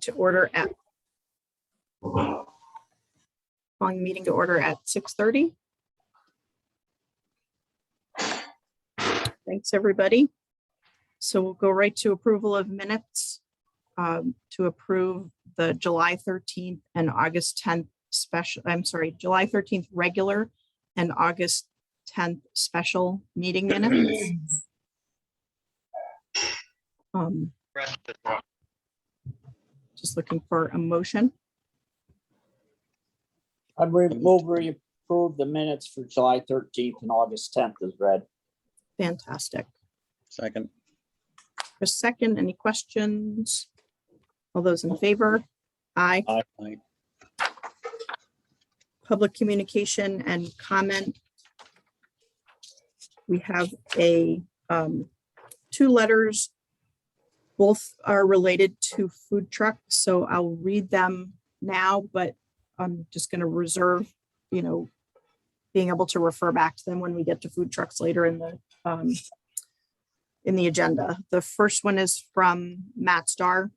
to order at calling the meeting to order at 6:30. Thanks, everybody. So we'll go right to approval of minutes to approve the July 13th and August 10th special, I'm sorry, July 13th regular and August 10th special meeting minutes. Just looking for a motion. I'd move we approve the minutes for July 13th and August 10th as read. Fantastic. Second. A second, any questions? All those in favor? Aye. Aye. Public communication and comment. We have a two letters. Both are related to food trucks, so I'll read them now, but I'm just going to reserve, being able to refer back to them when we get to food trucks later in the agenda. The first one is from Matt Starr.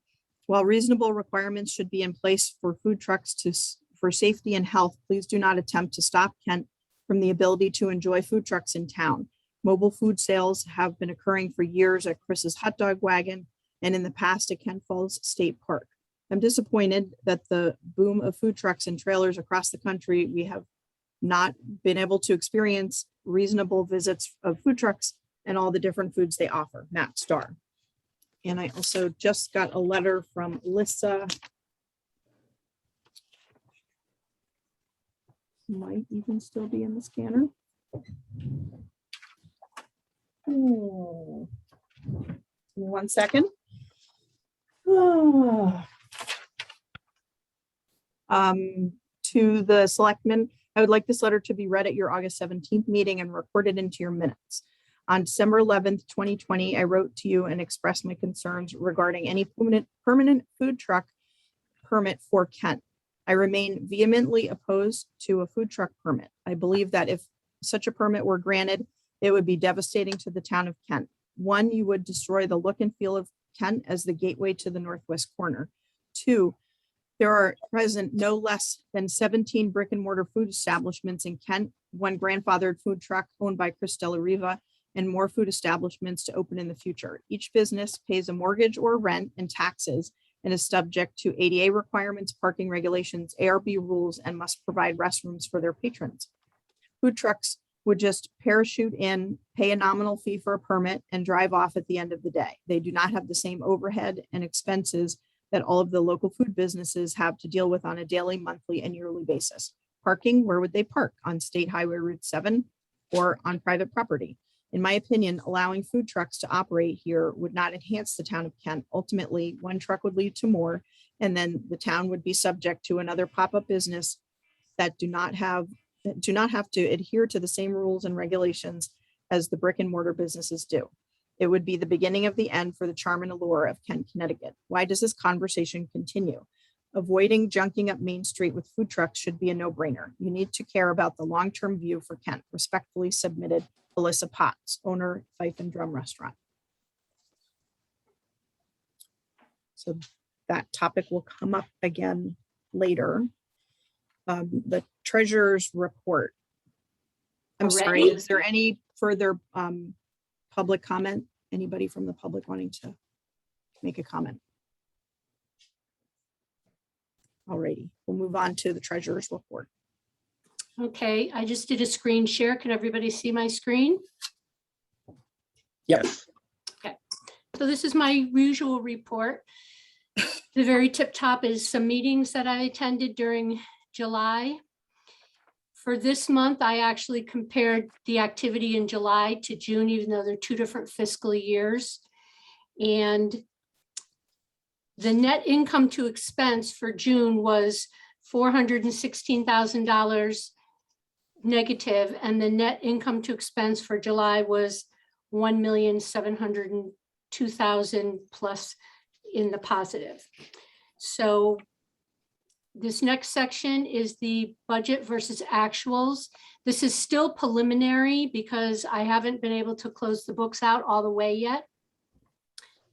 While reasonable requirements should be in place for food trucks for safety and health, please do not attempt to stop Kent from the ability to enjoy food trucks in town. Mobile food sales have been occurring for years at Chris's Hot Dog Wagon and in the past at Kent Falls State Park. I'm disappointed that the boom of food trucks and trailers across the country, we have not been able to experience reasonable visits of food trucks and all the different foods they offer. Matt Starr. And I also just got a letter from Lissa. Might even still be in the scanner. One second. To the Selectman, I would like this letter to be read at your August 17th meeting and recorded into your minutes. On December 11th, 2020, I wrote to you and expressed my concerns regarding any permanent food truck permit for Kent. I remain vehemently opposed to a food truck permit. I believe that if such a permit were granted, it would be devastating to the town of Kent. One, you would destroy the look and feel of Kent as the gateway to the northwest corner. Two, there are present no less than 17 brick and mortar food establishments in Kent, one grandfathered food truck owned by Chris Della Riva, and more food establishments to open in the future. Each business pays a mortgage or rent and taxes and is subject to ADA requirements, parking regulations, ARB rules, and must provide restrooms for their patrons. Food trucks would just parachute in, pay a nominal fee for a permit, and drive off at the end of the day. They do not have the same overhead and expenses that all of the local food businesses have to deal with on a daily, monthly, and yearly basis. Parking, where would they park? On State Highway Route 7 or on private property? In my opinion, allowing food trucks to operate here would not enhance the town of Kent. Ultimately, one truck would lead to more, and then the town would be subject to another pop-up business that do not have to adhere to the same rules and regulations as the brick and mortar businesses do. It would be the beginning of the end for the charm and allure of Kent, Connecticut. Why does this conversation continue? Avoiding junking up Main Street with food trucks should be a no-brainer. You need to care about the long-term view for Kent. Respectfully submitted, Alyssa Potts, owner, Fife and Drum Restaurant. So that topic will come up again later. The treasurer's report. I'm sorry, is there any further public comment? Anybody from the public wanting to make a comment? Alrighty, we'll move on to the treasurer's report. Okay, I just did a screen share. Can everybody see my screen? Yep. Okay, so this is my usual report. The very tip top is some meetings that I attended during July. For this month, I actually compared the activity in July to June, even though they're two different fiscal years. And the net income to expense for June was $416,000 negative, and the net income to expense for July was $1,702,000 plus in the positive. So this next section is the budget versus actuals. This is still preliminary because I haven't been able to close the books out all the way yet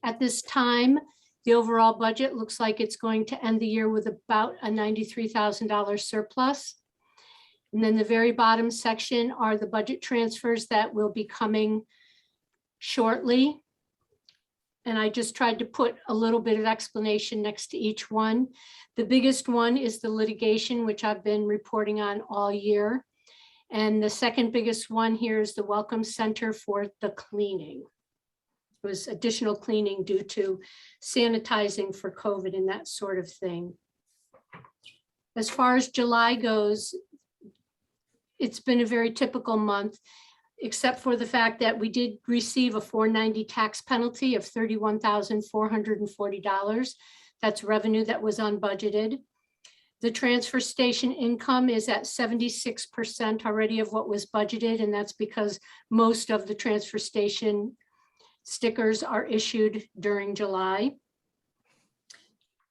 at this time. The overall budget looks like it's going to end the year with about a $93,000 surplus. And then the very bottom section are the budget transfers that will be coming shortly. And I just tried to put a little bit of explanation next to each one. The biggest one is the litigation, which I've been reporting on all year. And the second biggest one here is the Welcome Center for the cleaning. It was additional cleaning due to sanitizing for COVID and that sort of thing. As far as July goes, it's been a very typical month, except for the fact that we did receive a 490 tax penalty of $31,440. That's revenue that was unbudgeted. The transfer station income is at 76% already of what was budgeted, and that's because most of the transfer station stickers are issued during July.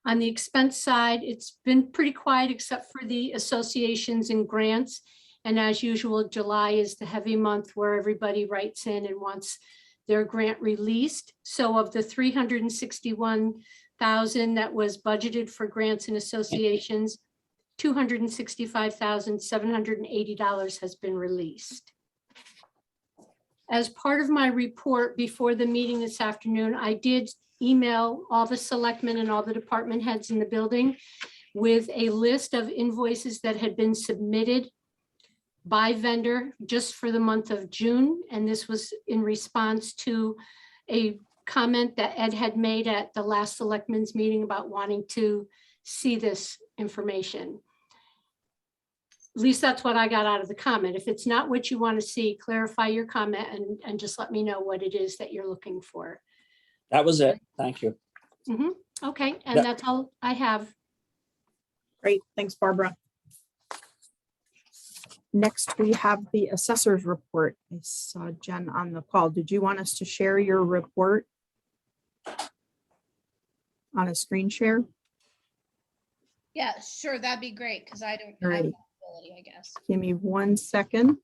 On the expense side, it's been pretty quiet except for the associations and grants. And as usual, July is the heavy month where everybody writes in and wants their grant released. So of the $361,000 that was budgeted for grants and associations, $265,780 has been released. As part of my report before the meeting this afternoon, I did email all the selectmen and all the department heads in the building with a list of invoices that had been submitted by vendor just for the month of June. And this was in response to a comment that Ed had made at the last selectmen's meeting about wanting to see this information. At least that's what I got out of the comment. If it's not what you want to see, clarify your comment and just let me know what it is that you're looking for. That was it. Thank you. Okay, and that's all I have. Great, thanks, Barbara. Next, we have the assessor's report. I saw Jen on the call. Did you want us to share your report on a screen share? Yeah, sure, that'd be great, because I don't have Alrighty. that ability, I guess. Give me 1 second.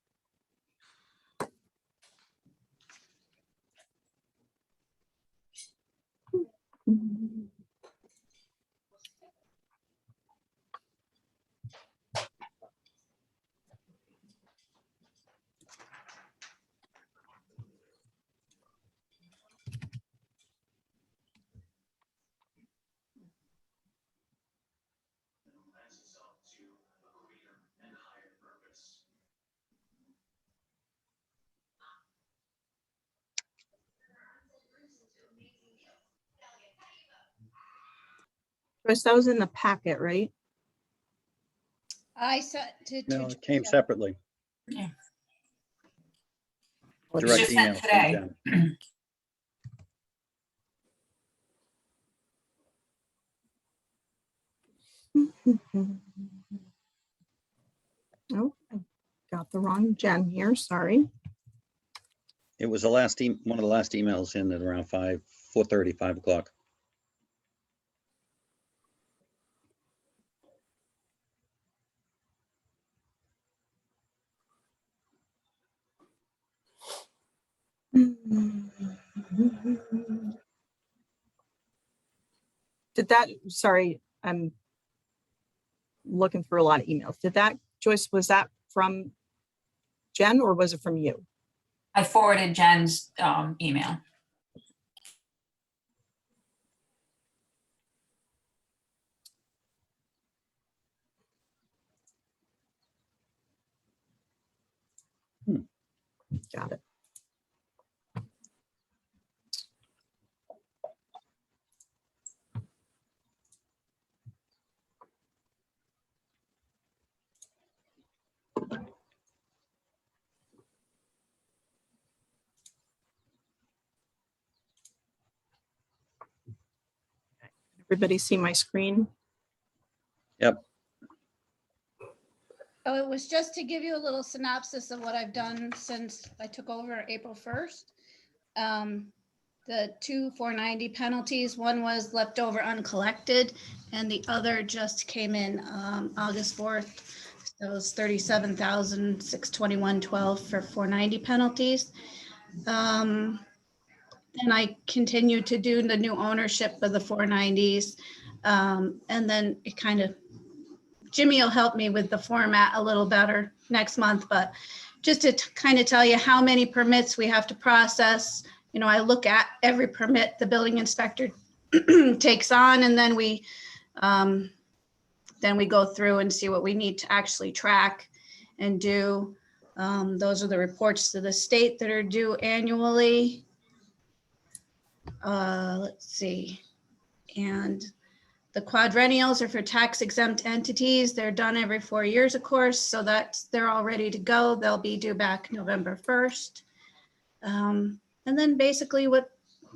Chris, that was in the packet, right? I sent it No, to. it came separately. Yeah. Let's Direct just email sent from today. Jen. Oh, I got the wrong Jen here, sorry. It was the last, one of the last emails in at around 4:30, 5 o'clock. Did that, sorry, I'm looking through a lot of emails. Did that, Joyce, was that from Jen or was it from you? I forwarded Jen's email. Got it. Everybody see my screen? Yep. Oh, it was just to give you a little synopsis of what I've done since I took over April 1st. The two 490 penalties, one was left over uncollected and the other just came in August 4th. So it was $37,621.12 for 490 penalties. And I continue to do the new ownership of the 490s. And then it kind of, Jimmy will help me with the format a little better next month, but just to kind of tell you how many permits we have to process. You know, I look at every permit the building inspector takes on, and then we go through and see what we need to actually track and do. Those are the reports to the state that are due annually. Let's see. And the quadrennials are for tax exempt entities. They're done every 4 years, of course, so they're all ready to go. They'll be due back November 1st. And then basically what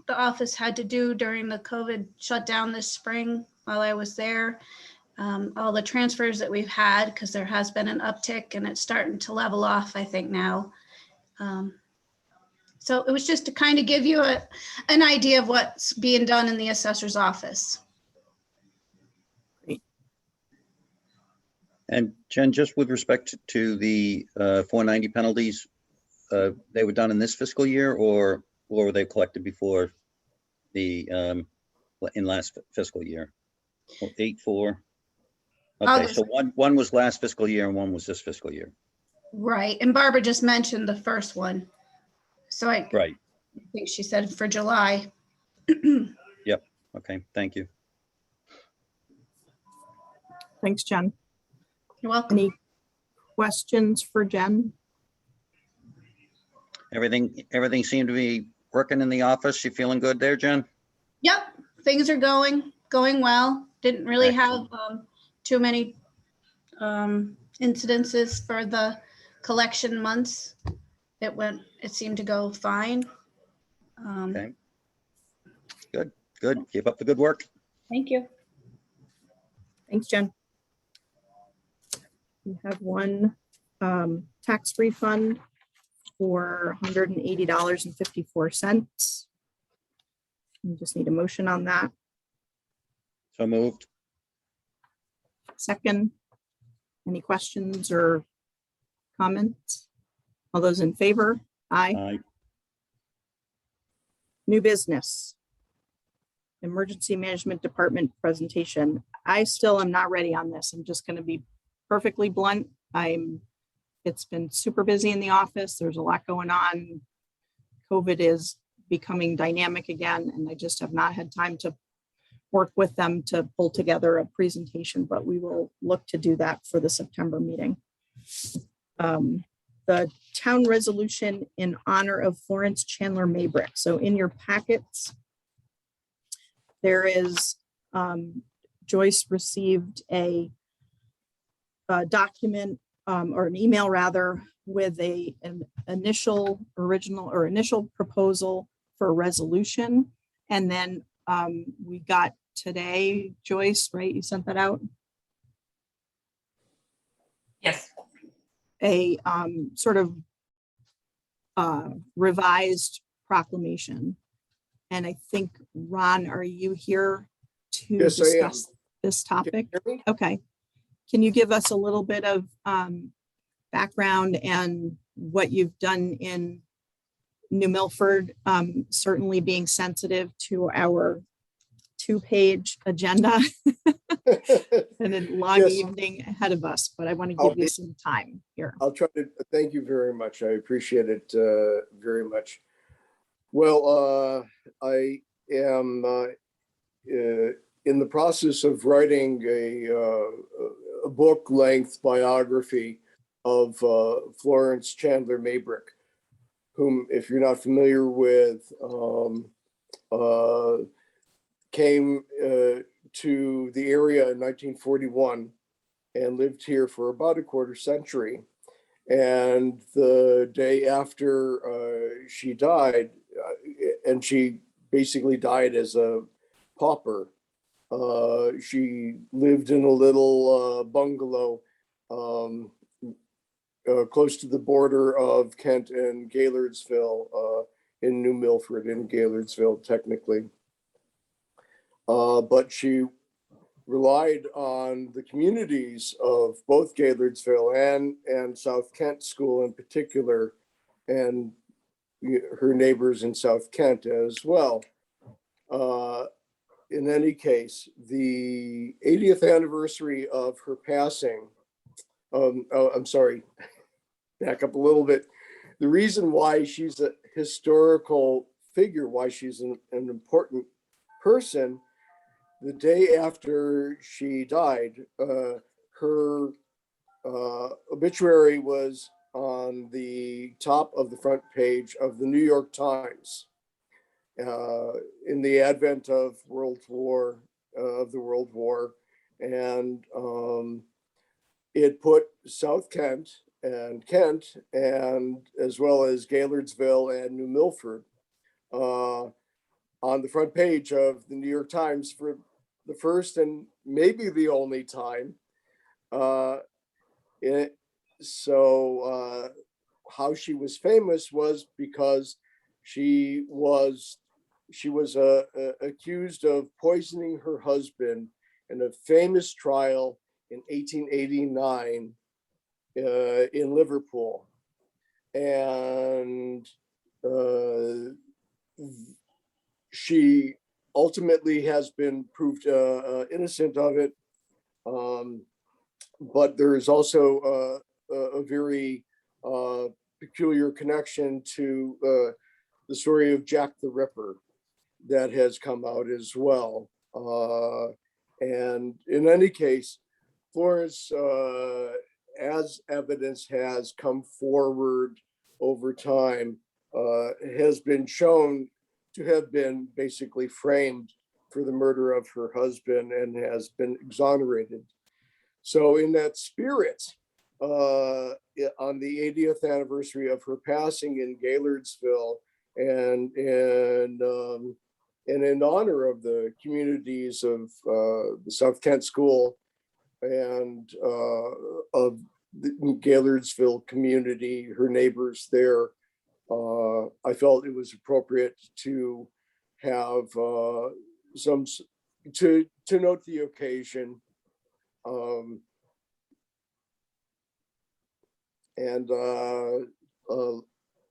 the office had to do during the COVID shutdown this spring while I was there. All the transfers that we've had, because there has been an uptick and it's starting to level off, I think now. So it was just to kind of give you an idea of what's being done in the assessor's office. And Jen, just with respect to the 490 penalties, they were done in this fiscal year, or were they collected before the in last fiscal year? 8-4. Okay, so one was last fiscal year and one was this fiscal year. Right, and Barbara just mentioned the first one. So I Right. think she said for July. Yep. Okay, thank you. Thanks, Jen. You're welcome. Any questions for Jen? Everything seemed to be working in the office. You feeling good there, Jen? Yep, things are going well. Didn't really have too many incidences for the collection months. It seemed to go fine. Okay. Good. Keep up the good work. Thank you. Thanks, Jen. We have one tax refund for $180.54. We just need a motion on that. So moved. Second, any questions or comments? All those in favor? Aye. Aye. New business. Emergency Management Department presentation. I still am not ready on this. I'm just going to be perfectly blunt. It's been super busy in the office. There's a lot going on. COVID is becoming dynamic again, and I just have not had time to work with them to pull together a presentation, but we will look to do that for the September meeting. The town resolution in honor of Florence Chandler Maybrick. So in your packets, there is, Joyce received a document or an email rather with an initial proposal for a resolution. And then we got today, Joyce, right? You sent that out? Yes. A sort of revised proclamation. And I think, Ron, are you here to Yes, I am. discuss this topic? Okay. Can you give us a little bit of background and what you've done in New Milford, certainly being sensitive to our 2-page agenda and a long Yes. evening ahead of us, but I want to I'll give you be- some time here. I'll try to, thank you very much. I appreciate it very much. Well, I am in the process of writing a book-length biography of Florence Chandler Maybrick, whom, if you're not familiar with, came to the area in 1941 and lived here for about a quarter century. And the day after she died, and she basically died as a pauper, she lived in a little bungalow close to the border of Kent and Gaylordsville, in New Milford, in Gaylordsville, technically. But she relied on the communities of both Gaylordsville and South Kent School in particular, and her neighbors in South Kent as well. In any case, the 80th anniversary of her passing, I'm sorry, back up a little bit. The reason why she's a historical figure, why she's an important person, the day after she died, her obituary was on the top of the front page of the New York Times. In the advent of the World War, and it put South Kent and Kent, and as well as Gaylordsville and New Milford on the front page of the New York Times for the first and maybe the only time. How she was famous was because she was accused of poisoning her husband in a famous trial in 1889 in Liverpool. And she ultimately has been proved innocent of it. But there is also a very peculiar connection to the story of Jack the Ripper that has come out as well. And in any case, Florence, as evidence has come forward over time, has been shown to have been basically framed for the murder of her husband and has been exonerated. So in that spirit, on the 80th anniversary of her passing in Gaylordsville, and in honor of the communities of the South Kent School and of the Gaylordsville community, her neighbors there, I felt it was appropriate to have to note the occasion.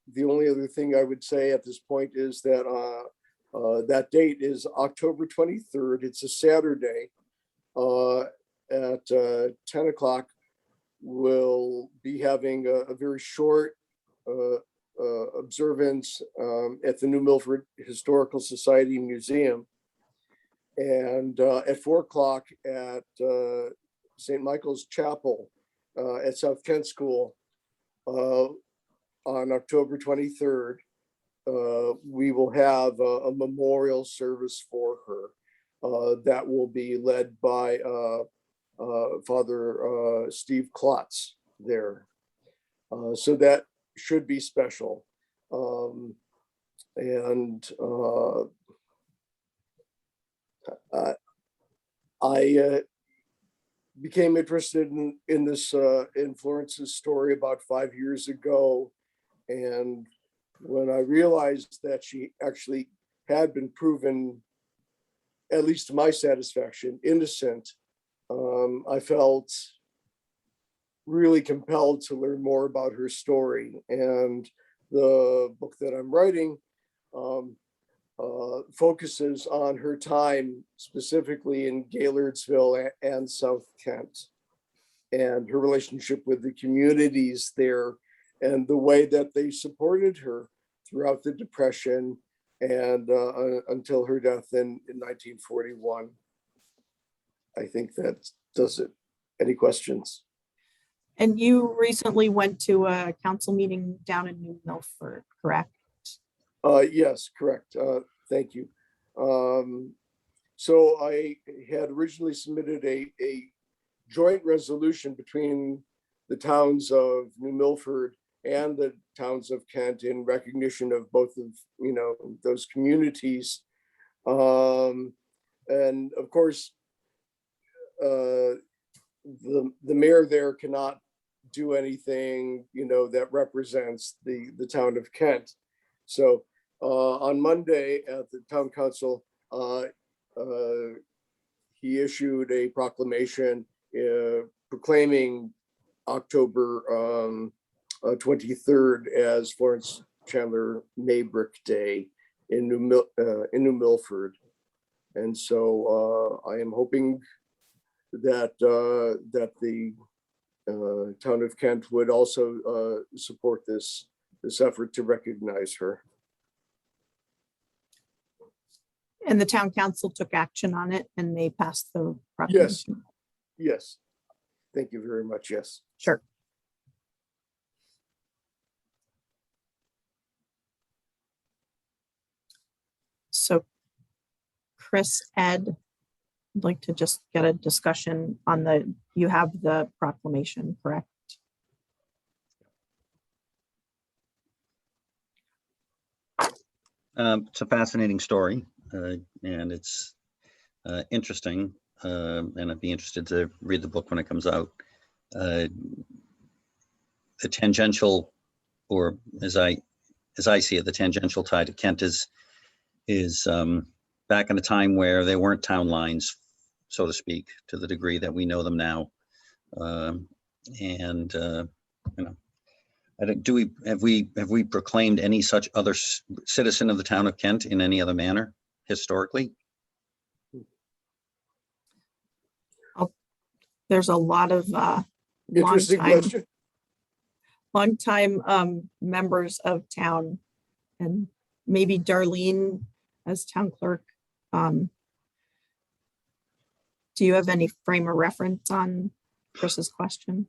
The only other thing I would say at this point is that that date is October 23rd. It's a Saturday at 10 o'clock. We'll be having a very short observance at the New Milford Historical Society Museum. And at 4 o'clock at St. Michael's Chapel at South Kent School on October 23rd, we will have a memorial service for her that will be led by Father Steve Klotz there. So that should be special. I became interested in this in Florence's story about 5 years ago, and when I realized that she actually had been proven, at least to my satisfaction, innocent, I felt really compelled to learn more about her story. And the book that I'm writing focuses on her time specifically in Gaylordsville and South Kent, and her relationship with the communities there, and the way that they supported her throughout the Depression and until her death in 1941. I think that does it. Any questions? And you recently went to a council meeting down in New Milford, correct? Yes, correct. Thank you. So I had originally submitted a joint resolution between the towns of New Milford and the towns of Kent in recognition of both of those communities. And of course, the mayor there cannot do anything that represents the town of Kent. So on Monday at the town council, he issued a proclamation proclaiming October 23rd as Florence Chandler Maybrick Day in New Milford. And so I am hoping that the town of Kent would also support this effort to recognize her. And the town council took action on it and they passed the Yes. proclamation. Yes. Thank you very much. Yes. Sure. So Chris, Ed, I'd like to just get a discussion on you have the proclamation, correct? It's a fascinating story, and it's interesting, and I'd be interested to read the book when it comes out. The tangential, or as I see it, the tangential tie to Kent is back in a time where there weren't town lines, so to speak, to the degree that we know them now. Have we proclaimed any such other citizen of the town of Kent in any other manner historically? There's a lot of Interesting question. longtime members of town, and maybe Darlene as town clerk. Do you have any frame of reference on Chris's question?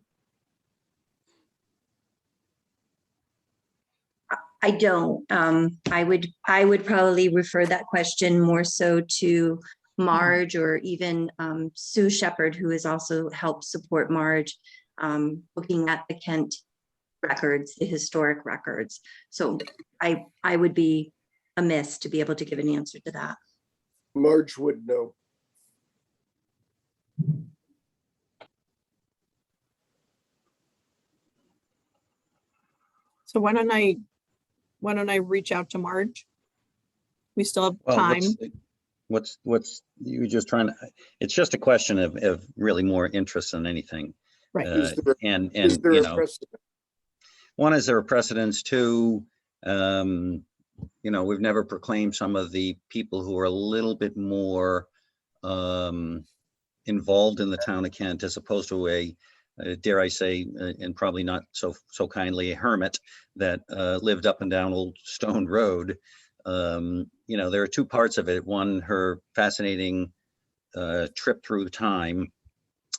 I don't. I would probably refer that question more so to Marge, or even Sue Shepherd, who has also helped support Marge, looking at the Kent records, the historic records. So I would be amiss to be able to give an answer to that. Marge would know. So why don't I reach out to Marge? We still have Well, time. what's you just trying to, it's just a question of really more interest than anything. Right. Is there And a you know, precedent? one, is there a precedence? Two, you know, we've never proclaimed some of the people who are a little bit more involved in the town of Kent, as opposed to a dare I say, and probably not so kindly, a hermit that lived up and down Old Stone Road. You know, there are two parts of it. One, her fascinating trip through time,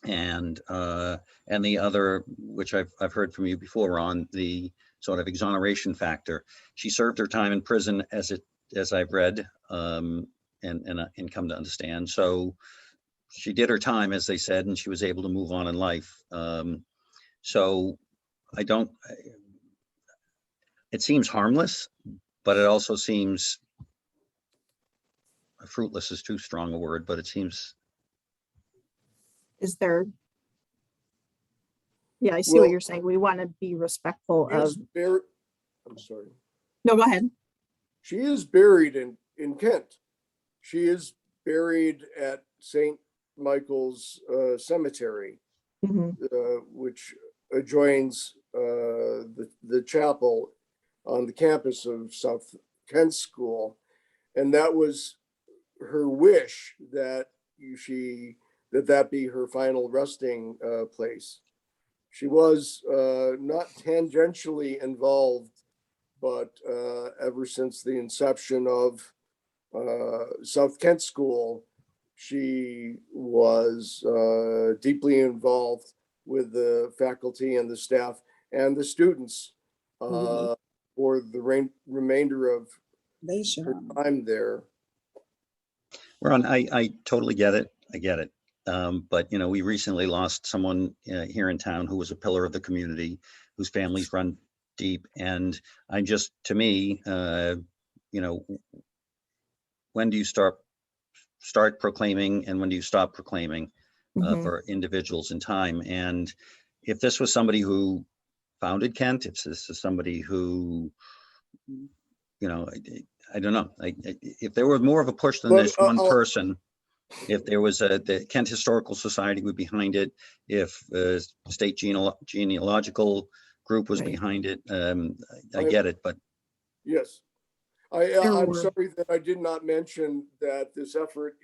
and the other, which I've heard from you before, on the sort of exoneration factor. She served her time in prison, as I've read, and come to understand. So she did her time, as they said, and she was able to move on in life. So it seems harmless, but it also seems, fruitless is too strong a word, but it seems. Is there? Yeah, I see what Well, you're saying. We want to be respectful She of. is buried, I'm sorry. No, go ahead. She is buried in Kent. She is buried at St. Michael's Cemetery, Mhm. which adjoins the chapel on the campus of South Kent School. And that was her wish, that that be her final resting place. She was not tangentially involved, but ever since the inception of South Kent School, she was deeply involved with the faculty and the staff and the students for the remainder of her time there. Ron, I totally get it. I get it. But, you know, we recently lost someone here in town who was a pillar of the community, whose families run deep. And to me, you know, when do you start proclaiming, and when do you stop proclaiming Mhm. for individuals in time? And if this was somebody who founded Kent, if this is somebody who, you know, I don't know, if there were more of a push than this one person, if there was the Kent Historical Society would behind it, if state genealogical group was Right. behind it, I get it, but Yes. There I'm were- sorry that I did not mention that this effort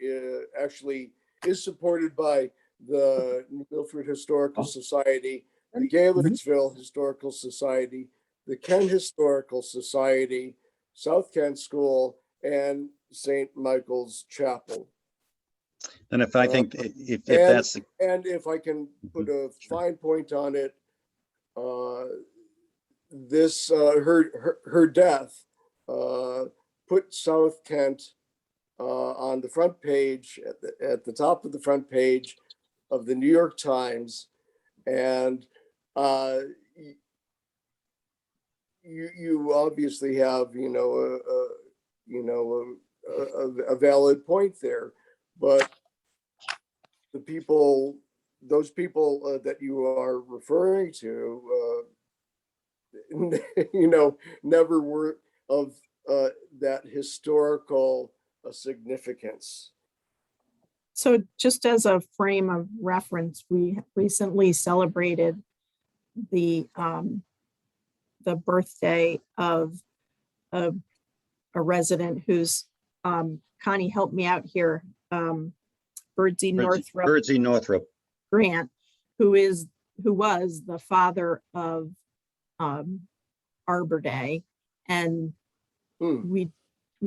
actually is supported by the New Milford Historical Society, the Galersville Historical Society, the Kent Historical Society, South Kent School, and St. Michael's Chapel. And if I think, if and- that's, And if I can put a Sure. fine point on it, this, her death put South Kent on the front page, at the top of the front page of the New York Times. And you obviously have, a valid point there, but the people, those people that you are referring to, never were of that historical significance. So just as a frame of reference, we recently celebrated the birthday of a resident who's, Connie, helped me out here, Birdsey Northrop Birdsey Northrop. Grant, who was the father of Arbor Day. And we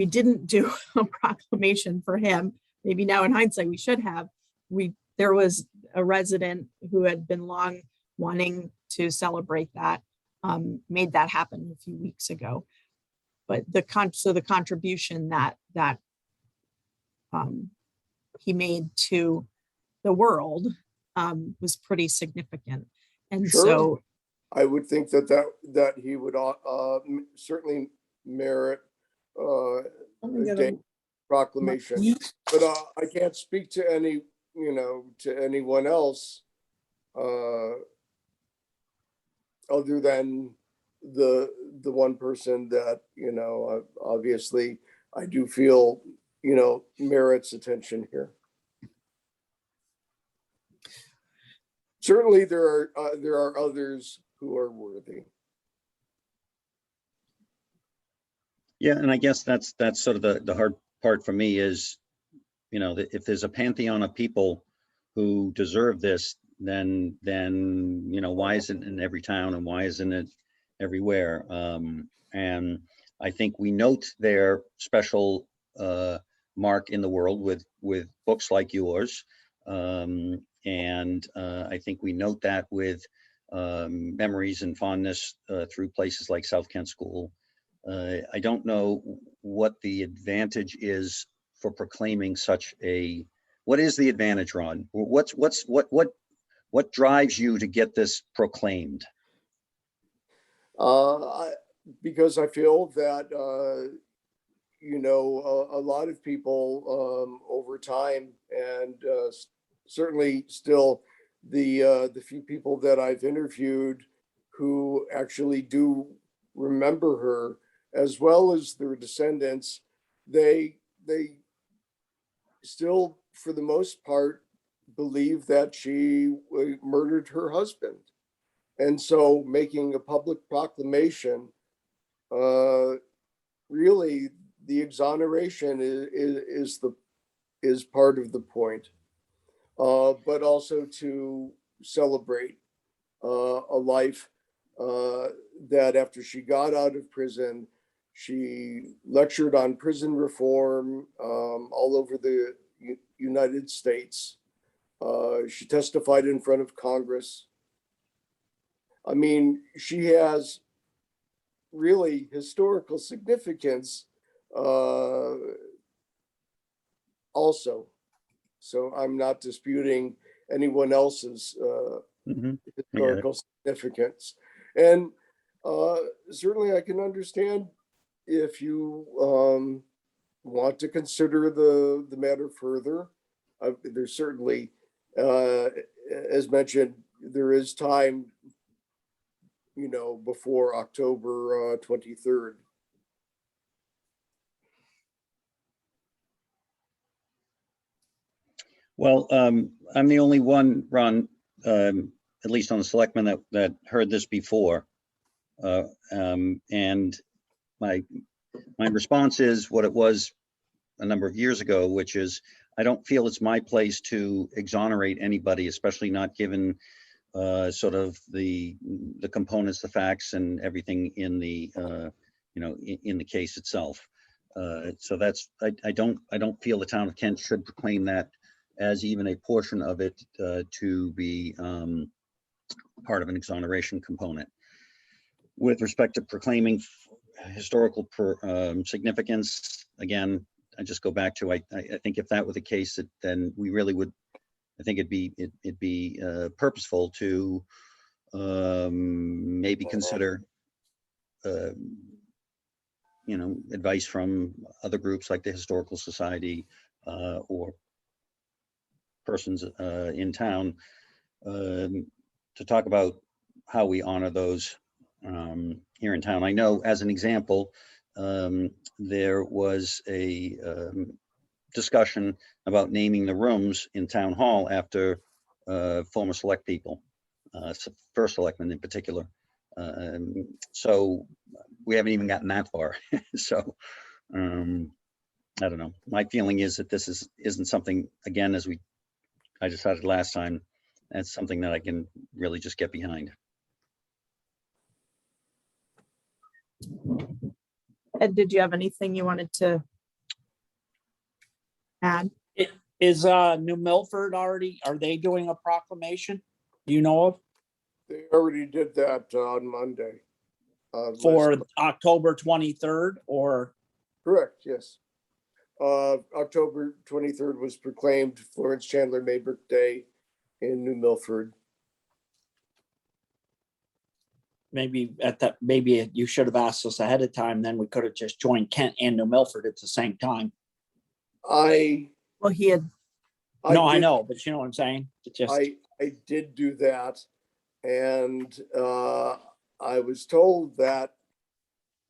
didn't do a proclamation for him. Maybe now in hindsight, we should have. There was a resident who had been long wanting to celebrate that, made that happen a few weeks ago. But the contribution that he made to the world was pretty significant. And Sure. so I would think that he would certainly merit a day proclamation, but I can't speak to anyone else other than the one person that, obviously I do feel, merits attention here. Certainly there are others who are worthy. Yeah, and I guess that's sort of the hard part for me is, if there's a pantheon of people who deserve this, then why isn't it in every town and why isn't it everywhere? And I think we note their special mark in the world with books like yours. And I think we note that with memories and fondness through places like South Kent School. I don't know what the advantage is for proclaiming what is the advantage, Ron? What drives you to get this proclaimed? Because I feel that, a lot of people over time, and certainly still the few people that I've interviewed who actually do remember her, as well as their descendants, they still, for the most part, believe that she murdered her husband. And so making a public proclamation, really the exoneration is part of the point, but also to celebrate a life that after she got out of prison, she lectured on prison reform all over the United States. She testified in front of Congress. I mean, she has really historical significance also. So I'm not disputing anyone else's historical significance. And certainly I can understand if you want to consider the matter further. There's certainly, as mentioned, there is time, before October 23rd. Well, I'm the only one, Ron, at least on the selectmen that heard this before. And my response is what it was a number of years ago, which is I don't feel it's my place to exonerate anybody, especially not given sort of the components, the facts, and everything in the in the case itself. So that's I don't feel the town of Kent should proclaim that as even a portion of it to be part of an exoneration component. With respect to proclaiming historical significance, again, I just go back to I think if that were the case, then we really would. I think it'd be purposeful to maybe consider advice from other groups like the Historical Society or persons in town to talk about how we honor those here in town. I know, as an example, there was a discussion about naming the rooms in town hall after former select people, first selectman in particular. So we haven't even gotten that far. So I don't know. My feeling is that this isn't something, again, as I decided last time, that's something that I can really just get behind. Ed, did you have anything you wanted to add? Is New Milford already, are they doing a proclamation? Do you know of? They already did that on Monday. For October 23rd or? Correct, yes. October 23rd was proclaimed Florence Chandler Maybrick Day in New Milford. Maybe you should have asked us ahead of time, then we could have just joined Kent and New Milford at the same time. Well, he had. I know, but you know what I'm saying? It just, I did do that, and I was told that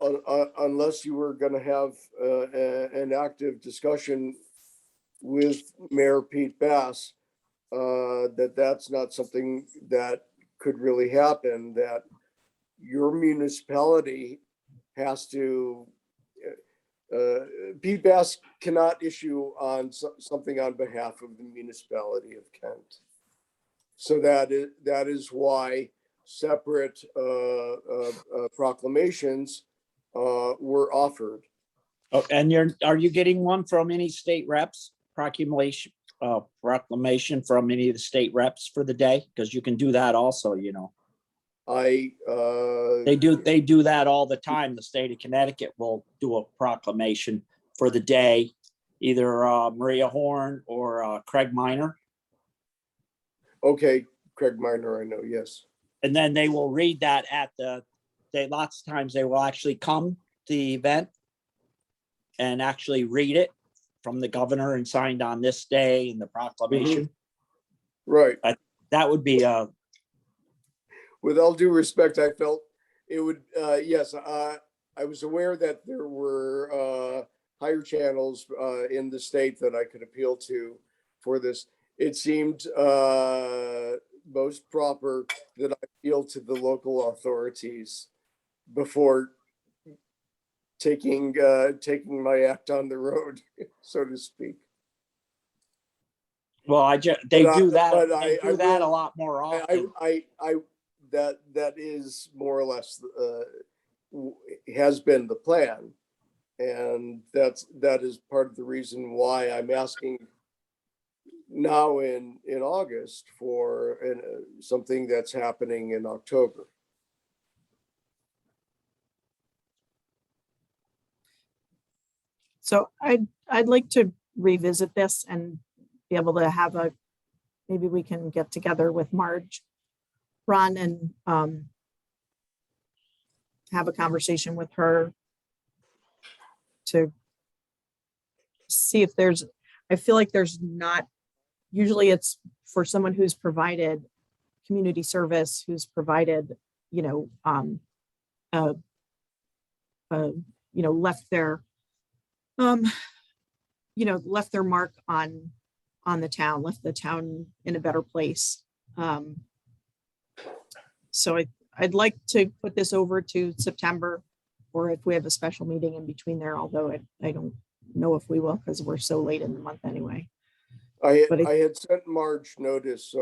unless you were going to have an active discussion with Mayor Pete Bass, that's not something that could really happen, that your municipality has to, Pete Bass cannot issue on something on behalf of the municipality of Kent. So that is why separate proclamations were offered. oh, and are you getting one from any state reps? Proclamation from any of the state reps for the day? Because you can do that also, you know. They do that all the time. The state of Connecticut will do a proclamation for the day, either Maria Horn or Craig Minor. Okay, Craig Minor, I know, yes. And then they will read that lots of times they will actually come to the event and actually read it from the governor and signed on this day in the proclamation. Right. That would be with all due respect, I felt it would, yes, I was aware that there were higher channels in the state that I could appeal to for this. It seemed most proper that I appeal to the local authorities before taking my act on the road, so to speak. well, they do that will, a lot more often. That is more or less has been the plan, and that is part of the reason why I'm asking now in August for something that's happening in October. So I'd like to revisit this and be able to have maybe we can get together with Marge, Ron, and have a conversation with her to see if I feel like there's not, usually it's for someone who's provided community service, who's provided, left their left their mark on the town, left the town in a better place. So I'd like to put this over to September or if we have a special meeting in between there, although I don't know if we will because we're so late in the month anyway. But I had sent Marge notice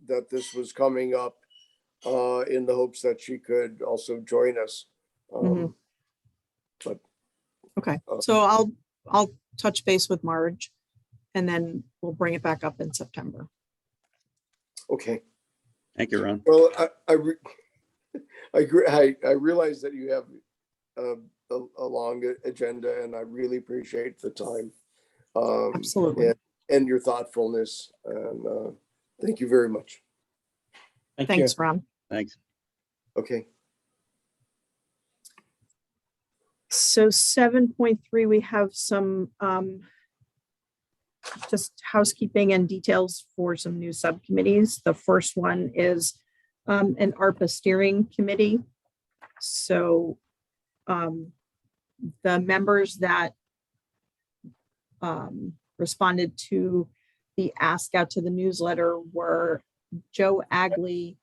that this was coming up in the hopes that she could also join us. Mhm. But Okay, Uh, so I'll touch base with Marge and then we'll bring it back up in September. okay, Thank you, Ron. well, I realize that you have a long agenda, and I really appreciate the time. Absolutely. And your thoughtfulness, and thank you very much. Thank you. Thanks, Ron. Thanks. Okay. So 7.3, we have some just housekeeping and details for some new subcommittees. The first one is an ARPA steering committee. So the members that responded to the ask out to the newsletter were Joe Agley,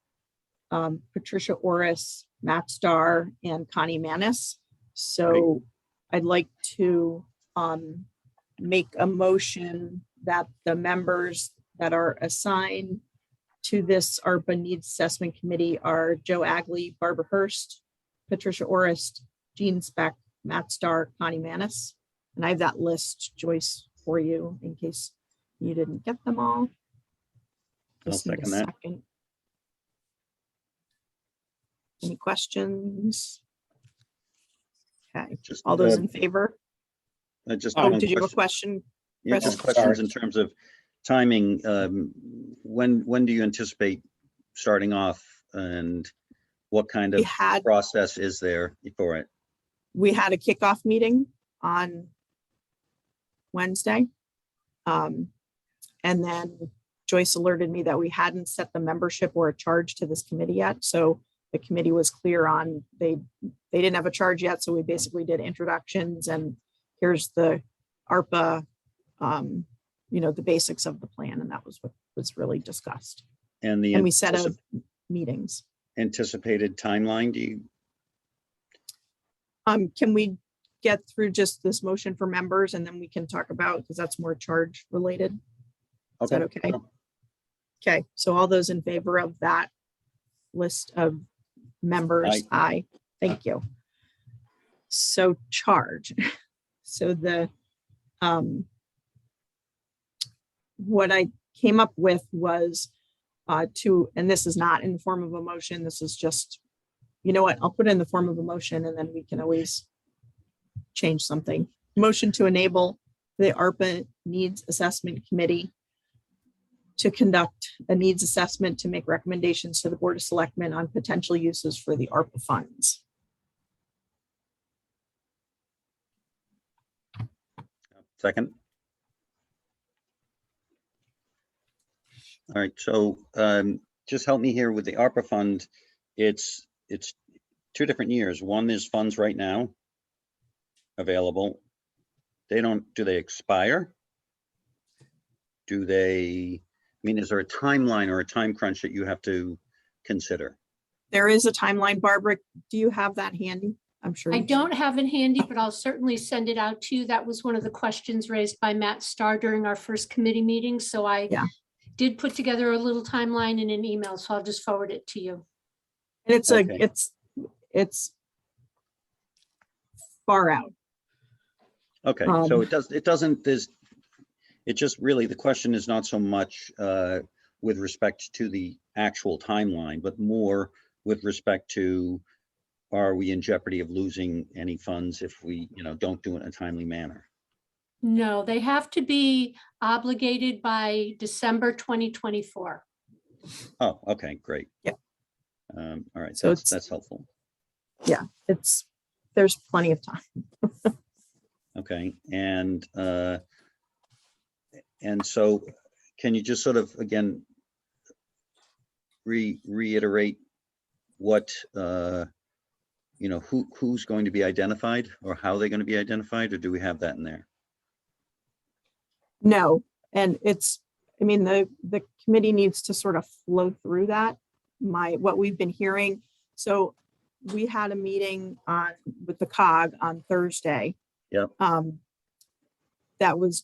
Patricia Orris, Matt Starr, and Connie Manis. So I'd like to make a motion that the members that are assigned to this ARPA Needs Assessment Committee are Joe Agley, Barbara Hurst, Patricia Orist, Jean Speck, Matt Starr, Connie Manis. And I have that list, Joyce, for you in case you didn't get them all. I'll Just need a second that. second. Any questions? Okay, Just, all those in favor? just Oh, one did you have a question. question? Yeah, Chris? just Oh, questions sorry. in terms of timing. When do you anticipate starting off, and what kind We of had process is there for it? we had a kickoff meeting on Wednesday. And then Joyce alerted me that we hadn't set the membership or a charge to this committee yet. So the committee was clear on, they didn't have a charge yet. So we basically did introductions and here's the ARPA, the basics of the plan. And that was what was really discussed. And the And we set up meetings. anticipated timeline, do you? Can we get through just this motion for members and then we can talk about, because that's more charge related. Is that okay? sure. Okay, so all those in favor of that list of members, aye. Thank you. So charge. So the what I came up with was and this is not in the form of a motion, this is just, you know what, I'll put it in the form of a motion and then we can always change something. Motion to enable the ARPA Needs Assessment Committee to conduct a needs assessment to make recommendations to the Board of Selectmen on potential uses for the ARPA funds. Second. All right, so just help me here with the ARPA fund. It's 2 different years. One is funds right now available. Do they expire? Do they, is there a timeline or a time crunch that you have to consider? There is a timeline. Barbara, do you have that handy? I'm sure. I you do. don't have it handy, but I'll certainly send it out to you. That was one of the questions raised by Matt Starr during our first committee meeting. So I did put together a little timeline in an email, so I'll just forward it to you. And it's Okay. it's far out. Okay, so it just really, the question is not so much with respect to the actual timeline, but more with respect to, are we in jeopardy of losing any funds if we, don't do it in a timely manner? No, they have to be obligated by December 2024. Oh, okay, great. Yeah. All right, So that's helpful. Yeah, there's plenty of time. Okay, and so can you just sort of, again, reiterate what, who's going to be identified or how they're going to be identified, or do we have that in there? No, and the committee needs to sort of flow through that. What we've been hearing. So we had a meeting on, with the COG on Thursday. Yep. That was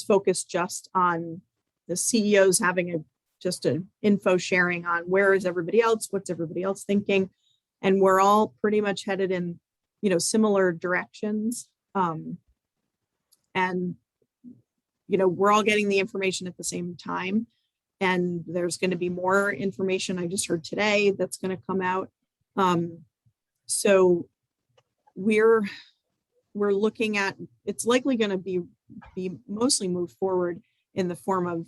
focused just on the CEOs having just an info sharing on where is everybody else, what's everybody else thinking. And we're all pretty much headed in, similar directions. And, we're all getting the information at the same time. And there's going to be more information I just heard today that's going to come out. So we're looking at, it's likely going to be mostly moved forward in the form of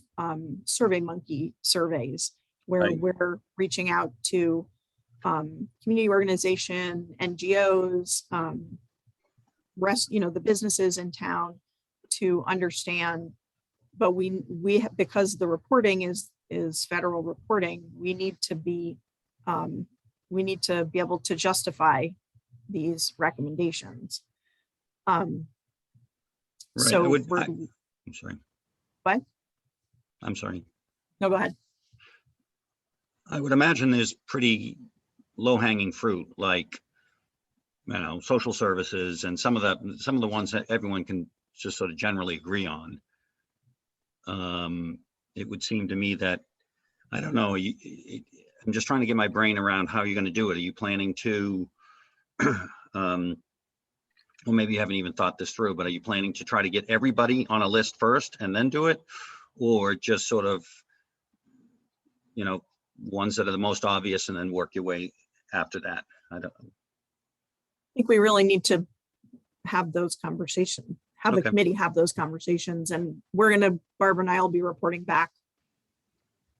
SurveyMonkey surveys, where Right. we're reaching out to community organization, NGOs, the businesses in town to understand. But because the reporting is federal reporting, we need to be able to justify these recommendations. Right. So I'm sorry. What? I'm sorry. No, go ahead. I would imagine there's pretty low hanging fruit, like, social services and some of the ones that everyone can just sort of generally agree on. It would seem to me that, I don't know, I'm just trying to get my brain around how you're going to do it. Are you planning to, well, maybe you haven't even thought this through, but are you planning to try to get everybody on a list first and then do it? Or just sort of, ones that are the most obvious and then work your way after that? I think we really need to have those conversations, have the Okay. committee have those conversations, and Barbara and I will be reporting back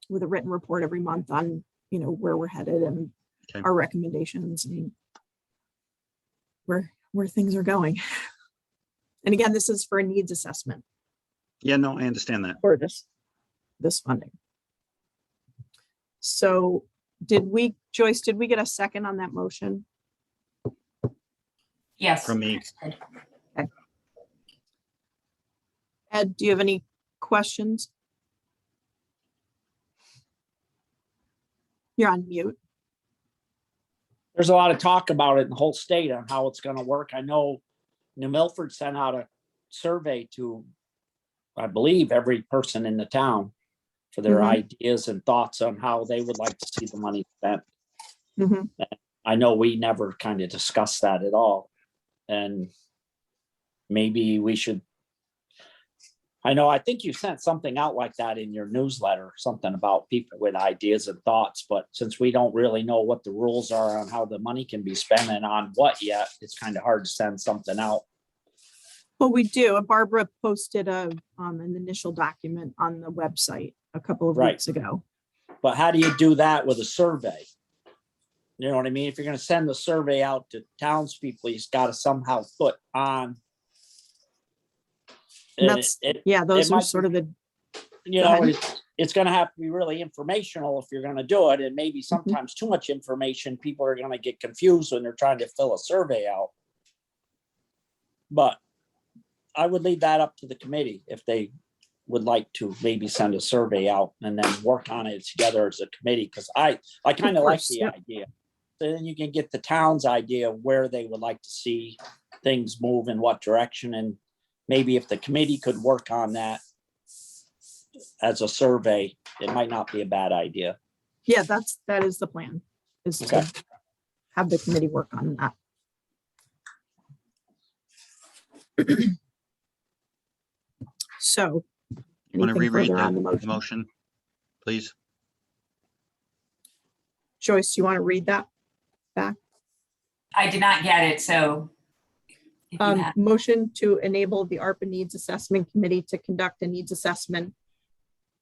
with a written report every month on, where we're headed and Okay. our recommendations and where things are going. And again, this is for a needs assessment Yeah, no, I understand that. for this funding. So Joyce, did we get a second on that motion? Yes. From me. Ed, do you have any questions? You're on mute. There's a lot of talk about it in the whole state on how it's gonna work. I know New Milford sent out a survey to, I believe, every person in the town for their Mhm. ideas and thoughts on how they would like to see the money spent. Mhm. I know we never kind of discussed that at all. And maybe we should, I think you sent something out like that in your newsletter, something about people with ideas and thoughts, but since we don't really know what the rules are on how the money can be spent and on what yet, it's kind of hard to send something out. Well, we do. Barbara posted an initial document on the website a couple of Right. weeks ago. But how do you do that with a survey? You know what I mean? If you're gonna send the survey out to townspeople, you've got to somehow put on. And those it are might sort of the, You Go know, ahead. it's gonna have to be really informational if you're gonna do it, and maybe sometimes too much information, people are gonna get confused when they're trying to fill a survey out. But I would leave that up to the committee if they would like to maybe send a survey out and then work on it together as a committee, because I kind of like course, the yep. idea. So then you can get the town's idea of where they would like to see things move in what direction, and maybe if the committee could work on that as a survey, it might not be a bad idea. yeah, that is the plan, is Okay. to have the committee work on that. So, Want to anything reread further on the the motion? motion, please? Joyce, you want to read that back? I did not get it, so. if you have- Motion to enable the ARPA Needs Assessment Committee to conduct a needs assessment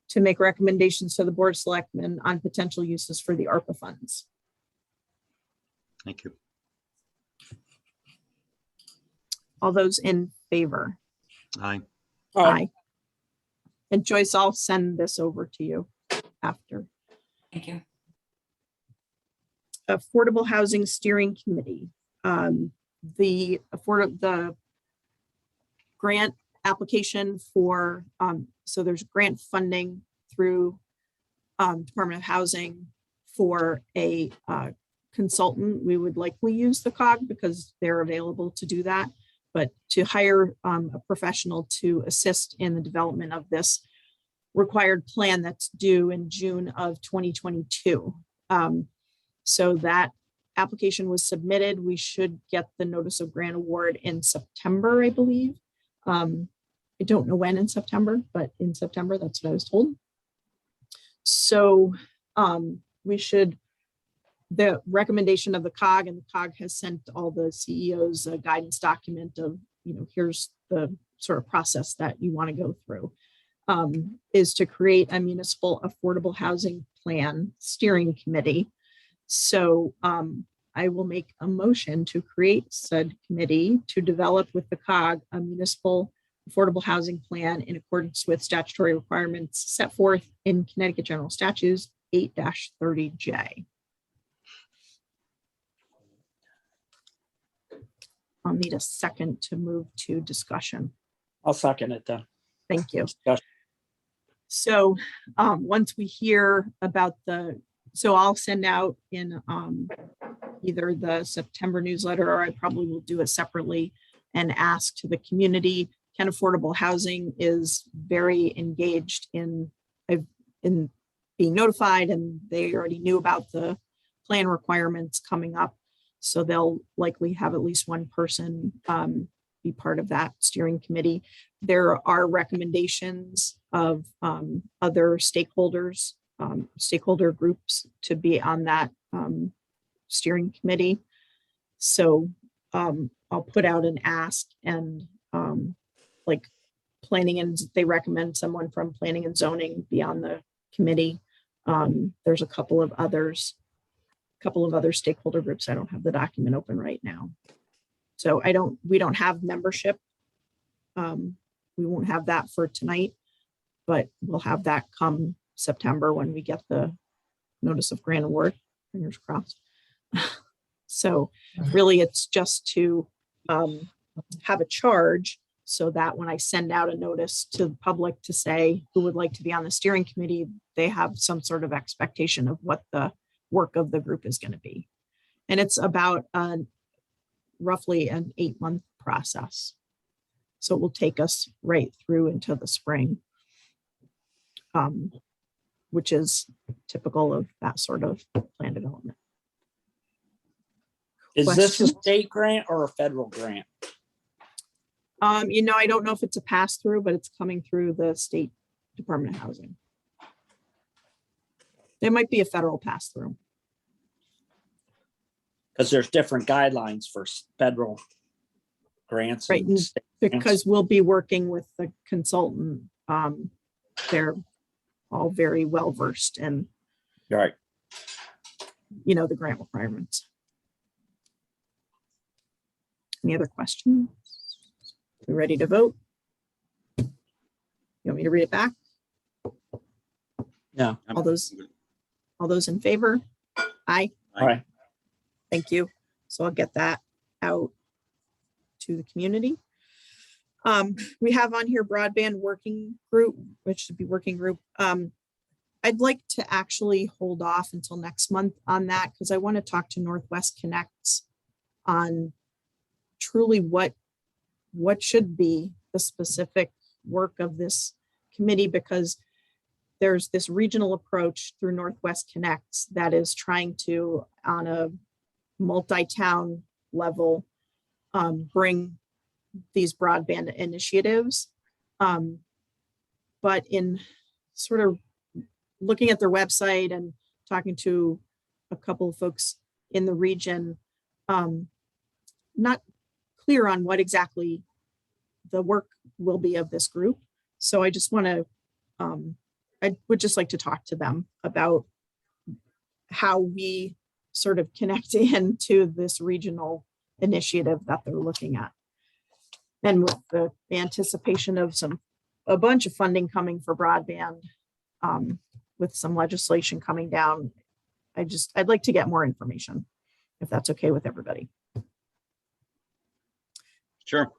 to make recommendations to the Board of Selectmen on potential uses for the ARPA funds. Thank you. All those in favor? Aye. Aye. And Joyce, I'll send this over to you after. Thank you. Affordable Housing Steering Committee. The grant application for, so there's grant funding through Department of Housing for a consultant, we would likely use the COG because they're available to do that. But to hire a professional to assist in the development of this required plan that's due in June of 2022. So that application was submitted. We should get the notice of grant award in September, I believe. I don't know when in September, but in September, that's what I was told. So we should, the recommendation of the COG, and the COG has sent all the CEOs a guidance document of, here's the sort of process that you want to go through, is to create a municipal affordable housing plan steering committee. So I will make a motion to create said committee to develop with the COG a municipal affordable housing plan in accordance with statutory requirements set forth in Connecticut General Statutes 8-30J. I'll need a second to move to discussion. I'll second it then. Thank you. Discussion. So once we hear about so I'll send out in either the September newsletter, or I probably will do it separately and ask to the community. Kent Affordable Housing is very engaged in being notified, and they already knew about the plan requirements coming up. So they'll likely have at least one person be part of that steering committee. There are recommendations of other stakeholders, stakeholder groups to be on that steering committee. So I'll put out an ask, and like planning, and they recommend someone from planning and zoning be on the committee. There's a couple of other stakeholder groups. I don't have the document open right now. So we don't have membership. We won't have that for tonight, but we'll have that come September when we get the notice of grant award, fingers crossed. So really it's just to have a charge so that when I send out a notice to the public to say who would like to be on the steering committee, they have some sort of expectation of what the work of the group is going to be. And it's about roughly an 8-month process. So it will take us right through into the spring, which is typical of that sort of plan development. Is this a Questions? state grant or a federal grant? I don't know if it's a pass through, but it's coming through the State Department of Housing. There might be a federal pass through. Because there's different guidelines for federal grants. Right, and state grants. because we'll be working with the consultant. They're all very well versed in, Right. the grant requirements. Any other questions? We ready to vote? You want me to read it back? No. All those in favor? Aye. All right. Thank you. So I'll get that out to the community. We have on here broadband working group, which should be working group. I'd like to actually hold off until next month on that because I want to talk to Northwest Connects on truly what should be the specific work of this committee, because there's this regional approach through Northwest Connects that is trying to, on a multi-town level, bring these broadband initiatives. But in sort of looking at their website and talking to a couple of folks in the region, not clear on what exactly the work will be of this group. So I just want to, I would just like to talk to them about how we sort of connect into this regional initiative that they're looking at. And with the anticipation of a bunch of funding coming for broadband, with some legislation coming down, I'd like to get more information, if that's okay with everybody. Sure.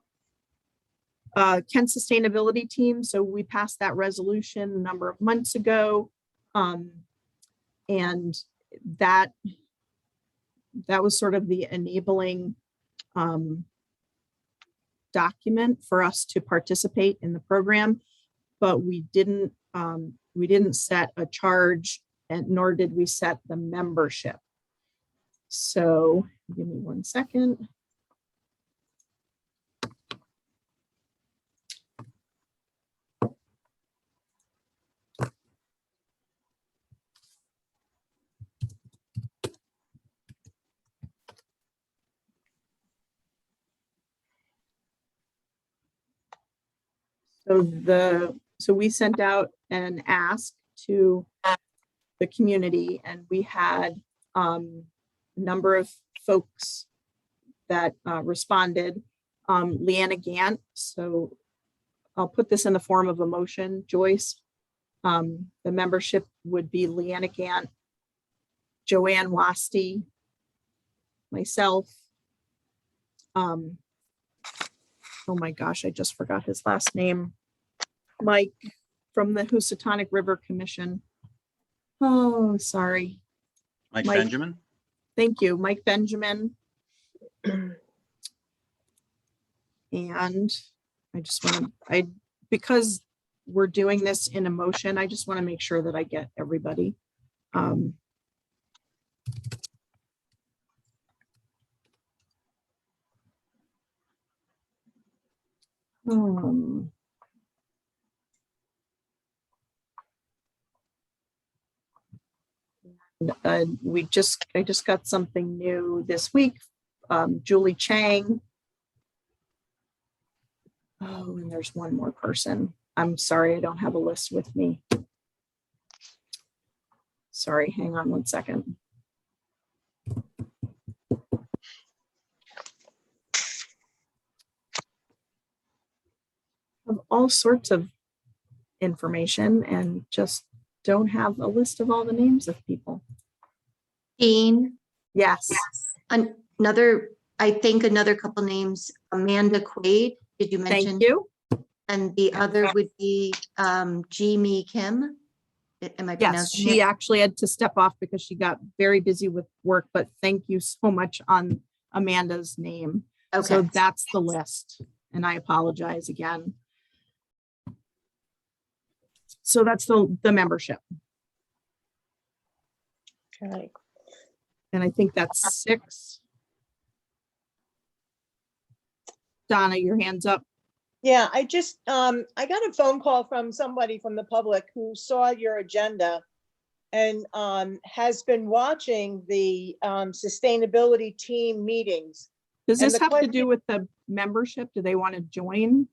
Kent Sustainability Team. So we passed that resolution a number of months ago. And that that was sort of the enabling document for us to participate in the program, but we didn't set a charge, and nor did we set the membership. So give me 1 second. So we sent out an ask to the community, and we had a number of folks that responded. Leanna Gant, so I'll put this in the form of a motion. Joyce, the membership would be Leanna Gant, Joanne Wasty, myself. Oh my gosh, I just forgot his last name. Mike from the Housatonic River Commission. Oh, sorry. Mike Mike. Benjamin? Thank you, Mike Benjamin. And I just want to, because we're doing this in a motion, I just want to make sure that I get everybody. I just got something new this week. Julie Chang. Oh, and there's one more person. I'm sorry, I don't have a list with me. Sorry, hang on 1 second. Of all sorts of information and just don't have a list of all the names of people. Dean, Yes, another, I think another couple names, Amanda Quaid, did you mention? thank you. And the other would be Jimmy Kim. Am I Yes, pronouncing she it? actually had to step off because she got very busy with work, but thank you so much on Amanda's name. So Okay, that's the list, and I apologize again. So that's the membership, Okay. and I think that's 6. Donna, your hand's up. Yeah, I got a phone call from somebody from the public who saw your agenda and has been watching the sustainability team meetings. Does And this the have to question- do with the membership? Do they want to join?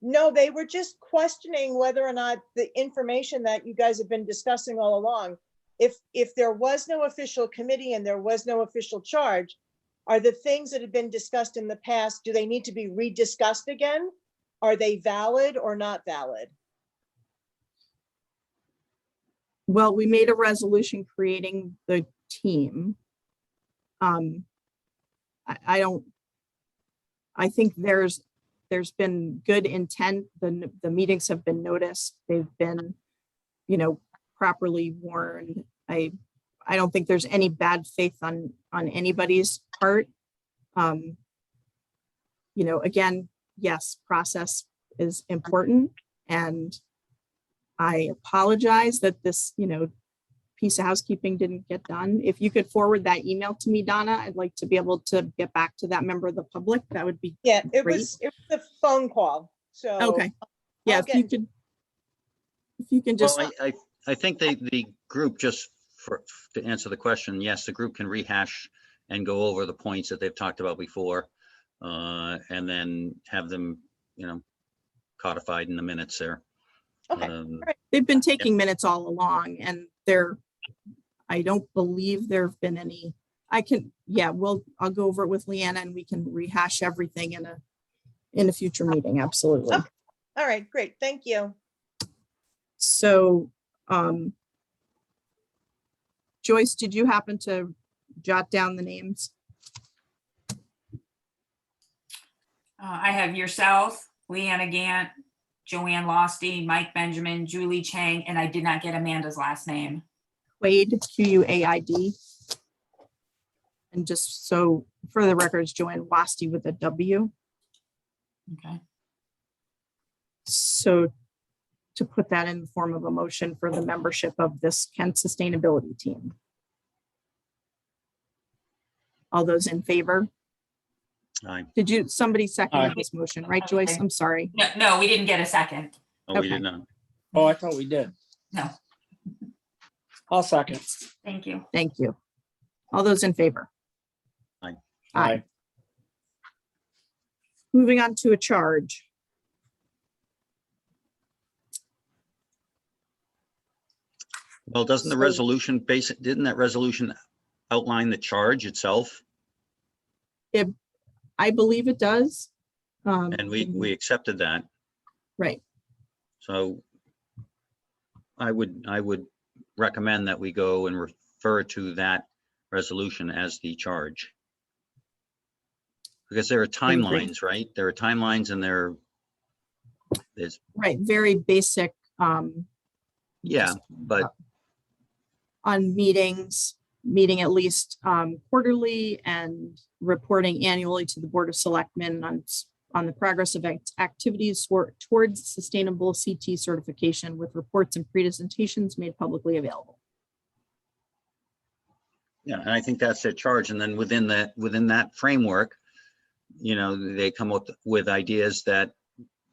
No, they were just questioning whether or not the information that you guys have been discussing all along, if there was no official committee and there was no official charge, are the things that have been discussed in the past, do they need to be rediscussed again? Are they valid or not valid? Well, we made a resolution creating the team. I think there's been good intent. The meetings have been noticed. They've been, properly warned. I don't think there's any bad faith on anybody's part. Again, yes, process is important, and I apologize that this, piece of housekeeping didn't get done. If you could forward that email to me, Donna, I'd like to be able to get back to that member of the public. That would be Yeah, it great. was a phone call, so. Okay. Yeah, I'll if you can just, Well, I think the group, just to answer the question, yes, the group can rehash and go over the points that they've talked about before, and then have them, codified in the minutes there. Okay, they've been taking minutes all along, and I don't believe there have been any, I'll go over it with Leanna and we can rehash everything in a future meeting. Absolutely. Okay. All right, great, thank you. So, Joyce, did you happen to jot down the names? I have yourself, Leanna Gant, Joanne Losty, Mike Benjamin, Julie Chang, and I did not get Amanda's last name. Quaid, Quaid. And just so for the records, Joanne Wasty with a W. Okay. So to put that in the form of a motion for the membership of this Kent Sustainability Team. All those in favor? Aye. Did you, somebody seconded Aye. this motion, right, Joyce? I'm sorry. No, we didn't get a second. Oh, we Okay. did not. Oh, I thought we did. No, I'll second. thank you. Thank you. All those in favor? Aye. Aye. Moving on to a charge. Well, doesn't the So- resolution didn't that resolution outline the charge itself? I believe it does. And we accepted that. Right. So I would recommend that we go and refer to that resolution as the charge. Because there are agree. timelines, right? There are timelines and there's, Right, very basic. yeah, just, but on meeting at least quarterly and reporting annually to the Board of Selectmen on the progress of activities towards sustainable CT certification with reports and presentations made publicly available. yeah, and I think that's their charge. And then within that framework, you know, they come up with ideas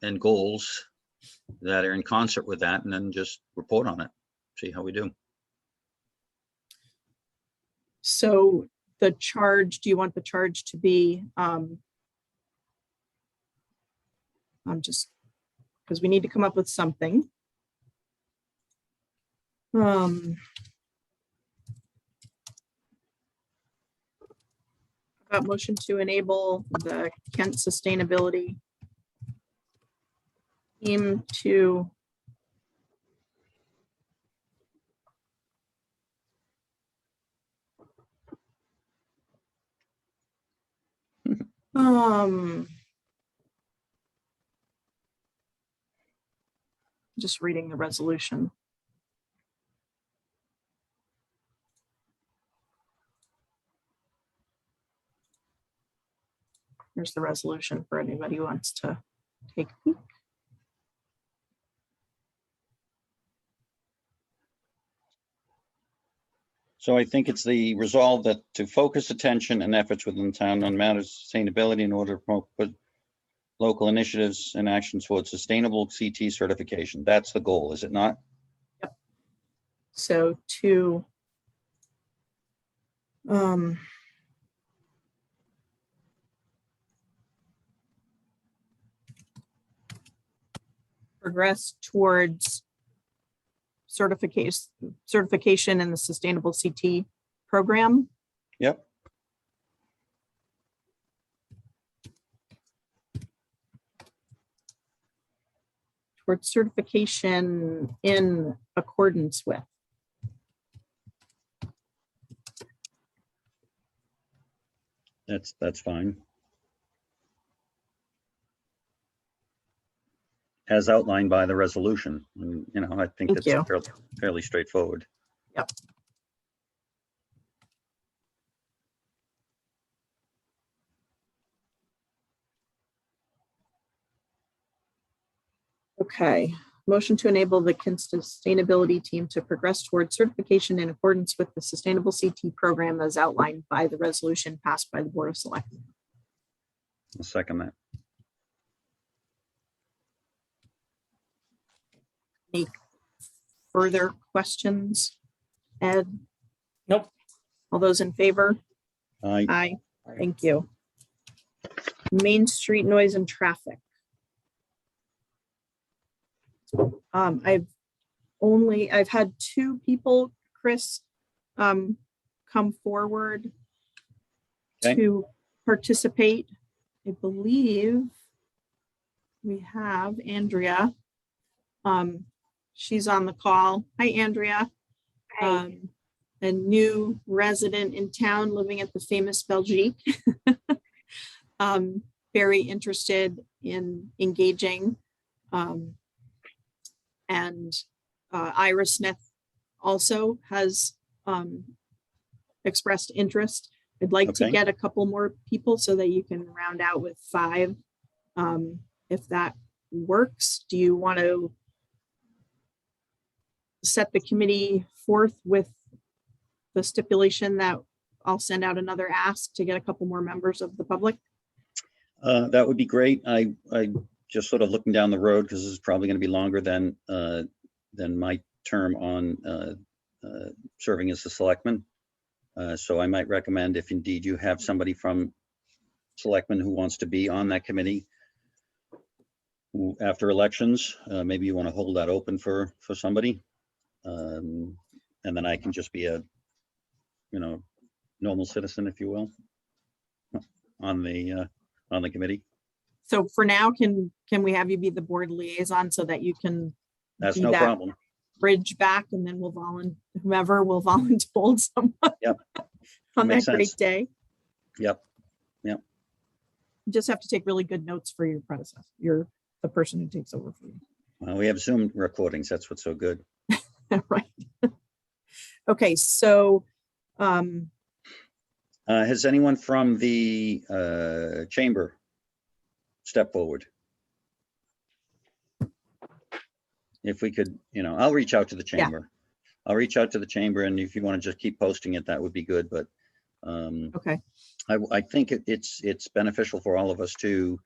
and goals that are in concert with that, and then just report on it, see how we do. So the charge, do you want the charge to be, I'm just, because we need to come up with something. About motion to enable the Kent Sustainability Team to just reading the resolution. Here's the resolution for anybody who wants to take a peek. So I think it's the resolve that to focus attention and efforts within the town on matters of sustainability in order to promote local initiatives and actions towards sustainable CT certification. That's the goal, is it not? So to progress towards certification in the sustainable CT program. Yep. Towards certification in accordance with. That's fine. As outlined by the resolution. And, you know, I think Thank you. that's fairly straightforward. Yep. Okay, motion to enable the Kent Sustainability Team to progress towards certification in accordance with the Sustainable CT program as outlined by the resolution passed by the Board of Selectmen. I'll second that. Any further questions? Ed? Nope. All those in favor? Aye. Aye, thank you. Main Street noise and traffic. I've had two people, Chris, come forward Okay. to participate. I believe we have Andrea. She's on the call. Hi, Andrea. A new resident in town living at the famous Belgique. Very interested in engaging. And Ira Smith also has expressed interest. I'd like to Okay. get a couple more people so that you can round out with 5. If that works, do you want to set the committee forth with the stipulation that I'll send out another ask to get a couple more members of the public? That would be great. I just sort of looking down the road, because this is probably going to be longer than my term on serving as the selectman. So I might recommend, if indeed you have somebody from selectmen who wants to be on that committee after elections, maybe you want to hold that open for somebody. And then I can just be a, normal citizen, if you will, on the committee. So for now, can we have you be the board liaison so that you can That's be no that problem. bridge back, and then whomever will volunteer someone Yep. on that Makes great sense. day. Yep. You just have to take really good notes for your predecessor. You're the person who takes over for you. Well, we have Zoom recordings. That's what's so good. Right. Okay, so Has anyone from the chamber stepped forward? If we could, I'll reach out to the chamber. I'll reach out to the chamber, and if you want to just keep posting it, that would be good. But okay. I think it's beneficial for all of us to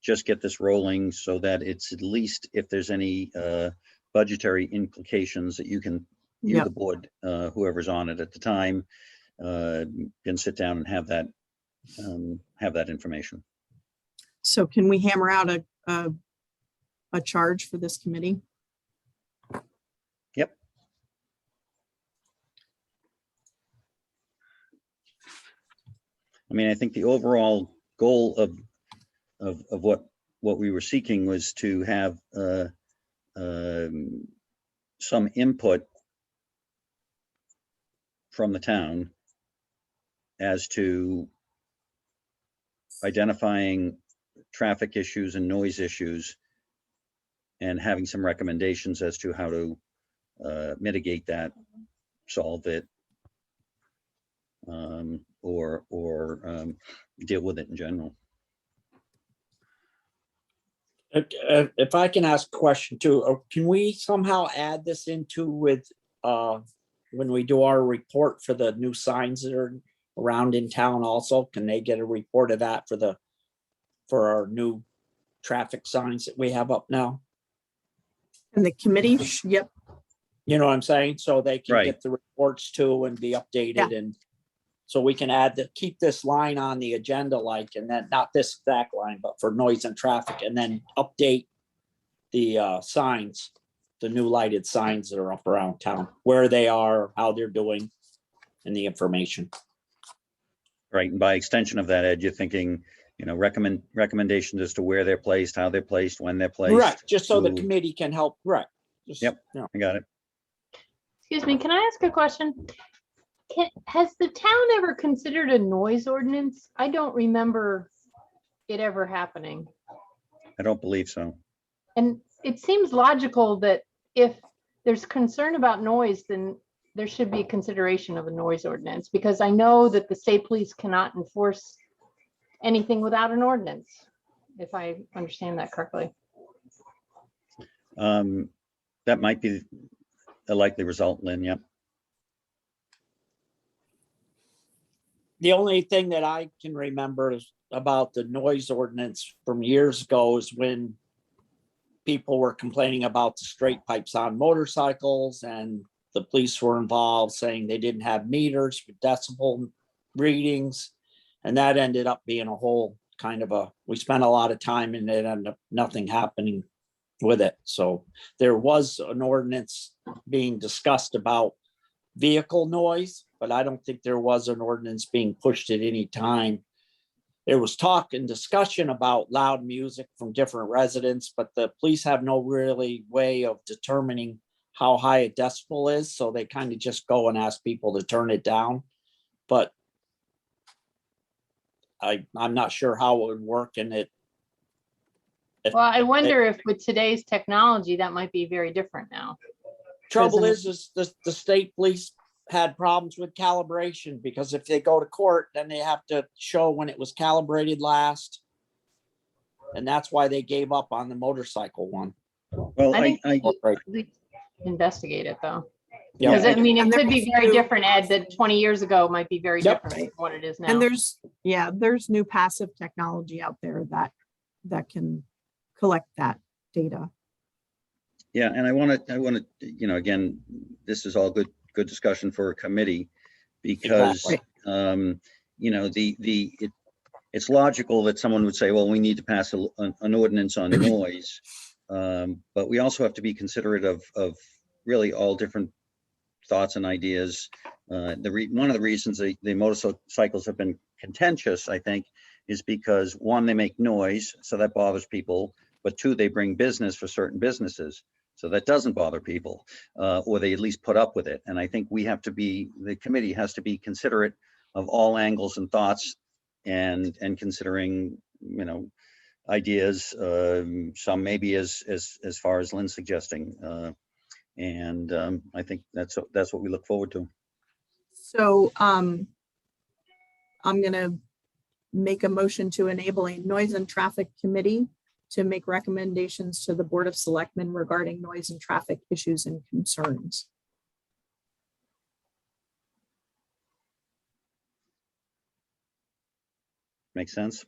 just get this rolling, so that it's at least, if there's any budgetary implications, that you can, Yep. the board, whoever's on it at the time, can sit down and have that information. So can we hammer out a charge for this committee? Yep. I mean, I think the overall goal of what we were seeking was to have some input from the town as to identifying traffic issues and noise issues, and having some recommendations as to how to mitigate that, solve it, or deal with it in general. If I can ask a question too, can we somehow add this into with, when we do our report for the new signs that are around in town also? Can they get a report of that for our new traffic signs that we have up now? And the committee, yep. You know what I'm saying? So they can Right. get the reports too and be updated, and so we can keep this line on the agenda, and then not this exact line, but for noise and traffic, and then update the signs, the new lighted signs that are up around town, where they are, how they're doing, and the information. Right, and by extension of that, Ed, you're thinking, recommendations as to where they're placed, how they're placed, when they're placed. Right, just so the who- committee can help, right. Just, Yep. you know. I got it. Excuse me, can I ask a question? Has the town ever considered a noise ordinance? I don't remember it ever happening. I don't believe so. And it seems logical that if there's concern about noise, then there should be a consideration of a noise ordinance, because I know that the state police cannot enforce anything without an ordinance, if I understand that correctly. That might be a likely result, Lynn. Yep. The only thing that I can remember is about the noise ordinance from years ago is when people were complaining about the straight pipes on motorcycles, and the police were involved, saying they didn't have meters for decibel readings. And that ended up being a whole kind of we spent a lot of time and it ended up nothing happening with it. So there was an ordinance being discussed about vehicle noise, but I don't think there was an ordinance being pushed at any time. There was talk and discussion about loud music from different residents, but the police have no really way of determining how high a decibel is. So they kind of just go and ask people to turn it down. But I'm not sure how it would work in it. Well, I wonder if with today's technology, that might be very different now. Trouble is the state police had problems with calibration, because if they go to court, then they have to show when it was calibrated last. And that's why they gave up on the motorcycle one. Well, I think Right. we investigate it though. Yeah. Because I mean, And it could be there's very new- different, Ed, that 20 years ago might be very Yep. different from what it is now. And there's new passive technology out there that can collect that data. yeah, and I want to, again, this is all good discussion for a committee because, Exactly. it's logical that someone would say, well, we need to pass an ordinance on noise. But we also have to be considerate of really all different thoughts and ideas. One of the reasons the motorcycles have been contentious, I think, is because one, they make noise, so that bothers people, but two, they bring business for certain businesses. So that doesn't bother people, or they at least put up with it. And I think the committee has to be considerate of all angles and thoughts and considering, ideas, some maybe as far as Lynn's suggesting. And I think that's what we look forward to. So I'm gonna make a motion to enable a noise and traffic committee to make recommendations to the Board of Selectmen regarding noise and traffic issues and concerns. Make sense?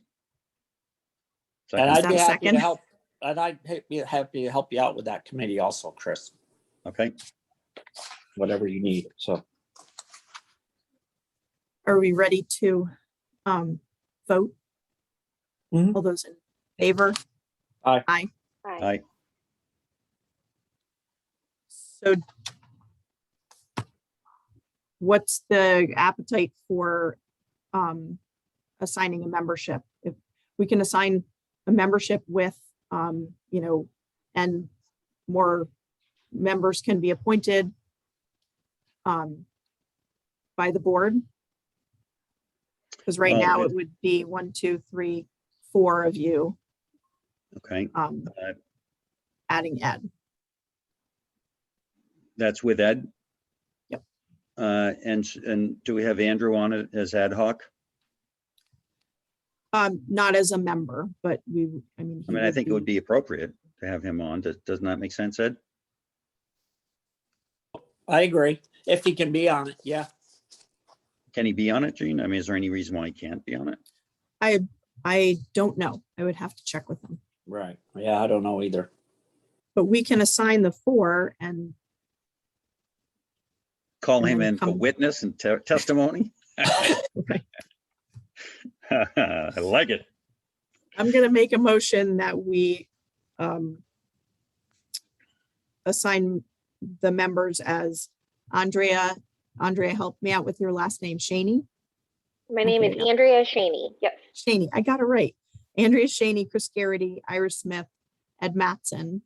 And Second. I'd that be a happy second? to help. And I'd be happy to help you out with that committee also, Chris, Okay, whatever you need. So Are we ready to vote? Mhm. All those in favor? Aye. Aye. aye. So what's the appetite for assigning a membership? If we can assign a membership with, and more members can be appointed by the board. Because right Well, now it would be 1, 2, 3, 4 of you Okay, adding Ed. that's with Ed. Yep. And do we have Andrew on it as ad hoc? Not as a member, but I I mean, I think it would be appropriate to have him on. Doesn't that make sense, Ed? I agree. If he can be on it, yeah. Can he be on it, Gene? I mean, is there any reason why he can't be on it? I don't know. I would have to check with them. Right. Yeah, I don't know either. But we can assign the 4 and Call And him then in for come- witness and testimony? okay. I like it. I'm gonna make a motion that we assign the members as Andrea, help me out with your last name, Shaney. My name is Okay. Andrea Shaney. Yep. Shaney, I got it right. Andrea Shaney, Chris Garrity, Iris Smith, Ed Mattson.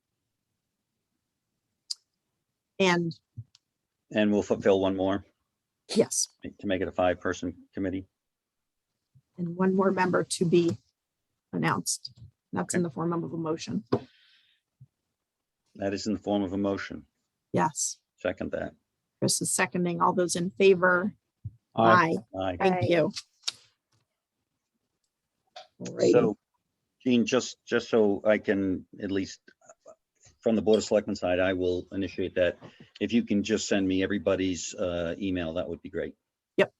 And And we'll fulfill one more yes, to make it a 5-person committee. and one more member to be announced. That's in Okay. the form of a motion. That is in the form of a motion. Yes, Second that. Chris is seconding. All those in favor? Aye. Aye. Aye. Thank Aye. you. Alrighty. So, Gene, just so I can, at least from the Board of Selectmen side, I will initiate that. If you can just send me everybody's email, that would be great. Yep.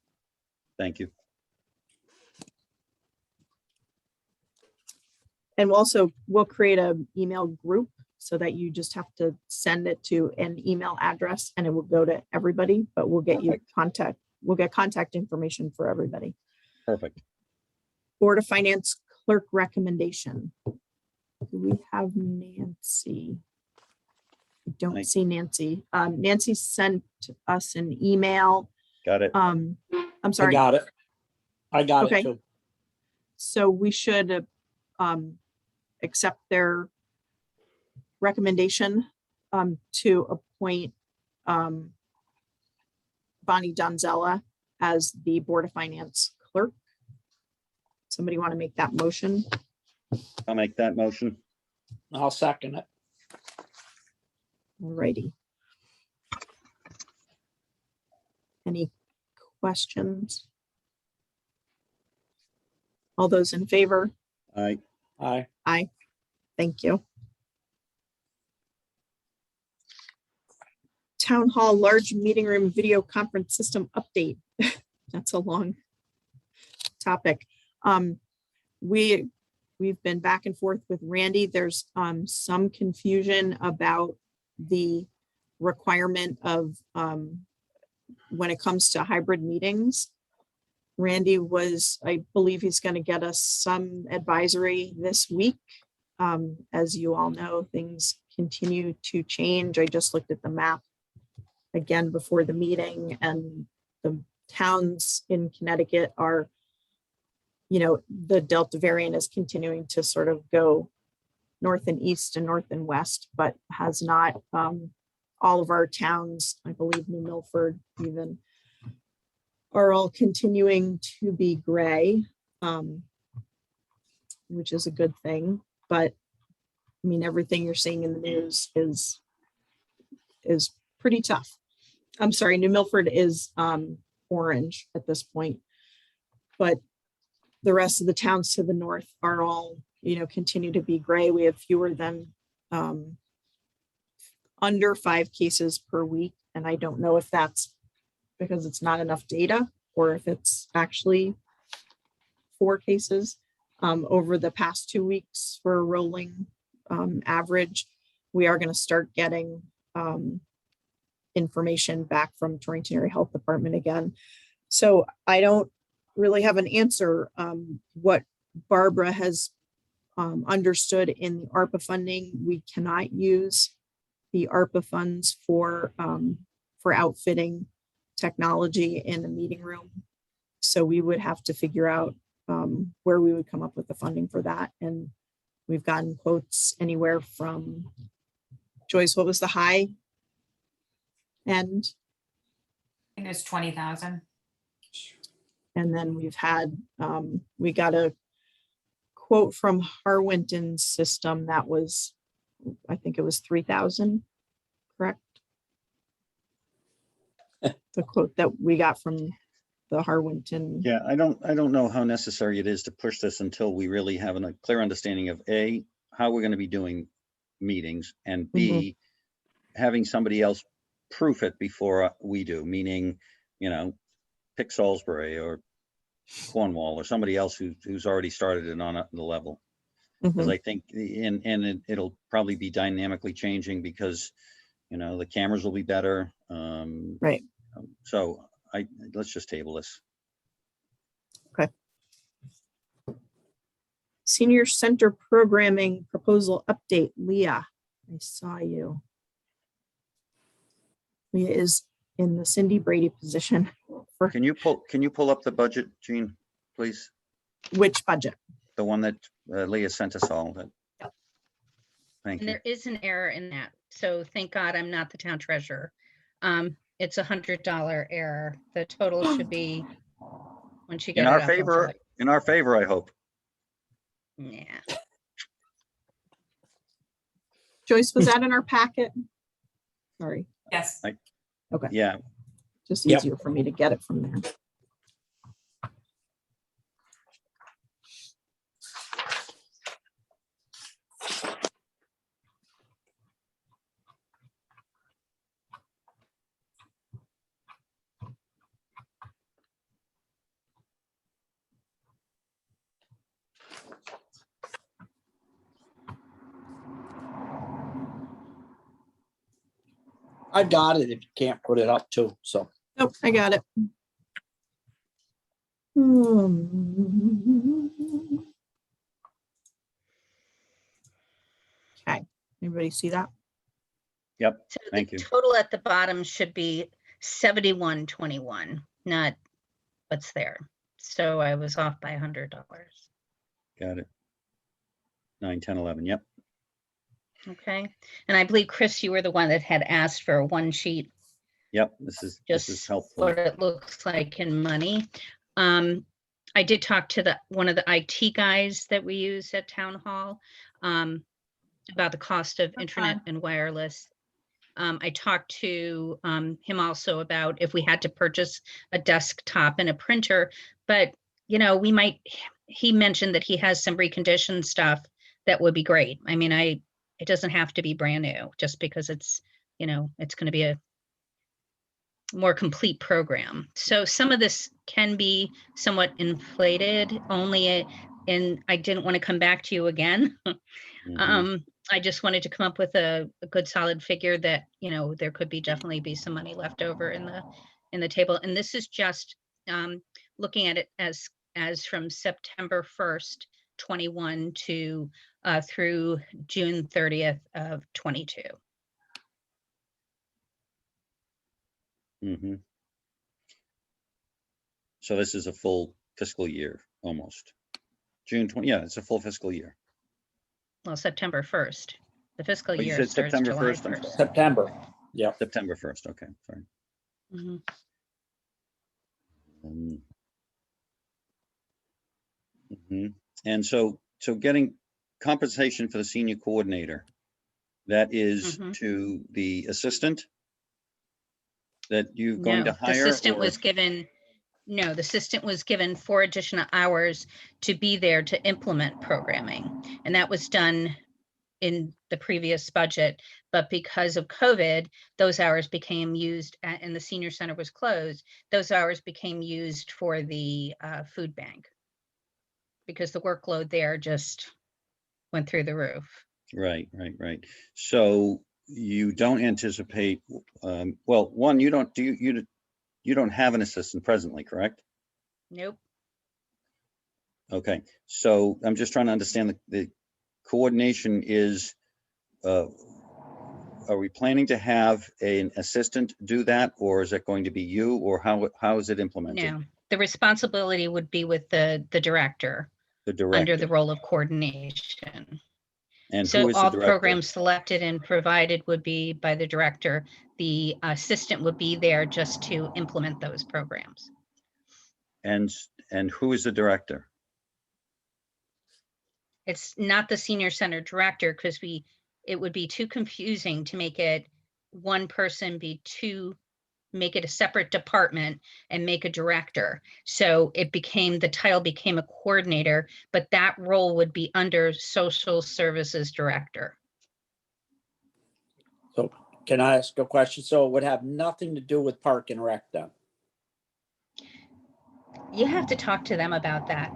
Thank you. And we'll create an email group so that you just have to send it to an email address and it will go to everybody, but we'll get you contact information for everybody. Perfect. Board of Finance clerk recommendation. Do we have Nancy? I don't I- see Nancy. Nancy sent us an email. Got it. I'm I sorry. got it. I got Okay. it too. So we should accept their recommendation to appoint Bonnie Donzella as the Board of Finance clerk. Somebody want to make that motion? I'll make that motion. I'll second it. Alrighty. Any questions? All those in favor? I, Aye. Aye. Thank you. Town Hall Large Meeting Room Video Conference System Update. That's a long topic. We've been back and forth with Randy. There's some confusion about the requirement of when it comes to hybrid meetings. Randy I believe he's going to get us some advisory this week. As you all know, things continue to change. I just looked at the map again before the meeting, and the towns in Connecticut are, the Delta variant is continuing to sort of go north and east and north and west, but has not, all of our towns, I believe New Milford even, are all continuing to be gray, which is a good thing. But I mean, everything you're seeing in the news is pretty tough. I'm sorry, New Milford is orange at this point, but the rest of the towns to the north are all, continue to be gray. We have fewer than under 5 cases per week. And I don't know if that's because it's not enough data or if it's actually 4 cases over the past 2 weeks for a rolling average. We are going to start getting information back from Torrington Area Health Department again. So I don't really have an answer. What Barbara has understood in the ARPA funding, we cannot use the ARPA funds for outfitting technology in the meeting room. So we would have to figure out where we would come up with the funding for that. And we've gotten quotes anywhere from, Joyce, what was the high end? I think it was 20,000. And then we've had, we got a quote from Harwinton System that was, I think it was 3,000, correct? The quote that we got from the Harwinton. yeah, I don't know how necessary it is to push this until we really have a clear understanding of A, how we're going to be doing meetings, and B, having somebody else proof it before we do, meaning, pick Salisbury or Cornwall or somebody else who's already started it on the level. Because I think, it'll probably be dynamically changing because, the cameras will be better. Right. So let's just table this. Okay. Senior Center Programming Proposal Update, Leah, I saw you. Leah is in the Cindy Brady position. For Can you pull up the budget, Jean, please? which budget? The one that Leah sent us all. Thank And you. there is an error in that. So thank God I'm not the town treasurer. It's $100 error. The total should be, once you get In it our up, I'll tell favor, I hope. you. Yeah. Joyce, was that in our packet? Sorry, Yes. Yeah, just Yep. easier for me to get it from there. I've got it if you can't put it up too, so. Nope, I got it. Okay, anybody see that? yep, So thank the you. total at the bottom should be 7121, not what's there. So I was off by $100. Got it. 9, 10, 11, yep. Okay. And I believe, Chris, you were the one that had asked for one sheet, Yep, this is just helpful. what it looks like in money. I did talk to one of the IT guys that we use at Town Hall about the cost of internet and wireless. I talked to him also about if we had to purchase a desktop and a printer, but he mentioned that he has some reconditioned stuff that would be great. I mean, it doesn't have to be brand new just because it's going to be a more complete program. So some of this can be somewhat inflated only, and I didn't want to come back to you again. I just wanted to come up with a good solid figure that, there could definitely be some money left over in the table. And this is just looking at it as from September 1st, 21 to through June 30th of 22. So this is a full fiscal year, almost. June 20, yeah, it's a full fiscal year. Well, September 1st. The fiscal Oh, you year said starts September July 1st? I'm 1st. sorry. September. Yeah. September 1st, okay, sorry. Mhm. And so getting compensation for the senior coordinator, that is to the assistant that you're going to No, the hire? assistant or- was given, no, the assistant was given 4 additional hours to be there to implement programming. And that was done in the previous budget, but because of COVID, those hours became used and the senior center was closed. Those hours became used for the food bank because the workload there just went through the roof. Right. So you don't anticipate, well, one, you don't have an assistant presently, correct? Nope. Okay, so I'm just trying to understand the coordination is, are we planning to have an assistant do that, or is it going to be you, or how is it implemented? No, the responsibility would be with the director. The director. Under the role of coordination. And So who is the all director? programs selected and provided would be by the director. The assistant would be there just to implement those programs. And who is the director? It's not the senior center director because it would be too confusing to make it one person make it a separate department and make a director. So the title became a coordinator, but that role would be under social services director. So can I ask a question? So it would have nothing to do with Park and Rec then? You have to talk to them about that.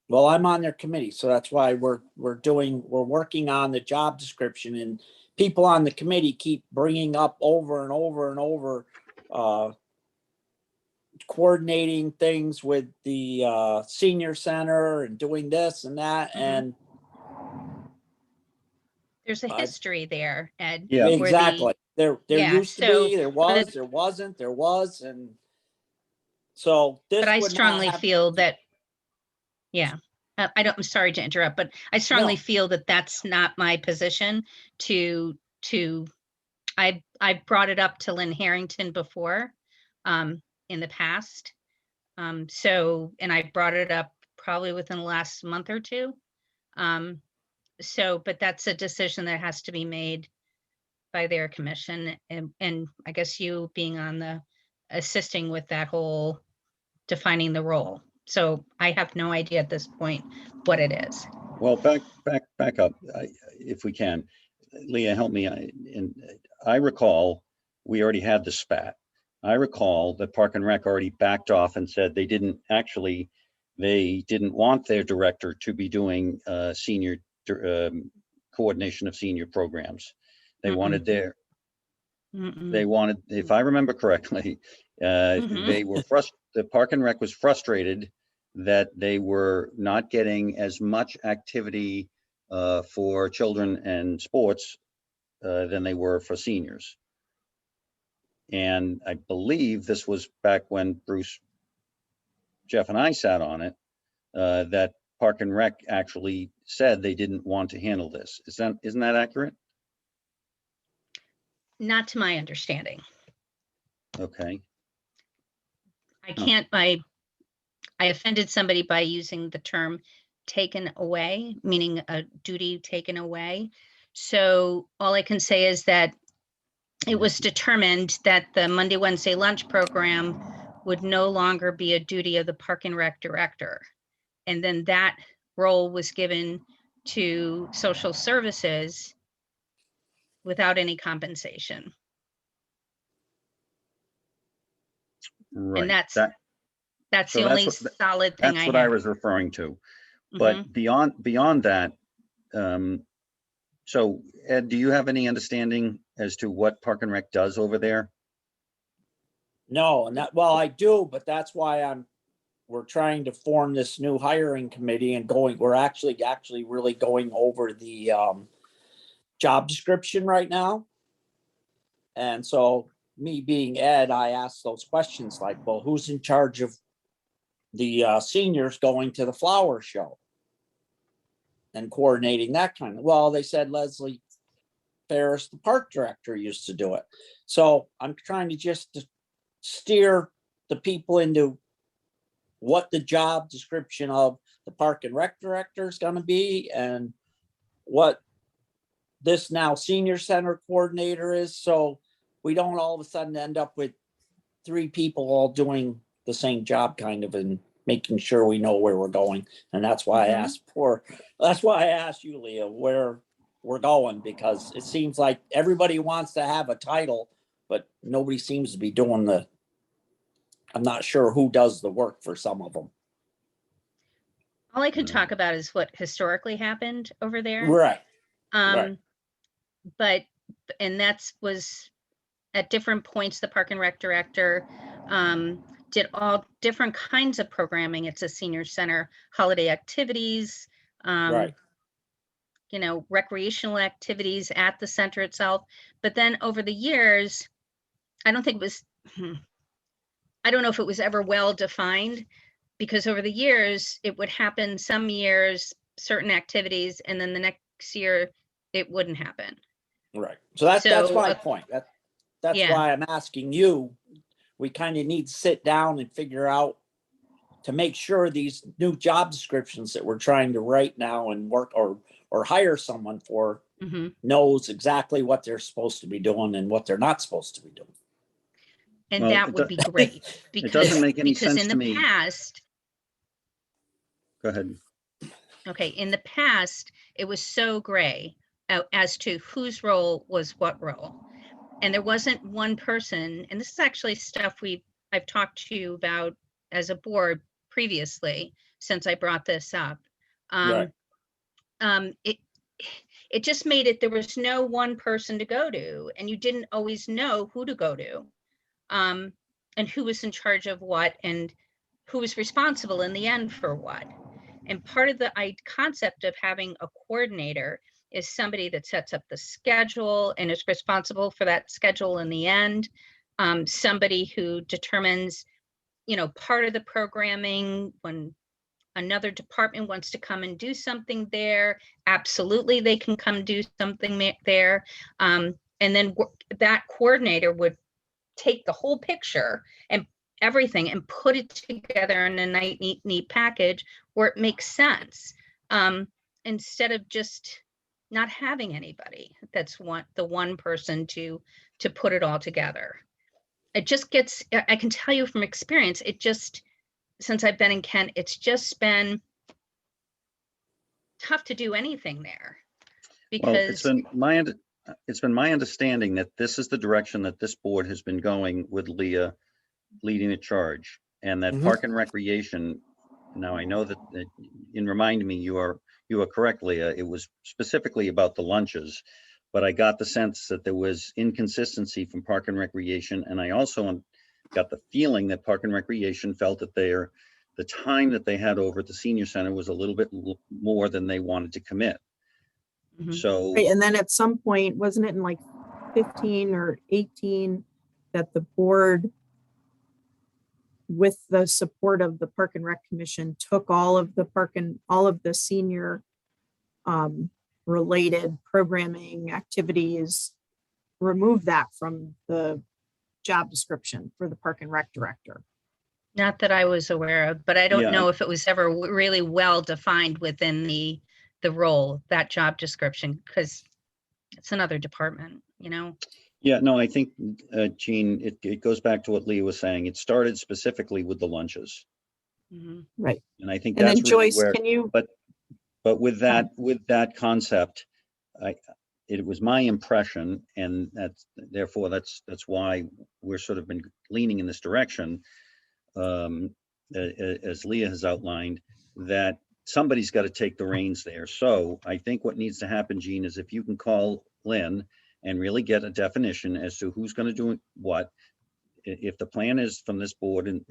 Well, I'm on their committee, so that's why we're working on the job description, and people on the committee keep bringing up over and over and over, coordinating things with the senior center and doing this and that, and there's a history there, Ed. Yeah, exactly. There Yeah, used to be, there wasn't, there was, and so this. But I would not strongly have- feel that, yeah, I'm sorry to interrupt, but I strongly No. feel that that's not my position I brought it up to Lynn Harrington before, in the past. And I brought it up probably within the last month or two. But that's a decision that has to be made by their commission, and I guess you being on assisting with that whole defining the role. So I have no idea at this point what it is. well, back up, if we can. Leah, help me. I recall we already had the spat. I recall that Park and Rec already backed off and said they didn't want their director to be doing senior coordination of senior programs. They wanted if I remember correctly, the Park and Rec was frustrated that they were not getting as much activity for children and sports than they were for seniors. And I believe this was back when Bruce, Jeff, and I sat on it, that Park and Rec actually said they didn't want to handle this. Isn't that accurate? Not to my understanding. Okay. I offended somebody by using the term taken away, meaning a duty taken away. So all I can say is that it was determined that the Monday, Wednesday lunch program would no longer be a duty of the Park and Rec director. And then that role was given to social services without any compensation. Right. And that's That- the so only that's what- solid thing That's I what I have. was referring to. Mhm. But beyond that, so Ed, do you have any understanding as to what Park and Rec does over there? No, and that, well, I do, but that's why we're trying to form this new hiring committee and we're actually really going over the job description right now. And so me being Ed, I asked those questions like, well, who's in charge of the seniors going to the flower show? And coordinating that kind of, well, they said Leslie Ferris, the park director, used to do it. So I'm trying to just steer the people into what the job description of the park and rec director is going to be and what this now senior center coordinator is. So we don't all of a sudden end up with 3 people all doing the same job kind of, and making sure we know where we're going. And that's why that's why I asked you, Leah, where we're going, because it seems like everybody wants to have a title, but nobody seems to be doing I'm not sure who does the work for some of them. All I can talk about is what historically happened over there. Right. But, and was at different points, the Park and Rec director did all different kinds of programming. It's a senior center, holiday activities, Right. you know, recreational activities at the center itself. But then over the years, I don't know if it was ever well defined, because over the years, it would happen some years, certain activities, and then the next year it wouldn't happen. Right. So that's my point. That's yeah. why I'm asking you. We kind of need to sit down and figure out to make sure these new job descriptions that we're trying to write now and work or hire someone for knows exactly what they're supposed to be doing and what they're not supposed to be doing. And that would be great, because it doesn't make any sense in to the me. past, Go ahead. okay, in the past, it was so gray as to whose role was what role. And there wasn't one person, and this is actually stuff I've talked to you about as a board previously, since I brought this up. Right. It just made it, there was no one person to go to, and you didn't always know who to go to, and who was in charge of what, and who was responsible in the end for what. And part of the concept of having a coordinator is somebody that sets up the schedule and is responsible for that schedule in the end. Somebody who determines, you know, part of the programming. When another department wants to come and do something there, absolutely, they can come do something there. And then that coordinator would take the whole picture and everything and put it together in a neat package where it makes sense, instead of just not having anybody that's the one person to put it all together. It just gets, I can tell you from experience, since I've been in Kent, it's just been tough to do anything there, because it's been my understanding that this is the direction that this board has been going, with Leah leading the charge, and that Park and Recreation. Now, I know that in reminding me, you are correct, Leah. It was specifically about the lunches, but I got the sense that there was inconsistency from Park and Recreation, and I also got the feeling that Park and Recreation felt that the time that they had over at the senior center was a little bit more than they wanted to commit. So, right, and then at some point, wasn't it in like 15 or 18 that the board, with the support of the Park and Rec Commission, took all of the senior related programming activities, removed that from the job description for the Park and Rec director? Not that I was aware of, but I don't know if it was ever really well defined within the role, that job description, because it's another department, you know? Yeah, no, I think, Jean, it goes back to what Leah was saying. It started specifically with the lunches. Mhm. Right. And I think And then that's really Joyce, where, can you, but with that concept, it was my impression, and therefore that's why we're sort of been leaning in this direction, as Leah has outlined, that somebody's got to take the reins there. So I think what needs to happen, Jean, is if you can call Lynn and really get a definition as to who's going to do what. If the plan is from this board and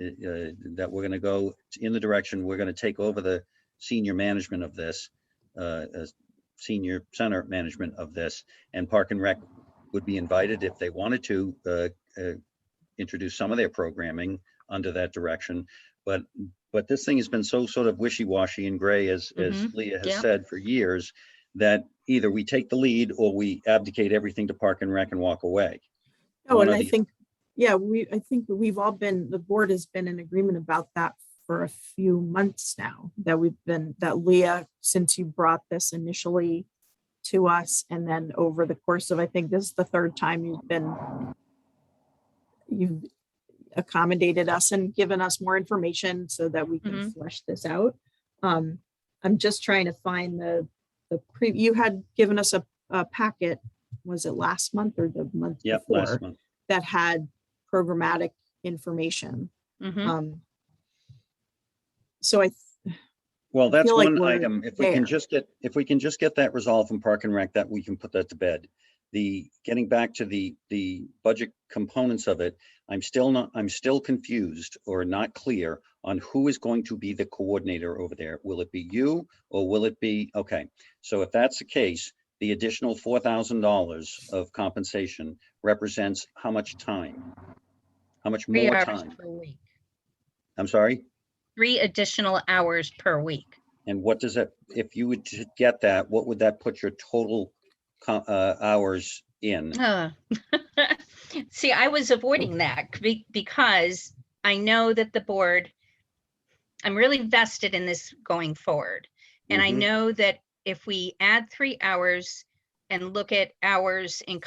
that we're going to go in the direction, we're going to take over the senior management of this, senior center management of this, and Park and Rec would be invited if they wanted to introduce some of their programming under that direction. But this thing has been so sort of wishy-washy and gray, as Leah has Yeah. said for years, that either we take the lead or we abdicate everything to Park and Rec and walk away. oh, One and or I the- think, I think we've all been, the board has been in agreement about that for a few months now, that Leah, since you brought this initially to us, and then over the course of, I think this is the third time you've accommodated us and given us more information so that we can flesh this out. I'm just trying to find you had given us a packet, was it last month or the month Yep, before, last month. that had programmatic information. Mhm. So Well, that's feel like one we're item. If we can there. just get that resolved from Park and Rec, that we can put that to bed. Getting back to the budget components of it, I'm still confused or not clear on who is going to be the coordinator over there. Will it be you or will it be, okay. So if that's the case, the additional $4,000 of compensation represents how much time? How much 3 more hours time? per week. I'm sorry? 3 additional hours per week. And what does that, if you would to get that, what would that put your total hours in? See, I was avoiding that because I know that the board, I'm really vested in this going forward. And I Mhm. know that if we add 3 hours and look at hours in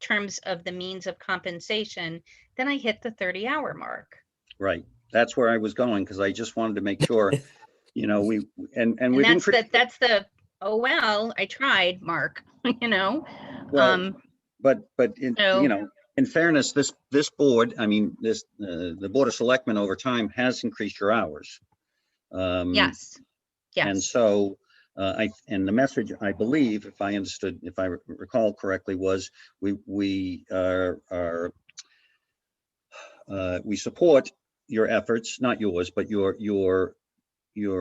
terms of the means of compensation, then I hit the 30-hour mark. Right. That's where I was going, because I just wanted to make sure, and And we've that's increased. oh, well, I tried, Mark, Well, but so- in fairness, this board, I mean, the Board of Selectmen over time has increased your hours. Yes, And yes. so, and the message, I believe, if I recall correctly, was we support your efforts, not yours, but your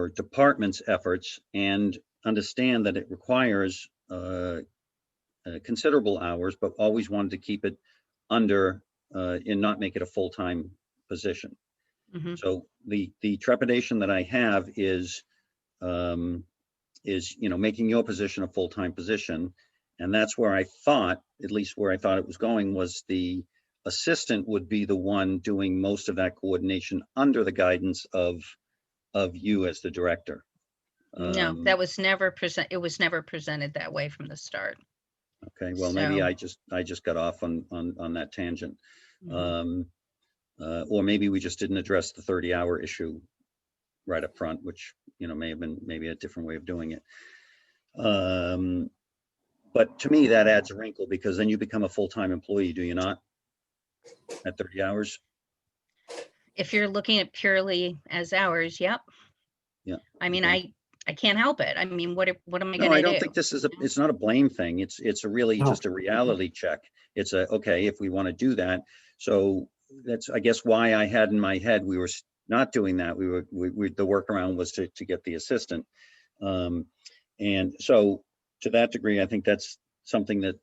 department's efforts, and understand that it requires considerable hours, but always wanted to keep it under and not make it a full-time position. Mhm. So the trepidation that I have is making your position a full-time position. And that's where I thought, at least where I thought it was going, was the assistant would be the one doing most of that coordination under the guidance of you as the director. No, that was never it was never presented that way from the start. Okay, well, maybe So- I just got off on that tangent. Mhm. Or maybe we just didn't address the 30-hour issue right up front, which, may have been maybe a different way of doing it. But to me, that adds a wrinkle, because then you become a full-time employee, do you not? At 30 hours? If you're looking at purely as hours, yep. Yeah. I mean, okay. I can't help it. I mean, what am I No, gonna I don't do? think this is it's not a blame thing. It's a really just a reality check. It's okay, if we want to do that. So that's, I guess, why I had in my head, we were not doing that. The workaround was to get the assistant. And so to that degree, I think that's something that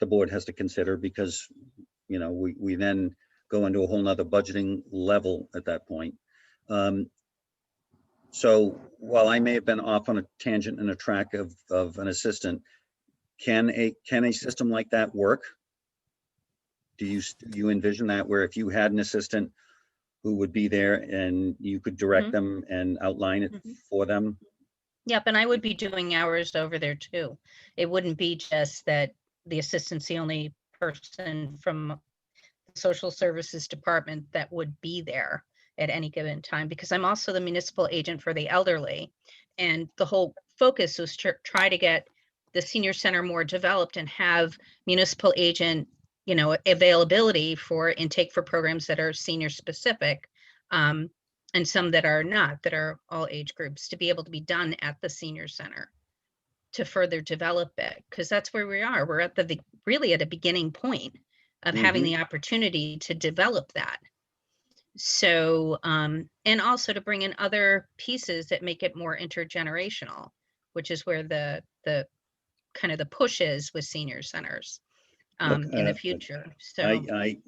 the board has to consider, because, we then go into a whole nother budgeting level at that point. So while I may have been off on a tangent and a track of an assistant, can a system like that work? Do you envision that, where if you had an assistant who would be there and you could direct Mhm. them and outline it Mhm. for them? Yep, and I would be doing hours over there too. It wouldn't be just that the assistant's the only person from the social services department that would be there at any given time, because I'm also the municipal agent for the elderly. And the whole focus was to try to get the senior center more developed and have municipal agent, availability for intake for programs that are senior specific. And some that are not, that are all age groups, to be able to be done at the senior center to further develop it, because that's where we are. We're at really at a beginning point of having the opportunity to develop that. So, and also to bring in other pieces that make it more intergenerational, which is where the kind of the push is with senior centers Look, in the future. So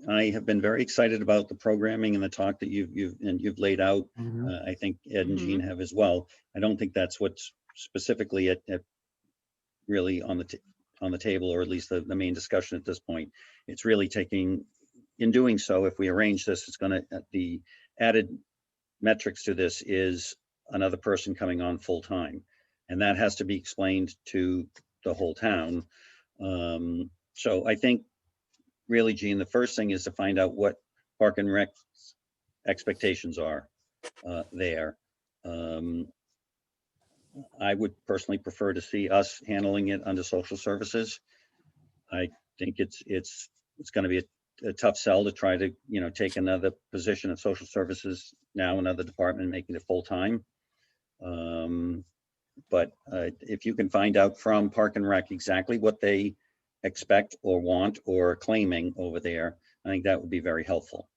I have been very excited about the programming and the talk that you've laid out. I think Ed and Jean have as well. I don't think that's what's specifically at really on the table, or at least the main discussion at this point. It's really taking, in doing so, if we arrange this, it's going to, the added metrics to this is another person coming on full time, and that has to be explained to the whole town. So I think really, Jean, the first thing is to find out what Park and Rec expectations are there. I would personally prefer to see us handling it under social services. I think it's going to be a tough sell to try to, take another position of social services now, another department, making it full time. But if you can find out from Park and Rec exactly what they expect or want or are claiming over there, I think that would be very helpful.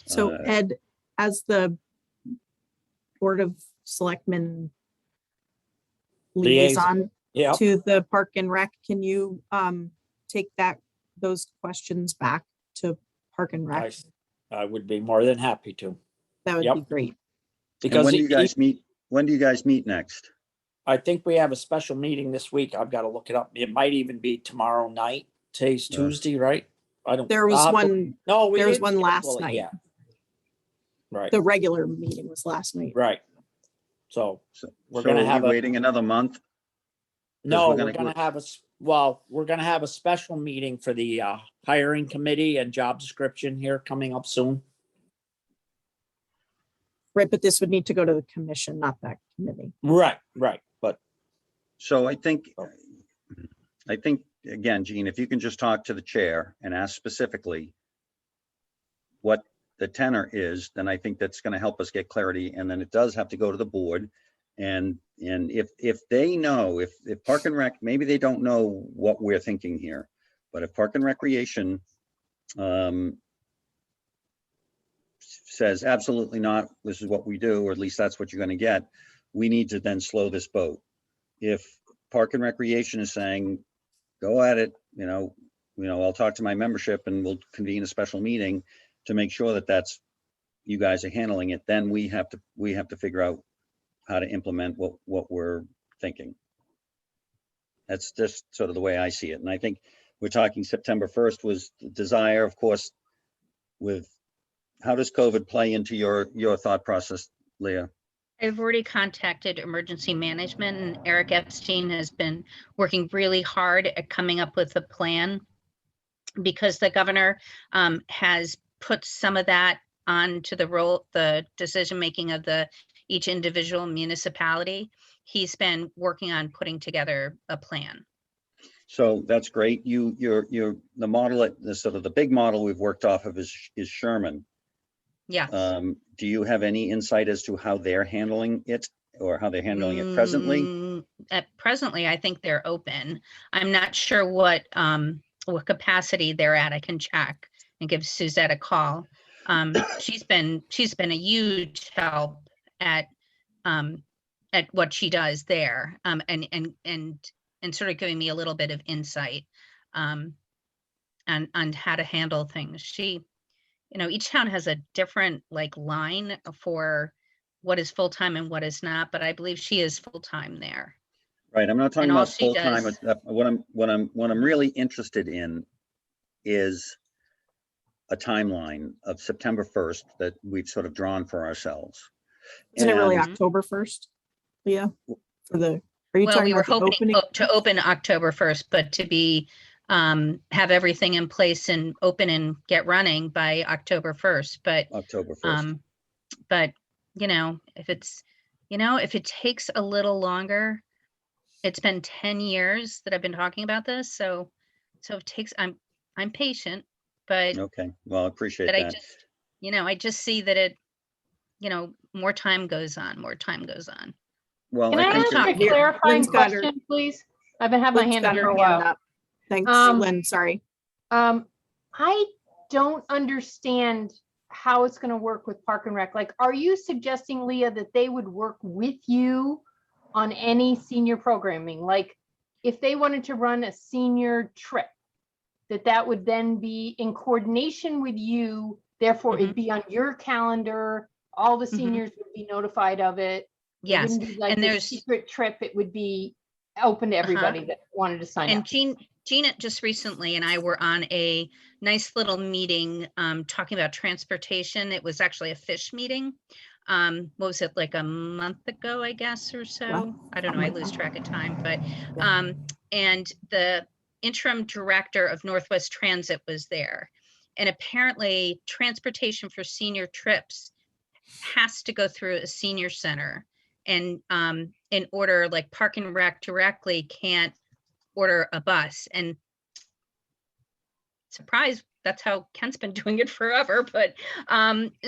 So Ed, as the Board of Selectmen liaison to the Park and Rec, can you take those questions back to Park and Rec? I would be more than happy to. That would be great. Because when do you guys meet? When do you guys meet next? I think we have a special meeting this week. I've got to look it up. It might even be tomorrow night. Today's Tuesday, right? I don't. There was one. No, there was didn't one last schedule it night. yet. Right. The regular meeting was last night. Right. So we're So gonna are have we waiting another month? No, we're we're gonna gonna have we're gonna have a special meeting for the hiring committee and job description here coming up soon. Right, but this would need to go to the commission, not that committee. Right. But so I think again, Jean, if you can just talk to the chair and ask specifically what the tenor is, then I think that's going to help us get clarity. And then it does have to go to the board. And if they know, if Park and Rec, maybe they don't know what we're thinking here, but if Park and Recreation says absolutely not, this is what we do, or at least that's what you're going to get, we need to then slow this boat. If Park and Recreation is saying, go at it, I'll talk to my membership and we'll convene a special meeting to make sure that that's, you guys are handling it, then we have to figure out how to implement what we're thinking. That's just sort of the way I see it. And I think we're talking September 1st was the desire, of course, with how does COVID play into your thought process, Leah? I've already contacted emergency management, and Eric Epstein has been working really hard at coming up with a plan, because the governor has put some of that onto the decision-making of each individual municipality. He's been working on putting together a plan. So that's great. You're the model, the big model we've worked off of is Sherman. Yes. Do you have any insight as to how they're handling it, or how they're handling it presently? Presently, I think they're open. I'm not sure what capacity they're at. I can check and give Suzette a call. She's been a huge help at what she does there, and sort of giving me a little bit of insight on how to handle things. She, each town has a different line for what is full-time and what is not, but I believe she is full-time there. Right. I'm not talking And all about she full-time. does- What I'm really interested in is a timeline of September 1st that we've sort of drawn for ourselves. Isn't it really And- October 1st? Leah, are you Well, talking we were about the hoping opening? to open October 1st, but to be have everything in place and open and get running by October 1st. October 1st. But, you know, if it takes a little longer, it's been 10 years that I've been talking about this. So it takes, I'm patient, but Okay, well, I appreciate I that. just, I just see that it, more time goes on. Well, Can I think ask that- a clarifying Lynn's got her- question, please? I've been having my Lynn's hand got up her for a hand while. up. Thanks, Um, Lynn, sorry. I don't understand how it's gonna work with Park and Rec. Like, are you suggesting, Leah, that they would work with you on any senior programming? Like, if they wanted to run a senior trip, that would then be in coordination with you, therefore it'd be on your calendar, all the seniors would be notified of it. It Yes, wouldn't be like and this there's- secret trip, it would be open to everybody that wanted to sign And up. Gina just recently and I were on a nice little meeting talking about transportation. It was actually a fish meeting. What was it, like a month ago, I guess, or so? I don't know, I lose track of time, but and the interim director of Northwest Transit was there. And apparently transportation for senior trips has to go through a senior center. And in order, like Park and Rec directly can't order a bus. And surprise, that's how Kent's been doing it forever. But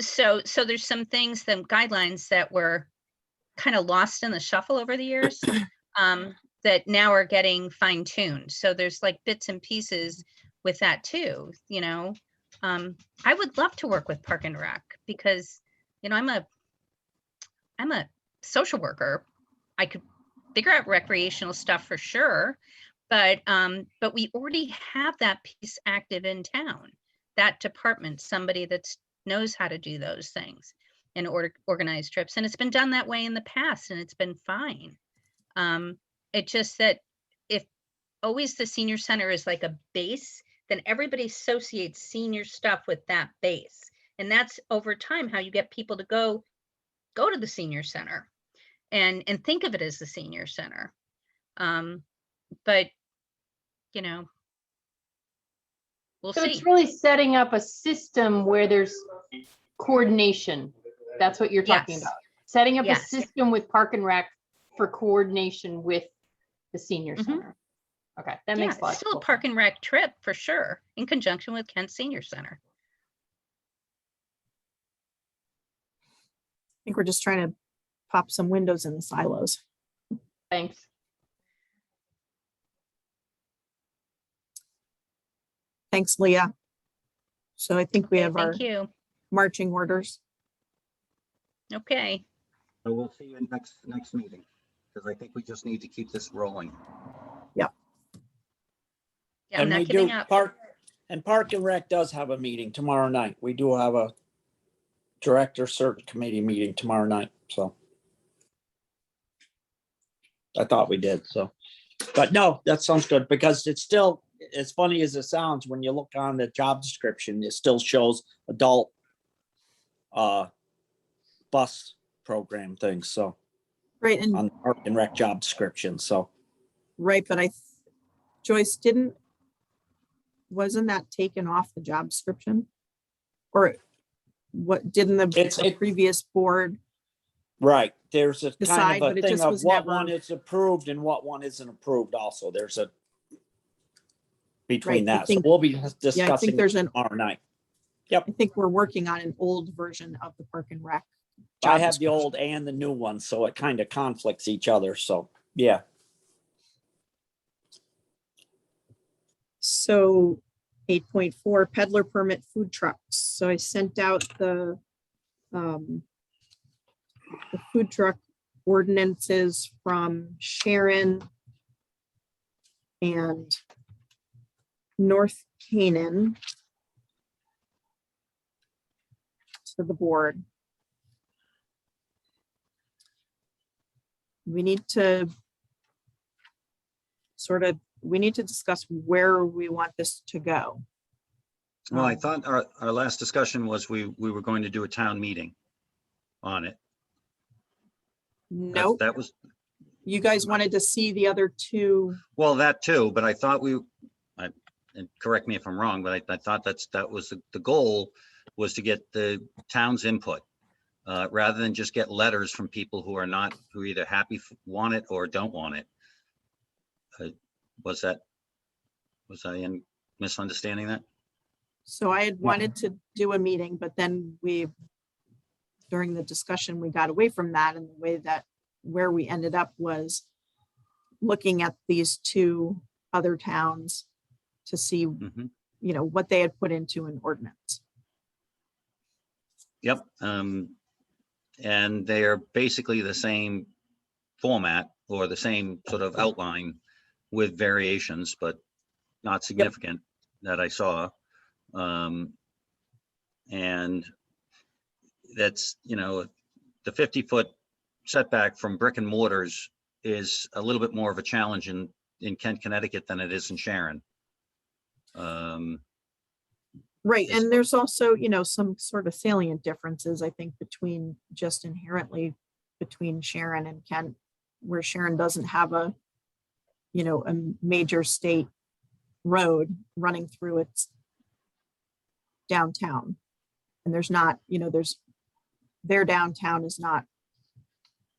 so there's some things, some guidelines that were kind of lost in the shuffle over the years that now are getting fine tuned. So there's like bits and pieces with that too, I would love to work with Park and Rec because, I'm a social worker. I could figure out recreational stuff for sure, but we already have that piece active in town, that department, somebody that knows how to do those things and organize trips. And it's been done that way in the past and it's been fine. It's just that if always the senior center is like a base, then everybody associates senior stuff with that base. And that's over time how you get people to go to the senior center and think of it as the senior center. But we'll So see. it's really setting up a system where there's coordination. That's what you're talking Yes. about. Setting up a Yes. system with Park and Rec for coordination with the senior Mhm. center. Okay, that Yeah, makes a lot it's of still a sense. Park and Rec trip for sure, in conjunction with Kent Senior Center. I think we're just trying to pop some windows in the silos. Thanks. Thanks, Leah. So I think we Okay, have our thank you. marching orders. Okay, So we'll see you next meeting, because I think we just need to keep this rolling. yeah, I'm And not we giving do up. Park and Rec does have a meeting tomorrow night. We do have a director search committee meeting tomorrow night, so. I thought we did, so, but no, that sounds good because it's still, as funny as it sounds, when you look on the job description, it still shows adult bus program things, so Right, and on the Park and Rec job description, so. right, but Joyce wasn't that taken off the job description? Or what, didn't the previous board? Right, there's a Decide, kind of but a it thing just of was what never- one is approved and what one isn't approved also. There's a between Right, I that, so think- we'll be Yeah, I think discussing there's it an, tomorrow night. I think we're working on an old version of the Park and Rec. I job have the description. old and the new one, so it kind of conflicts each other, so, yeah. So 8.4 peddler permit food trucks. So I sent out the food truck ordinances from Sharon and North Canaan to the board. We need to discuss where we want this to go. Well, I thought our last discussion was we were going to do a town meeting on it. Nope, That was, you guys wanted to see the other two. well, that too, but I thought and correct me if I'm wrong, but I thought that was the goal, was to get the town's input, rather than just get letters from people who either happy, want it or don't want it. Was I in misunderstanding that? So I had wanted to do a meeting, but then during the discussion, we got away from that, and the way that where we ended up was looking at these two other towns to see, Mhm. what they had put into an ordinance. Yep. And they are basically the same format or the same sort of outline with variations, but not significant that I saw. And that's, the 50-foot setback from brick and mortars is a little bit more of a challenge in Kent, Connecticut than it is in Sharon. Right. Yes. And there's also, some sort of salient differences, I think, between just inherently between Sharon and Kent, where Sharon doesn't have a major state road running through its downtown. And there's not, their downtown is not,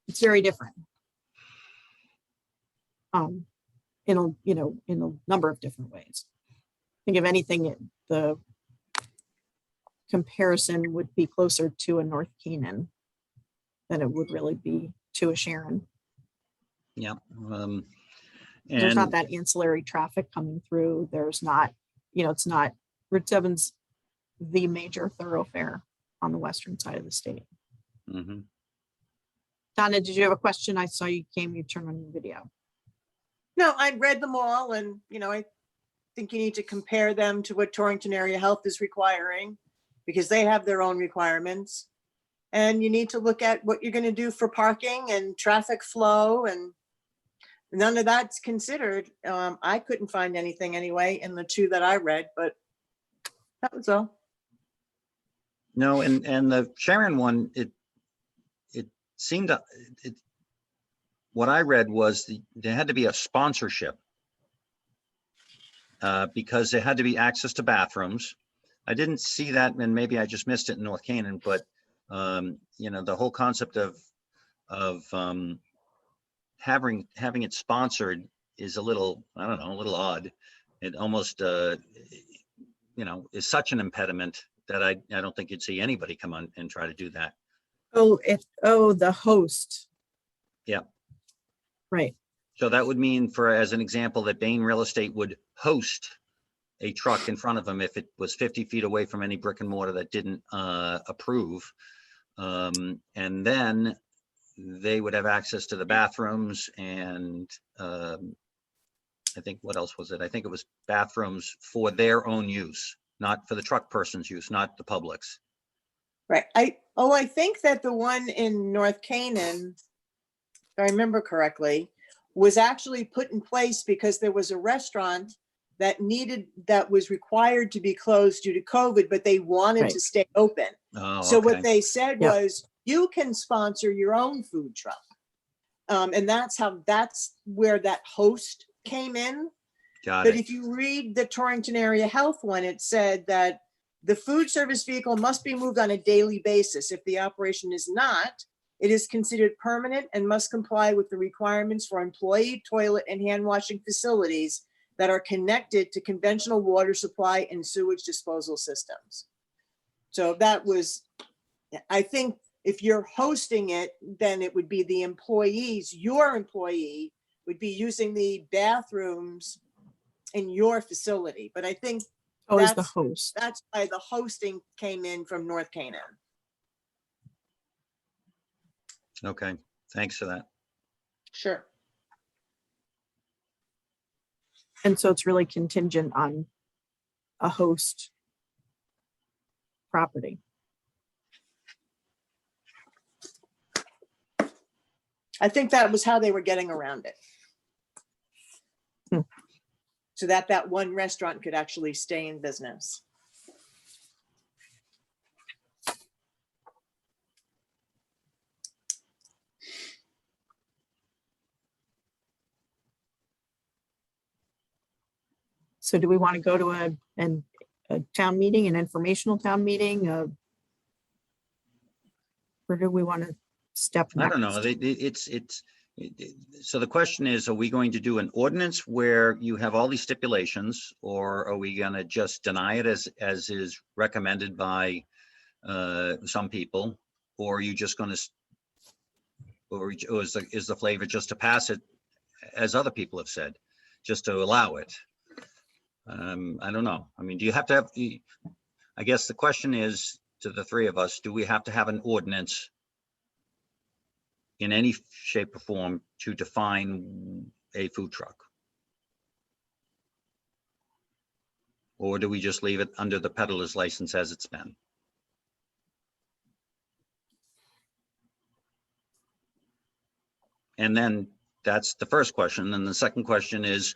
it's very different. In a number of different ways. I think if anything, the comparison would be closer to a North Canaan than it would really be to a Sharon. Yeah. There's not And that ancillary traffic coming through. There's not, it's not, Route 7's the major thoroughfare on the western side of the state. mhm. Donna, did you have a question? I saw you turned on your video. No, I read them all, and, I think you need to compare them to what Torrington Area Health is requiring, because they have their own requirements. And you need to look at what you're going to do for parking and traffic flow, and none of that's considered. I couldn't find anything anyway in the two that I read, but that was all. No, and the Sharon one, it seemed what I read was there had to be a sponsorship, because there had to be access to bathrooms. I didn't see that, and maybe I just missed it in North Canaan, but the whole concept of having it sponsored is a little, I don't know, a little odd. It almost is such an impediment that I don't think you'd see anybody come on and try to do that. The host. Yeah. Right. So that would mean, as an example, that Bain Real Estate would host a truck in front of them if it was 50 feet away from any brick and mortar that didn't approve. And then they would have access to the bathrooms and I think, what else was it? I think it was bathrooms for their own use, not for the truck person's use, not the public's. Right. I think that the one in North Canaan, if I remember correctly, was actually put in place because there was a restaurant that was required to be closed due to COVID, but they wanted to stay open. Oh, So what okay. they said was, you can sponsor your own food truck. And that's where that host came in. Got But it. if you read the Torrington Area Health one, it said that the food service vehicle must be moved on a daily basis. If the operation is not, it is considered permanent and must comply with the requirements for employee toilet and hand washing facilities that are connected to conventional water supply and sewage disposal systems. So that was, I think if you're hosting it, then it would be the employees, your employee would be using the bathrooms in your facility. But I think As the host. that's why the hosting came in from North Canaan. Okay, thanks for that. Sure. And so it's really contingent on a host property. I think that was how they were getting around it. So that one restaurant could actually stay in business. So do we want to go to a town meeting, an informational town meeting? Where do we want to step I don't know. next? So the question is, are we going to do an ordinance where you have all these stipulations, or are we going to just deny it as is recommended by some people? Or are you just going to, or is the flavor just to pass it, as other people have said, just to allow it? I don't know. I mean, do you have to have, I guess the question is to the three of us, do we have to have an ordinance in any shape or form to define a food truck? Or do we just leave it under the peddler's license as it's been? And then that's the first question. And the second question is,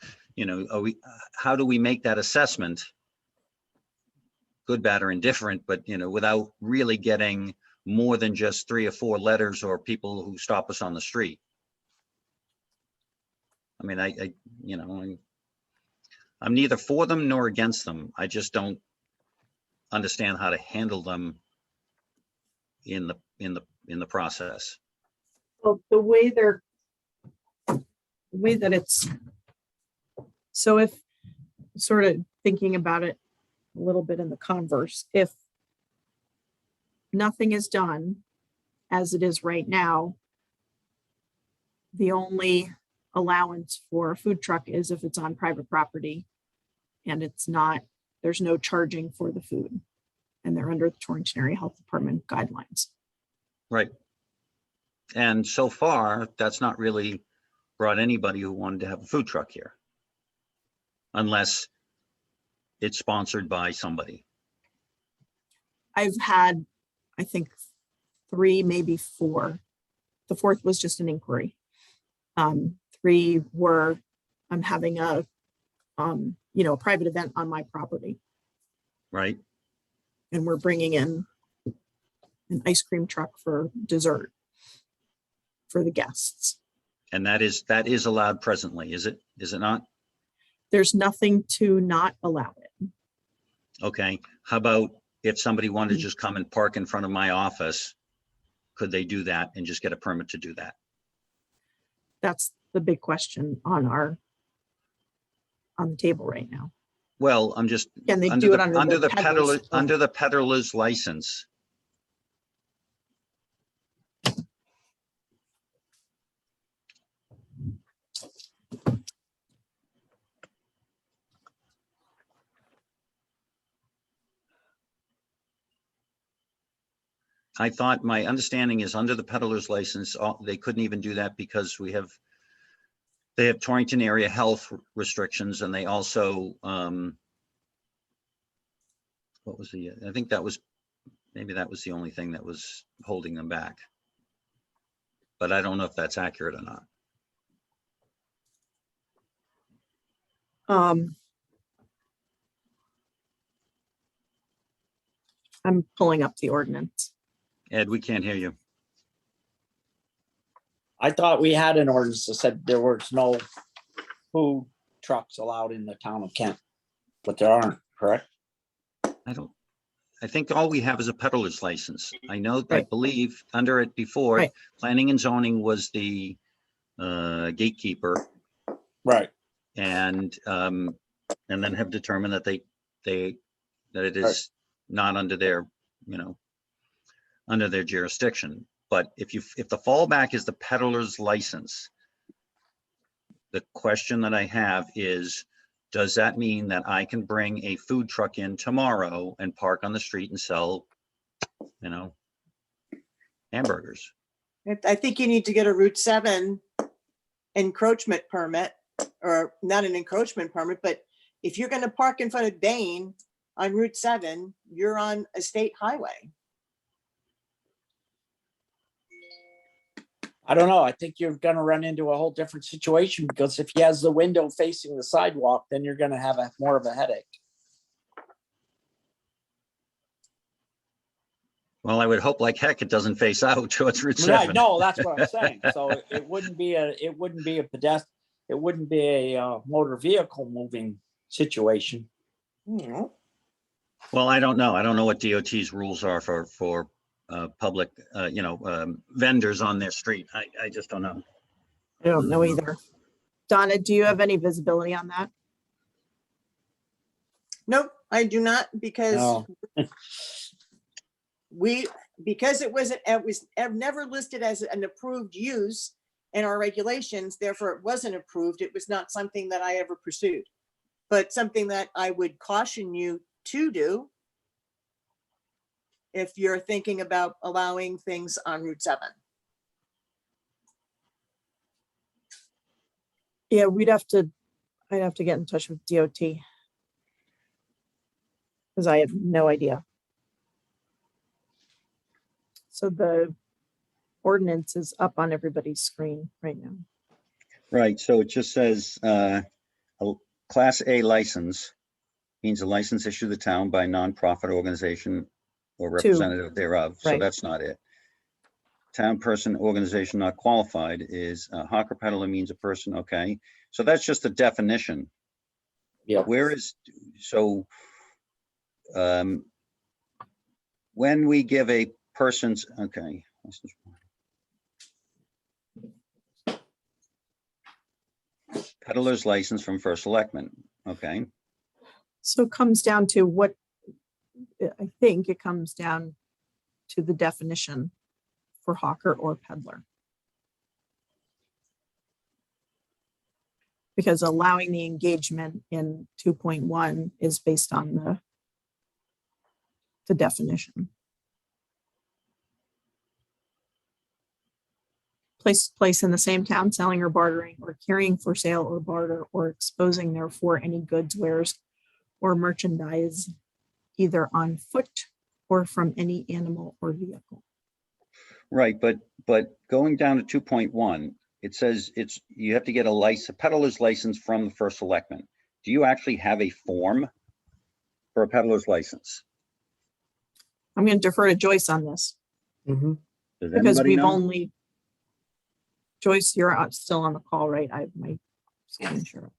how do we make that assessment? Good, bad, or indifferent, but without really getting more than just 3 or 4 letters or people who stop us on the street. I mean, I'm neither for them nor against them. I just don't understand how to handle them in the process. Well, the way that it's, so if sort of thinking about it a little bit in the converse, if nothing is done as it is right now, the only allowance for a food truck is if it's on private property and there's no charging for the food, and they're under the Torrington Area Health Department guidelines. Right. And so far, that's not really brought anybody who wanted to have a food truck here, unless it's sponsored by somebody. I've had, I think, 3, maybe 4. The 4th was just an inquiry. 3 were, I'm having a private event on my property. Right. And we're bringing in an ice cream truck for dessert for the guests. And that is allowed presently, is it not? There's nothing to not allow it. Okay. How about if somebody wanted to just come and park in front of my office, could they do that and just get a permit to do that? That's the big question on the table right now. Well, I'm just, Can they do it under the peddler's license? I thought, my understanding is under the peddler's license, they couldn't even do that because they have Torrington area health restrictions, and they also, I think maybe that was the only thing that was holding them back. But I don't know if that's accurate or not. I'm pulling up the ordinance. Ed, we can't hear you. I thought we had an ordinance that said there was no food trucks allowed in the town of Kent, but there aren't, correct? I think all we have is a peddler's license. I know, I Right. believe under it before, Right. planning and zoning was the gatekeeper, Right. and then have determined that that it is not under their, under their jurisdiction. But if the fallback is the peddler's license, the question that I have is, does that mean that I can bring a food truck in tomorrow and park on the street and sell, hamburgers? I think you need to get a Route 7 encroachment permit, or not an encroachment permit, but if you're going to park in front of Bain on Route 7, you're on a state highway. I don't know. I think you're gonna run into a whole different situation, because if he has the window facing the sidewalk, then you're gonna have more of a headache. Well, I would hope like heck it doesn't face out towards Route 7. Right, no, that's what I'm saying. So it wouldn't be a motor vehicle moving situation. Mhm. Well, I don't know. I don't know what DOT's rules are for public, vendors on their street. I just don't know. I don't know either. Donna, do you have any visibility on that? Nope, I do not, because No. because it was never listed as an approved use in our regulations, therefore it wasn't approved. It was not something that I ever pursued, but something that I would caution you to do if you're thinking about allowing things on Route 7. Yeah, I'd have to get in touch with DOT. Because I have no idea. So the ordinance is up on everybody's screen right now. Right, so it just says, a Class A license means a license issued to the town by a nonprofit organization or representative thereof, so right. that's not it. Town person, organization not qualified is hawker peddler means a person, okay, so that's just a definition. Yeah. Where is, so when we give a person's, okay. Peddler's license from first selectman, okay. So it comes down to what, I think it comes down to the definition for hawker or peddler. Because allowing the engagement in 2.1 is based on the definition. Place in the same town selling or bartering or carrying for sale or barter or exposing therefore any goods, wares, or merchandise either on foot or from any animal or vehicle. Right, but going down to 2.1, it says you have to get a peddler's license from the first selectman. Do you actually have a form for a peddler's license? I'm going to defer to Joyce on this Does because anybody we've know? only, Joyce, you're still on the call, right? I have my screen share.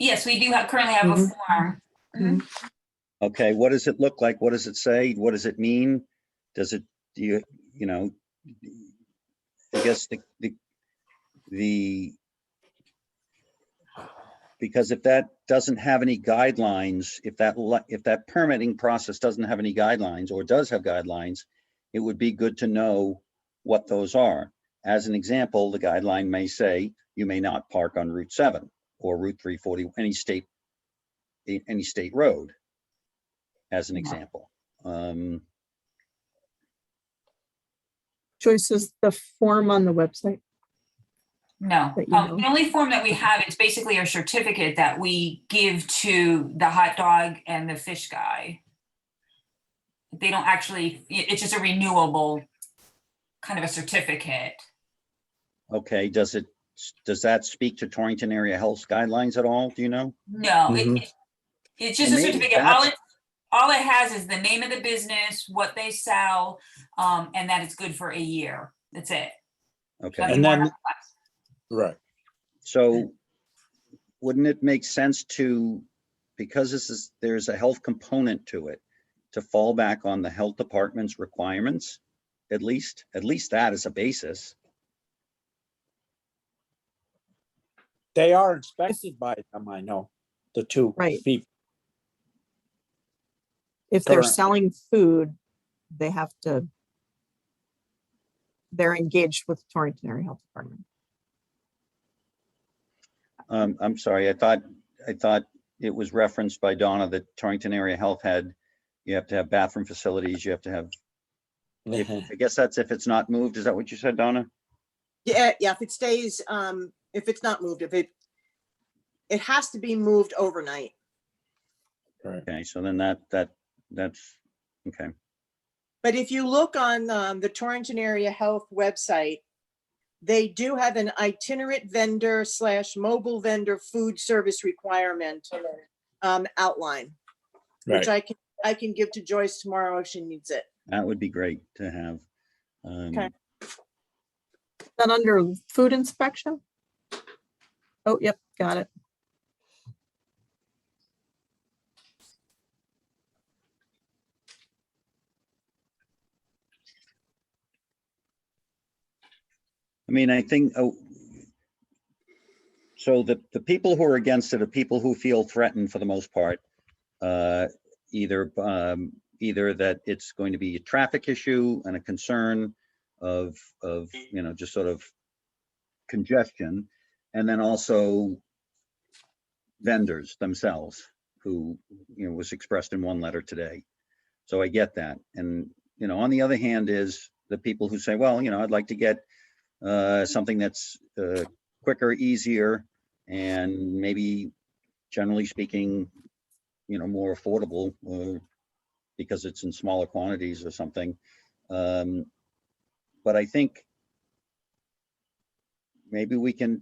Yes, we do currently have a Mhm. form. Mhm. Okay, what does it look like? What does it say? What does it mean? Does it, I guess because if that doesn't have any guidelines, if that permitting process doesn't have any guidelines or does have guidelines, it would be good to know what those are. As an example, the guideline may say you may not park on Route 7 or Route 340, any state road, as an example. Joyce, is the form on the website? No, That you know. the only form that we have, it's basically a certificate that we give to the hot dog and the fish guy. They don't actually, it's just a renewable kind of a certificate. Okay, does that speak to Torrington Area Health guidelines at all? Do you know? No, Mhm. it's just Well, a maybe certificate. that's- All it has is the name of the business, what they sell, and that it's good for a year. That's it. Okay, Nothing And more, then- nothing less. Right. so wouldn't it make sense because there's a health component to it, to fall back on the health department's requirements? At least that is a basis. They are inspected by them, I know, the two Right. people. If they're Currently. selling food, they're engaged with the Torrington Area Health Department. I'm sorry, I thought it was referenced by Donna that Torrington Area Health you have to have bathroom facilities, you have to have, I guess that's if it's not moved. Is that what you said, Donna? Yeah, if it stays, if it's not moved, it has to be moved overnight. Right. Okay, so then that's, okay. But if you look on the Torrington Area Health website, they do have an itinerant vendor / mobile vendor food service requirement outline, which Right. I can give to Joyce tomorrow if she needs it. That would be great to have. Okay. Then under food inspection? Oh, yep, got it. I mean, I think, so the people who are against it are people who feel threatened for the most part. Either that it's going to be a traffic issue and a concern of, just sort of congestion. And then also vendors themselves who, was expressed in one letter today. So I get that. And, on the other hand is the people who say, well, I'd like to get something that's quicker, easier, and maybe generally speaking, more affordable because it's in smaller quantities or something. But I think maybe we can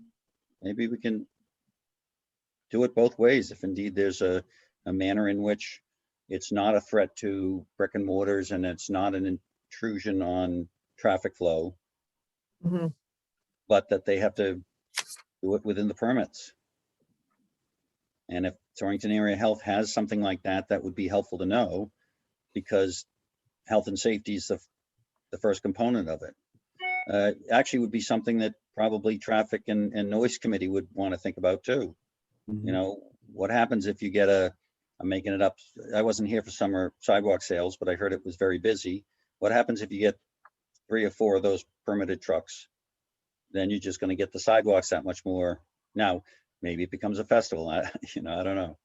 do it both ways if indeed there's a manner in which it's not a threat to brick and mortars and it's not an intrusion on traffic flow, Mhm. but that they have to do it within the permits. And if Torrington Area Health has something like that, that would be helpful to know, because health and safety is the first component of it. Actually would be something that probably traffic and noise committee would want to think about too. What happens if you get I'm making it up. I wasn't here for summer sidewalk sales, but I heard it was very busy. What happens if you get 3 or 4 of those permitted trucks? Then you're just going to get the sidewalks that much more. Now, maybe it becomes a festival. I don't know.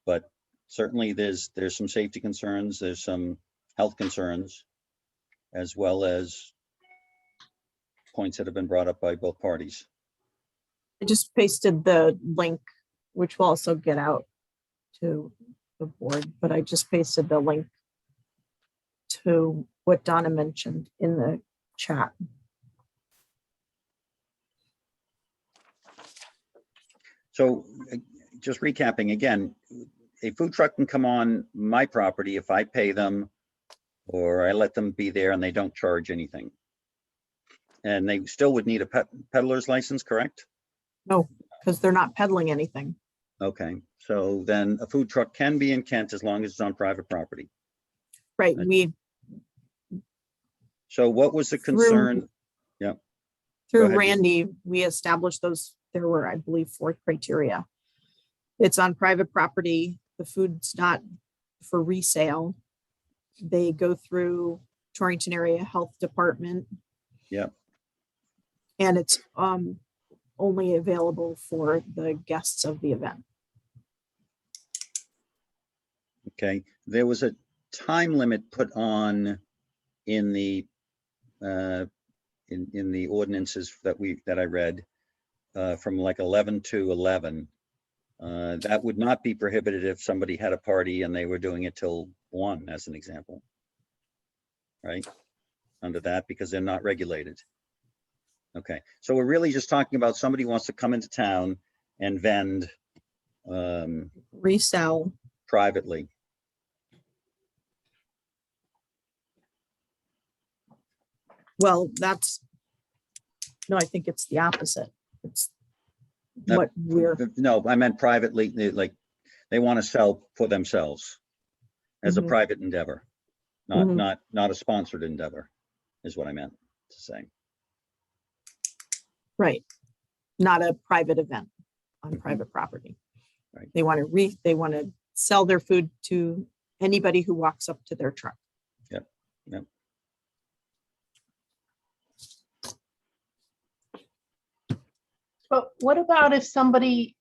But certainly there's some safety concerns. There's some health concerns, as well as points that have been brought up by both parties. I just pasted the link, which will also get out to the board, but I just pasted the link to what Donna mentioned in the chat. So just recapping again, a food truck can come on my property if I pay them or I let them be there and they don't charge anything. And they still would need a peddler's license, correct? No, because they're not peddling anything. Okay, so then a food truck can be in Kent as long as it's on private property. Right, So what was the concern? Go through ahead. Randy, we established those, there were, I believe, 4 criteria. It's on private property, the food's not for resale. They go through Torrington Area Health Department. Yeah. And it's only available for the guests of the event. Okay, there was a time limit put on in the in the ordinances that I read from like 11 to 11. That would not be prohibited if somebody had a party and they were doing it till 1, as an example, right? Under that, because they're not regulated. Okay, so we're really just talking about somebody wants to come into town and vend Resell. privately. Well, no, I think it's the opposite. It's No, what we're, No, I meant privately, like they want to sell for themselves as a Mhm. private endeavor, not Mhm. not a sponsored endeavor, is what I meant to say. right, not a private event on Mhm. private property. Right. They want to sell their food to anybody who walks up to their truck. Yep. Yep. But what about if somebody,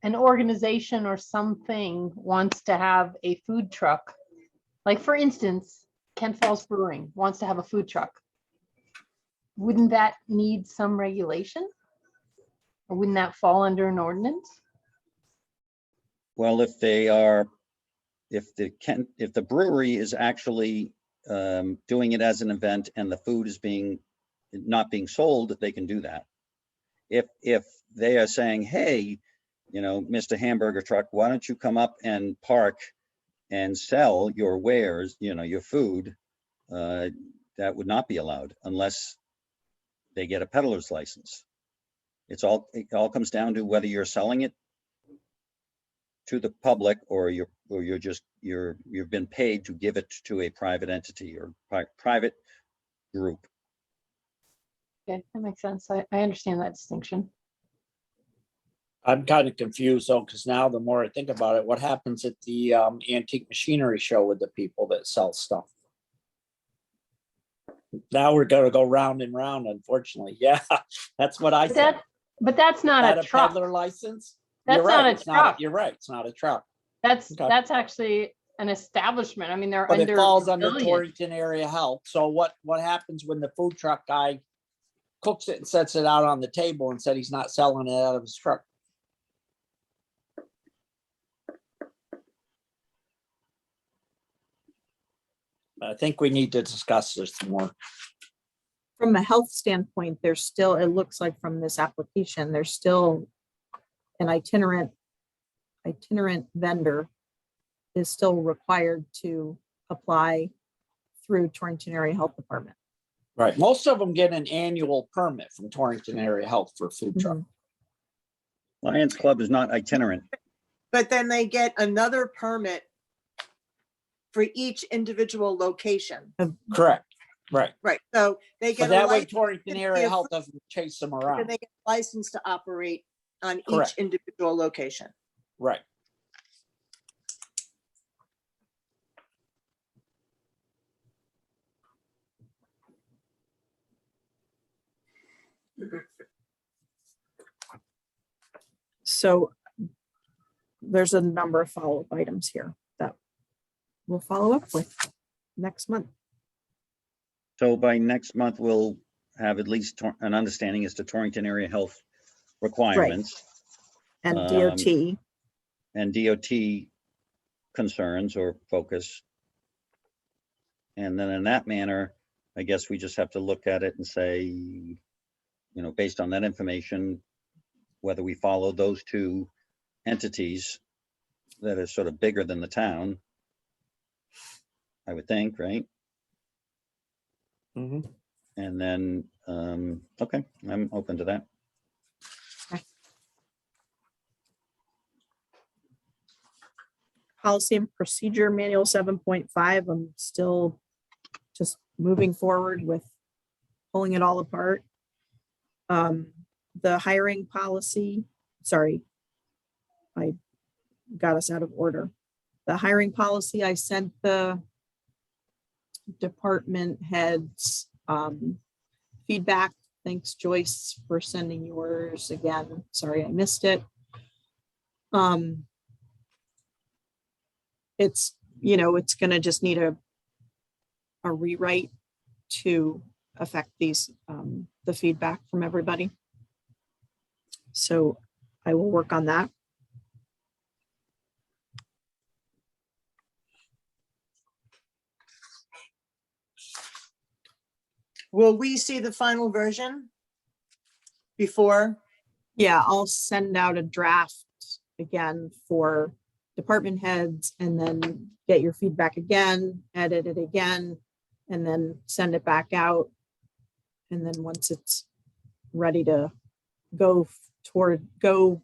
an organization or something wants to have a food truck? Like for instance, Kent Falls Brewing wants to have a food truck. Wouldn't that need some regulation? Or wouldn't that fall under an ordinance? Well, if the brewery is actually doing it as an event and the food is not being sold, they can do that. If they are saying, hey, Mr. Hamburger Truck, why don't you come up and park and sell your wares, your food, that would not be allowed unless they get a peddler's license. It all comes down to whether you're selling it to the public or you've been paid to give it to a private entity or private group. Okay, that makes sense. I understand that distinction. I'm kind of confused though, because now the more I think about it, what happens at the antique machinery show with the people that sell stuff? Now we're gonna go round and round, unfortunately. Yeah, that's what I But said. but that's not That a a truck. peddler license? That's You're not right, a it's not, truck. you're right, it's not a truck. That's Okay. actually an establishment. I mean, they're But it under. falls under pavilion. Torrington Area Health. So what happens when the food truck guy cooks it and sets it out on the table and said he's not selling it out of his truck? I think we need to discuss this more. From a health standpoint, there's still, it looks like from this application, there's still an itinerant vendor is still required to apply through Torrington Area Health Department. Right, most of them get an annual permit from Torrington Area Health for a food truck. Mhm. Lions Club is not itinerant. But then they get another permit for each individual location. Correct, right. Right, so they But get a that way license, Torrington to Area be a Health doesn't chase them and around. they get a license to operate on each Correct. individual location. Right. So there's a number of follow-up items here that we'll follow up with next month. So by next month, we'll have at least an understanding as to Torrington Area Health requirements And Um, DOT, and DOT concerns or focus. And then in that manner, I guess we just have to look at it and say, you know, based on that information, whether we follow those two entities that are sort of bigger than the town, I would think, right? Mhm. And then, okay, I'm open to that. policy and procedure manual 7.5, I'm still just moving forward with pulling it all apart. The hiring policy, sorry, I got us out of order. The hiring policy, I sent the department heads feedback. Thanks, Joyce, for sending yours again. Sorry, I missed it. It's, you know, it's gonna just need a rewrite to affect these, the feedback from everybody. So I will work on that. Will we see the final version before? Yeah, I'll send out a draft again for department heads and then get your feedback again, edit it again, and then send it back out. And then once it's ready to go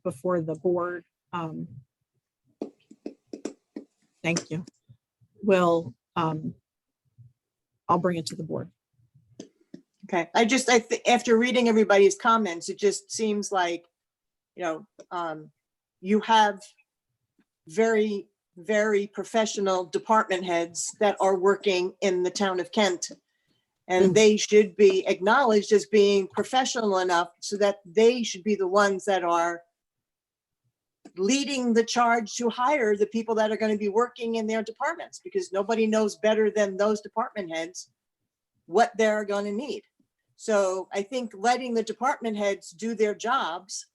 before the board, thank you. I'll bring it to the board. Okay, I think after reading everybody's comments, it just seems like, you know, you have very, very professional department heads that are working in the town of Kent. And they should be acknowledged as being professional enough so that they should be the ones that are leading the charge to hire the people that are going to be working in their departments, because nobody knows better than those department heads what they're going to need. So I think letting the department heads do their jobs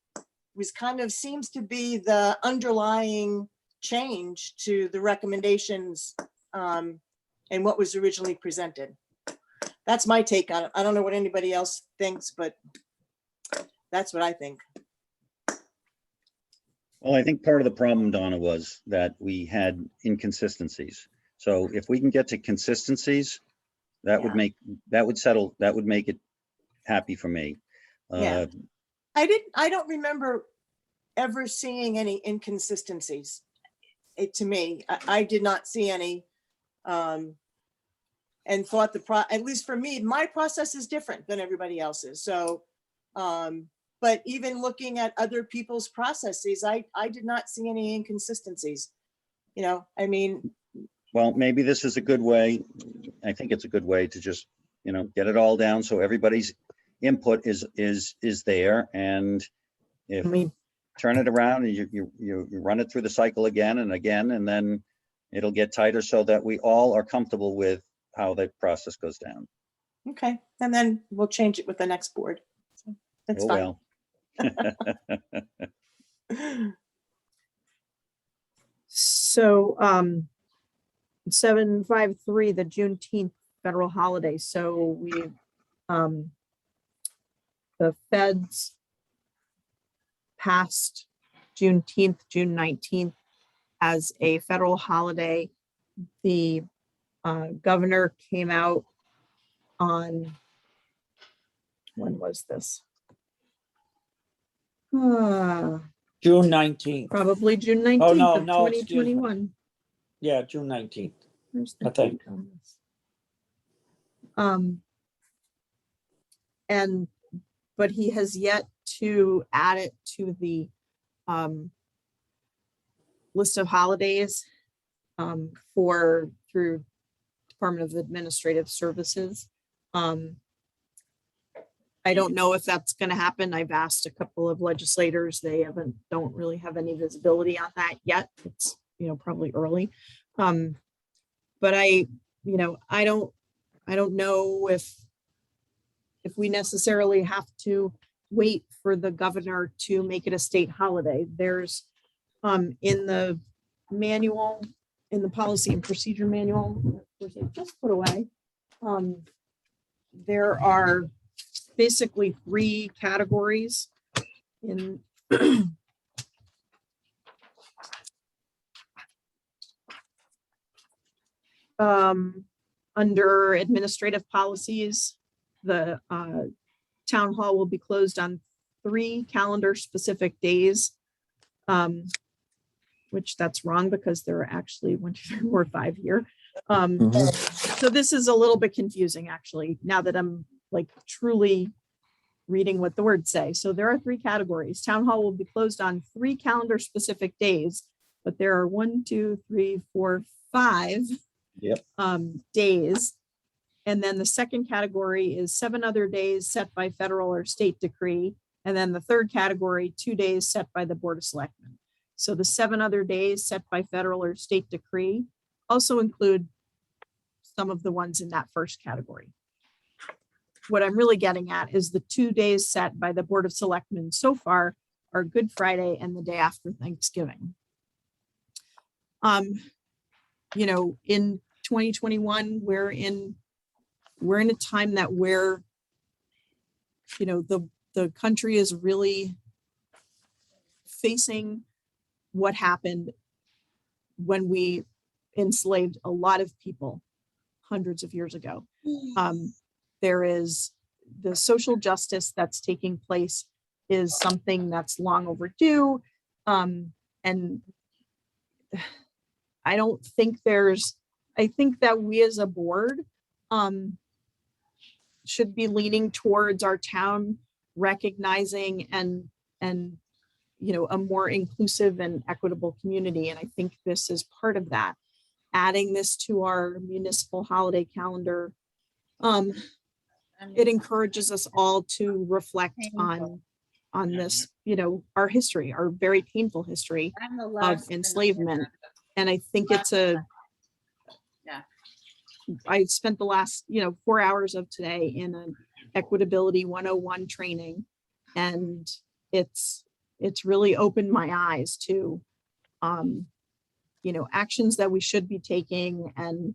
was kind of seems to be the underlying change to the recommendations and what was originally presented. That's my take on it. I don't know what anybody else thinks, but that's what I think. Well, I think part of the problem, Donna, was that we had inconsistencies. So if we can get to consistencies, that would make it happy for me. Yeah. I don't remember ever seeing any inconsistencies. To me, I did not see any. And and thought at least for me, my process is different than everybody else's. So, but even looking at other people's processes, I did not see any inconsistencies. You know, I mean, Well, maybe this is a good way. I think it's a good way to just, get it all down so everybody's input is there. And if I mean, turn it around and you run it through the cycle again and again, and then it'll get tighter so that we all are comfortable with how the process goes down. okay, and then we'll change it with the next board. So that's Oh, fine. well. So 7/5/3, the Juneteenth federal holiday. So the feds passed Juneteenth, June 19th as a federal holiday. The governor came out on, when was this? June 19th. Probably June 19th Oh, no, of no, excuse me. 2021. Yeah, June 19th. Where's I the think. date on this? But he has yet to add it to the list of holidays through Department of Administrative Services. I don't know if that's going to happen. I've asked a couple of legislators. They don't really have any visibility on that yet. It's, probably early. But I don't know if we necessarily have to wait for the governor to make it a state holiday. There's in the manual, in the policy and procedure manual, which I just put away, there are basically 3 categories in under administrative policies. The town hall will be closed on 3 calendar specific days, which that's wrong because there are actually 1, 2, 3, 4, 5 here. So this is a little bit confusing actually, now that I'm like truly reading what the words say. So there are 3 categories. Town hall will be closed on 3 calendar specific days, but there are 1, 2, 3, 4, 5 days. And then the second category is 7 other days set by federal or state decree. And then the third category, 2 days set by the Board of Selectmen. So the 7 other days set by federal or state decree also include some of the ones in that first category. What I'm really getting at is the 2 days set by the Board of Selectmen so far are Good Friday and the day after Thanksgiving. In 2021, we're in a time that where, the country is really facing what happened when we enslaved a lot of people hundreds of years ago. There is the social justice that's taking place is something that's long overdue. And I don't think I think that we as a board should be leaning towards our town recognizing and a more inclusive and equitable community. And I think this is part of that. Adding this to our municipal holiday calendar, it encourages us all to reflect on this, our history, our very painful history of enslavement. And I think I spent the last, 4 hours of today in an Equitability 101 training, and it's really opened my eyes to, actions that we should be taking and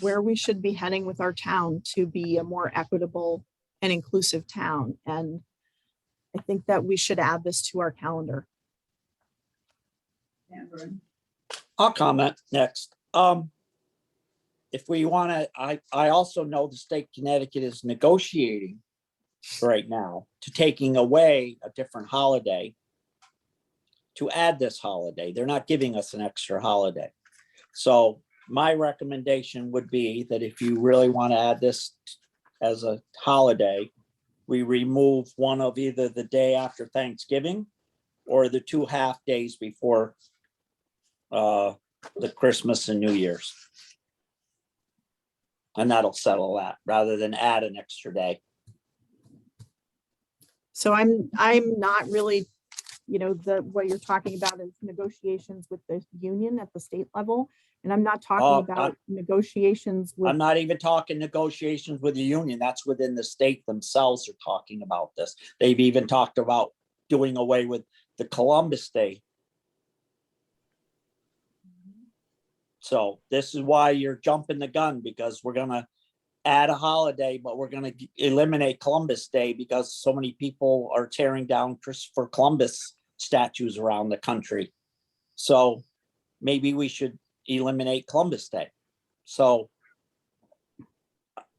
where we should be heading with our town to be a more equitable and inclusive town. And I think that we should add this to our calendar. I'll comment next. If we want to, I also know the state of Connecticut is negotiating right now to taking away a different holiday to add this holiday. They're not giving us an extra holiday. So my recommendation would be that if you really want to add this as a holiday, we remove one of either the day after Thanksgiving or the 2 half days before the Christmas and New Year's. And that'll settle that rather than add an extra day. So I'm not really, what you're talking about is negotiations with the union at the state level. And I'm not talking about negotiations with. I'm not even talking negotiations with the union. That's within the state themselves are talking about this. They've even talked about doing away with the Columbus Day. So this is why you're jumping the gun, because we're gonna add a holiday, but we're gonna eliminate Columbus Day because so many people are tearing down Christopher Columbus statues around the country. So maybe we should eliminate Columbus Day. So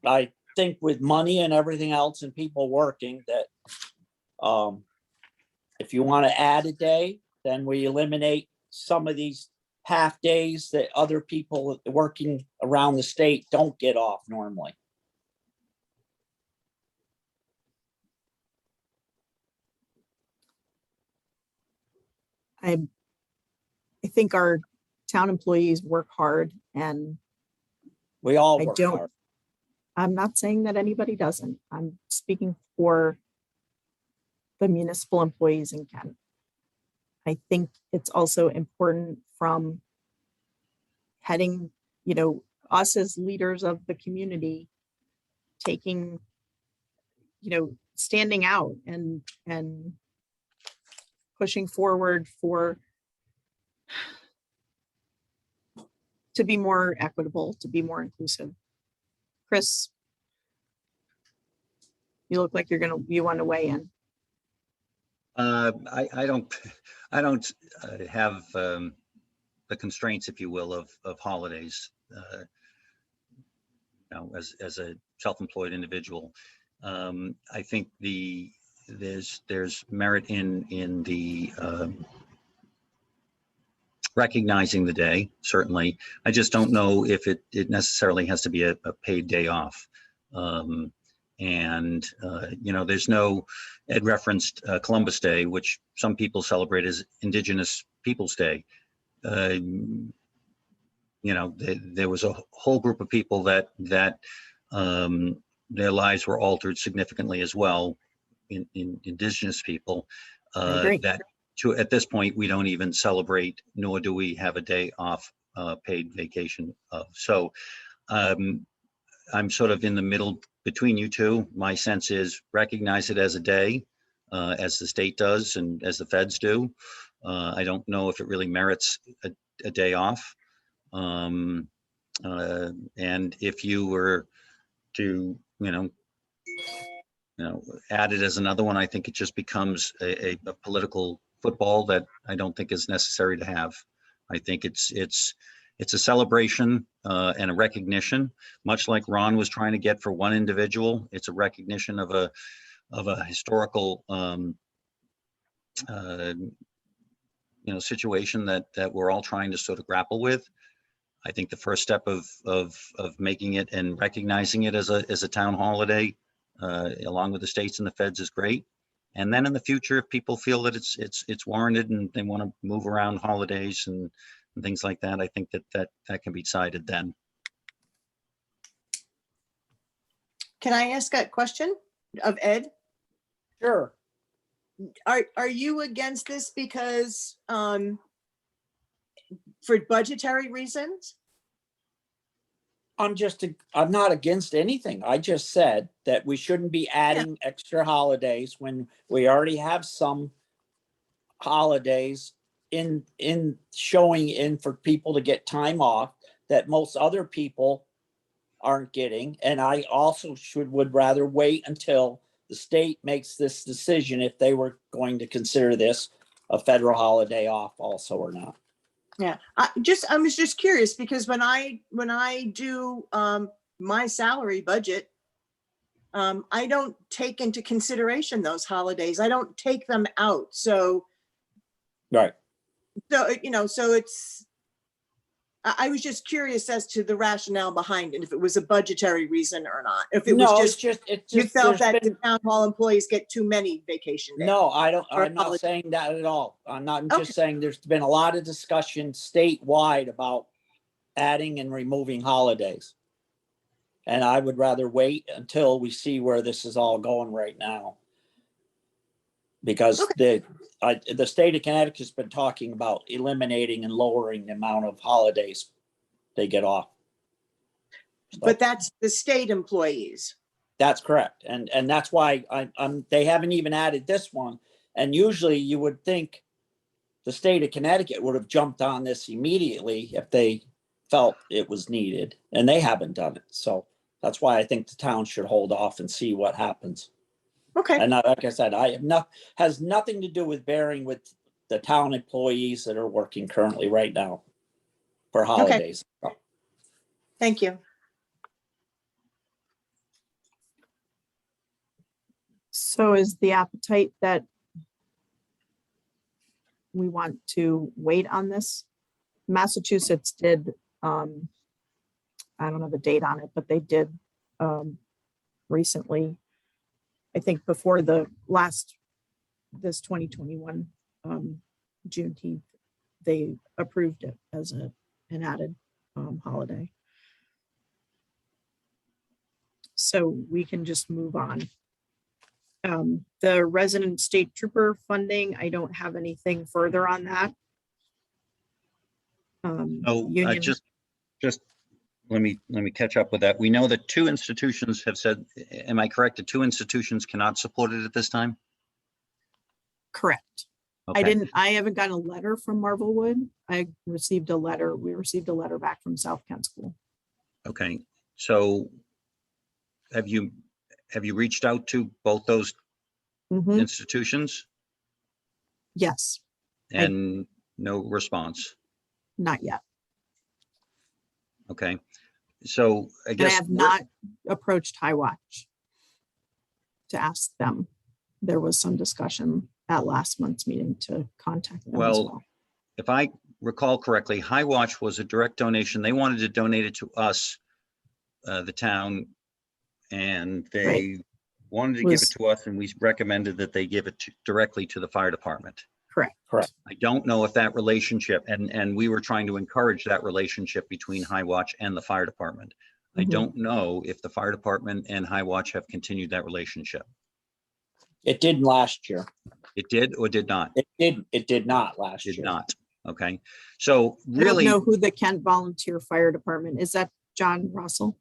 I think with money and everything else and people working that if you want to add a day, then we eliminate some of these half days that other people working around the state don't get off normally. I think our town employees work hard, and We all I work don't- hard. I'm not saying that anybody doesn't. I'm speaking for the municipal employees in Kent. I think it's also important from heading, us as leaders of the community, taking, standing out and pushing forward to be more equitable, to be more inclusive. Chris, you look like you want to weigh in. I don't have the constraints, if you will, of holidays. As a self-employed individual, I think there's merit in the recognizing the day. Certainly, I just don't know if it necessarily has to be a paid day off. There's no, Ed referenced Columbus Day, which some people celebrate as Indigenous Peoples Day. There was a whole group of people that their lives were altered significantly as well in Indigenous people. That at this point, we don't even celebrate, nor do we have a day off paid vacation of. So I'm sort of in the middle between you two. My sense is recognize it as a day, as the state does and as the feds do. I don't know if it really merits a day off. And if you were to, add it as another one, I think it just becomes a political football that I don't think is necessary to have. I think it's a celebration and a recognition, much like Ron was trying to get for one individual. It's a recognition of a historical situation that we're all trying to sort of grapple with. I think the first step of making it and recognizing it as a town holiday, along with the states and the feds, is great. And then in the future, if people feel that it's warranted and they want to move around holidays and things like that, I think that can be decided then. Can I ask a question of Ed? Sure. Are you against this because for budgetary reasons? I'm not against anything. I just said that we shouldn't be adding extra holidays when we already have some holidays in showing in for people to get time off that most other people aren't getting. And I also would rather wait until the state makes this decision if they were going to consider this a federal holiday off also or not. Yeah, I was just curious because when I do my salary budget, I don't take into consideration those holidays. I don't take them out. So right. So so I was just curious as to the rationale behind it, if it was a budgetary reason or not. If it was No, it's just, it's you just, felt there's that the been, town hall employees get too many vacation days. no, I don't, Or I'm not holiday. saying that at all. I'm not, I'm Okay. just saying there's been a lot of discussion statewide about adding and removing holidays. And I would rather wait until we see where this is all going right now. Because the state of Connecticut's been talking about eliminating and lowering the amount of holidays they get off. But that's the state employees. That's correct. And that's why they haven't even added this one. And usually you would think the state of Connecticut would have jumped on this immediately if they felt it was needed, and they haven't done it. So that's why I think the town should hold off and see what happens. Okay, And like I said, has nothing to do with bearing with the town employees that are working currently right now for holidays. thank you. So is the appetite that we want to wait on this? Massachusetts did, I don't have a date on it, but they did recently, I think before the last, this 2021 Juneteenth, they approved it as an added holiday. So we can just move on. The resident state trooper funding, I don't have anything further on that. Oh, Union- just let me catch up with that. We know that two institutions have said, am I correct, that two institutions cannot support it at this time? Correct. Okay. I haven't gotten a letter from Marvelwood. We received a letter back from South Kent School. Okay, so have you reached out to both those Mhm. institutions Yes, and no response? not yet. Okay, so I And I guess have not approached High Watch to ask them. There was some discussion at last month's meeting to contact them as Well, well. if I recall correctly, High Watch was a direct donation. They wanted to donate it to us, the town, and they wanted to give it to us, and we recommended that they give it directly to the fire department. Correct. Correct. I don't know if that relationship, and we were trying to encourage that relationship between High Watch and the fire department. I Mhm. don't know if the fire department and High Watch have continued that relationship. It didn't last year. It did or did not? It did not last year. Did not. Okay. So I don't really, know who the Kent Volunteer Fire Department, is that John Russell?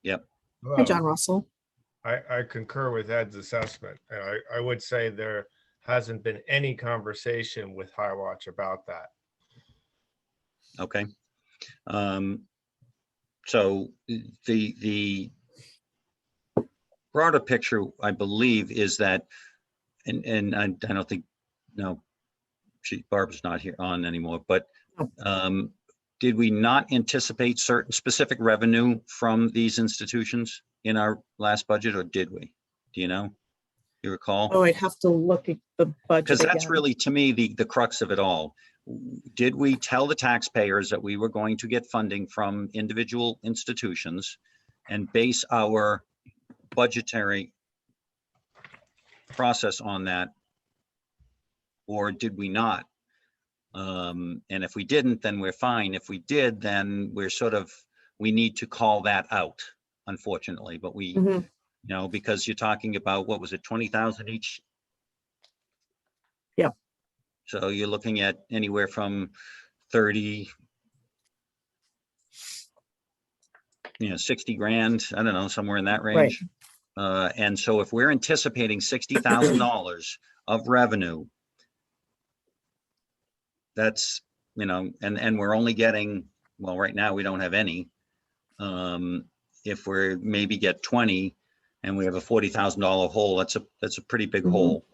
yep. Hi, John Russell. I concur with Ed's assessment. I would say there hasn't been any conversation with High Watch about that. Okay. So the broader picture, I believe, is that, and I don't think, no, Barb's not here on anymore, but did we not anticipate certain specific revenue from these institutions in our last budget, or did we? Do you know? You recall? Oh, I'd have to look at the budget Because that's again. really, to me, the crux of it all. Did we tell the taxpayers that we were going to get funding from individual institutions and base our budgetary process on that? Or did we not? And if we didn't, then we're fine. If we did, then we're we need to call that out, unfortunately. But we, Mhm. because you're talking about, what was it, 20,000 each? Yep. So you're looking at anywhere from 30, 60 grand, I don't know, somewhere in that range. And so if we're anticipating $60,000 of revenue, that's, and we're only getting, well, right now we don't have any. If we're maybe get 20 and we have a $40,000 hole, that's a pretty big Mhm. hole.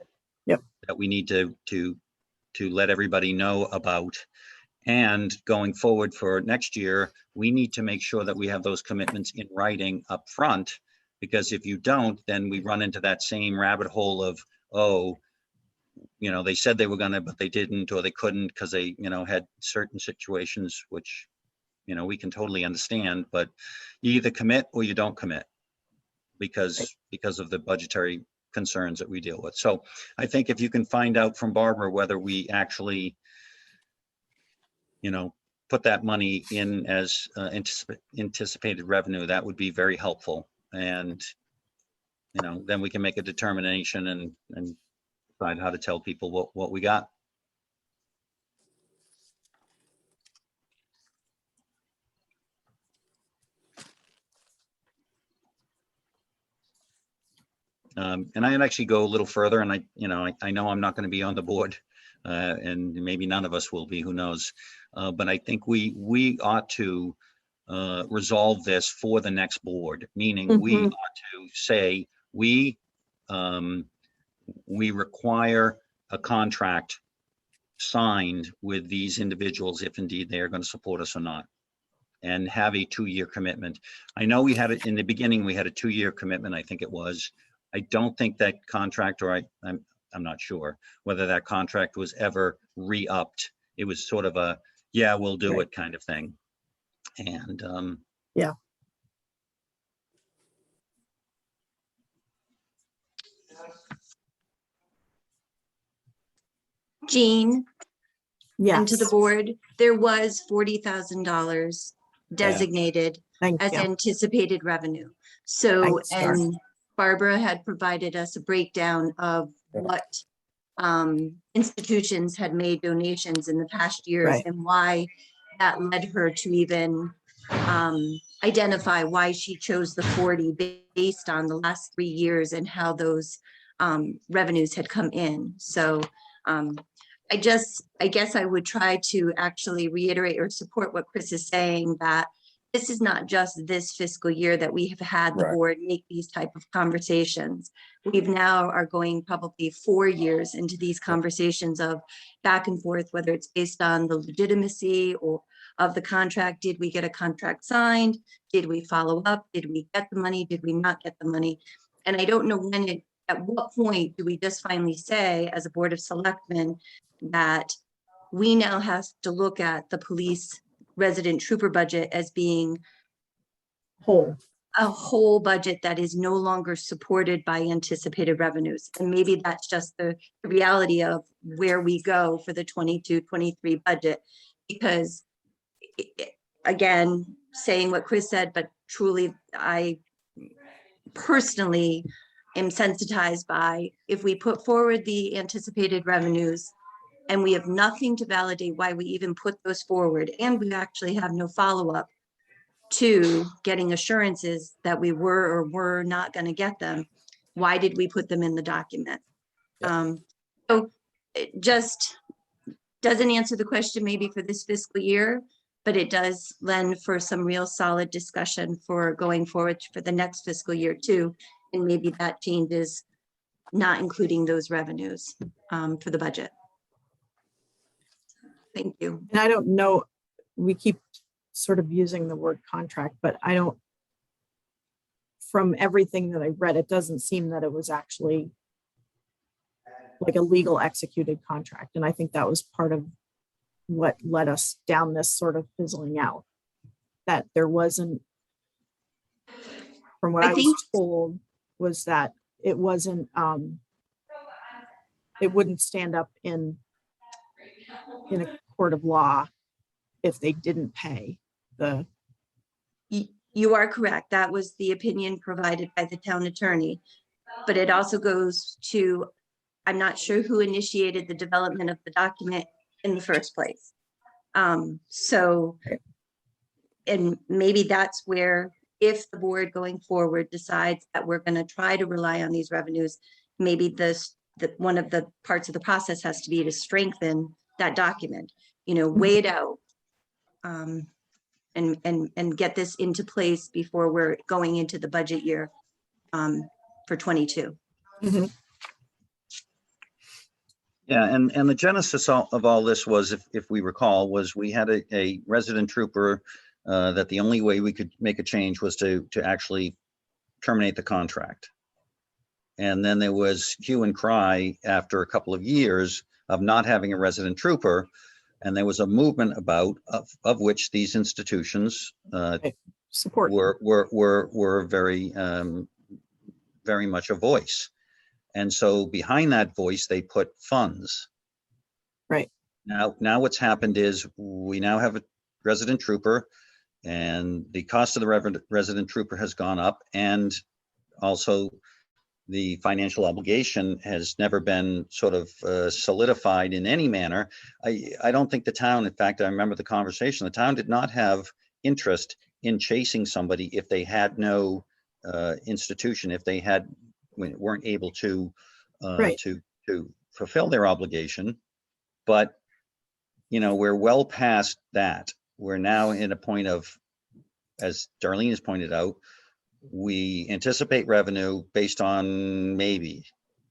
Yep. That we need to let everybody know about. And going forward for next year, we need to make sure that we have those commitments in writing up front, because if you don't, then we run into that same rabbit hole of, oh, you know, they said they were gonna, but they didn't, or they couldn't because they, you know, had certain situations which, you know, we can totally understand, but you either commit or you don't commit because of the budgetary concerns that we deal with. So I think if you can find out from Barbara whether we actually, you know, put that money in as anticipated revenue, that would be very helpful. And, you know, then we can make a determination and decide how to tell people what we got. And I'd actually go a little further, and I know I'm not going to be on the board, and maybe none of us will be, who knows? But I think we ought to resolve this for the next board, meaning we ought to say we require a contract signed with these individuals if indeed they are going to support us or not, and have a 2-year commitment. I know we had it in the beginning, we had a 2-year commitment, I think it was. I don't think that contract, or I'm not sure whether that contract was ever re-upped. It was sort of a, yeah, we'll do it kind of thing. And Yeah. Jean, and to the Yes. board, there was $40,000 designated Thank as you. anticipated revenue. So, Thanks, Star. and Barbara had provided us a breakdown of what institutions had made donations in the past years Right. and why that led her to even identify why she chose the 40 based on the last 3 years and how those revenues had come in. So I guess I would try to actually reiterate or support what Chris is saying, that this is not just this fiscal year that we have had the Right. board make these type of conversations. We've now are going probably 4 years into these conversations of back and forth, whether it's based on the legitimacy or of the contract. Did we get a contract signed? Did we follow up? Did we get the money? Did we not get the money? And I don't know when at what point do we just finally say, as a board of selectmen, that we now have to look at the police resident trooper budget as being Whole. a whole budget that is no longer supported by anticipated revenues. And maybe that's just the reality of where we go for the 22-23 budget. Because again, saying what Chris said, but truly, I personally am sensitized by, if we put forward the anticipated revenues and we have nothing to validate why we even put those forward, and we actually have no follow-up to getting assurances that we were or were not going to get them, why did we put them in the document? So it just doesn't answer the question maybe for this fiscal year, but it does lend for some real solid discussion for going forward for the next fiscal year too. And maybe that changes not including those revenues for the budget. Thank you. And I don't know, we keep sort of using the word contract, but I don't, from everything that I read, it doesn't seem that it was actually like a legal executed contract. And I think that was part of what led us down this sort of fizzling out, that there wasn't, from what I was told, was that it wasn't, it wouldn't stand up in a court of law if they didn't pay the. You are correct. That was the opinion provided by the town attorney. But it also goes to, I'm not sure who initiated the development of the document in the first place. So, and maybe that's where, if the board going forward decides that we're going to try to rely on these revenues, maybe one of the parts of the process has to be to strengthen that document, weigh it out. And get this into place before we're going into the budget year for 22. Mm-hmm. yeah, and the genesis of all this was, if we recall, was we had a resident trooper that the only way we could make a change was to actually terminate the contract. And then there was hue and cry after a couple of years of not having a resident trooper. And there was a movement about, of which these institutions Support. were very, very much a voice. And so behind that voice, they put funds. Right. Now what's happened is we now have a resident trooper, and the cost of the resident trooper has gone up, and also the financial obligation has never been sort of solidified in any manner. I don't think the town, in fact, I remember the conversation, the town did not have interest in chasing somebody if they had no institution, if they weren't able to Right. to fulfill their obligation. But we're well past that. We're now in a point of, as Darlene has pointed out, we anticipate revenue based on maybe.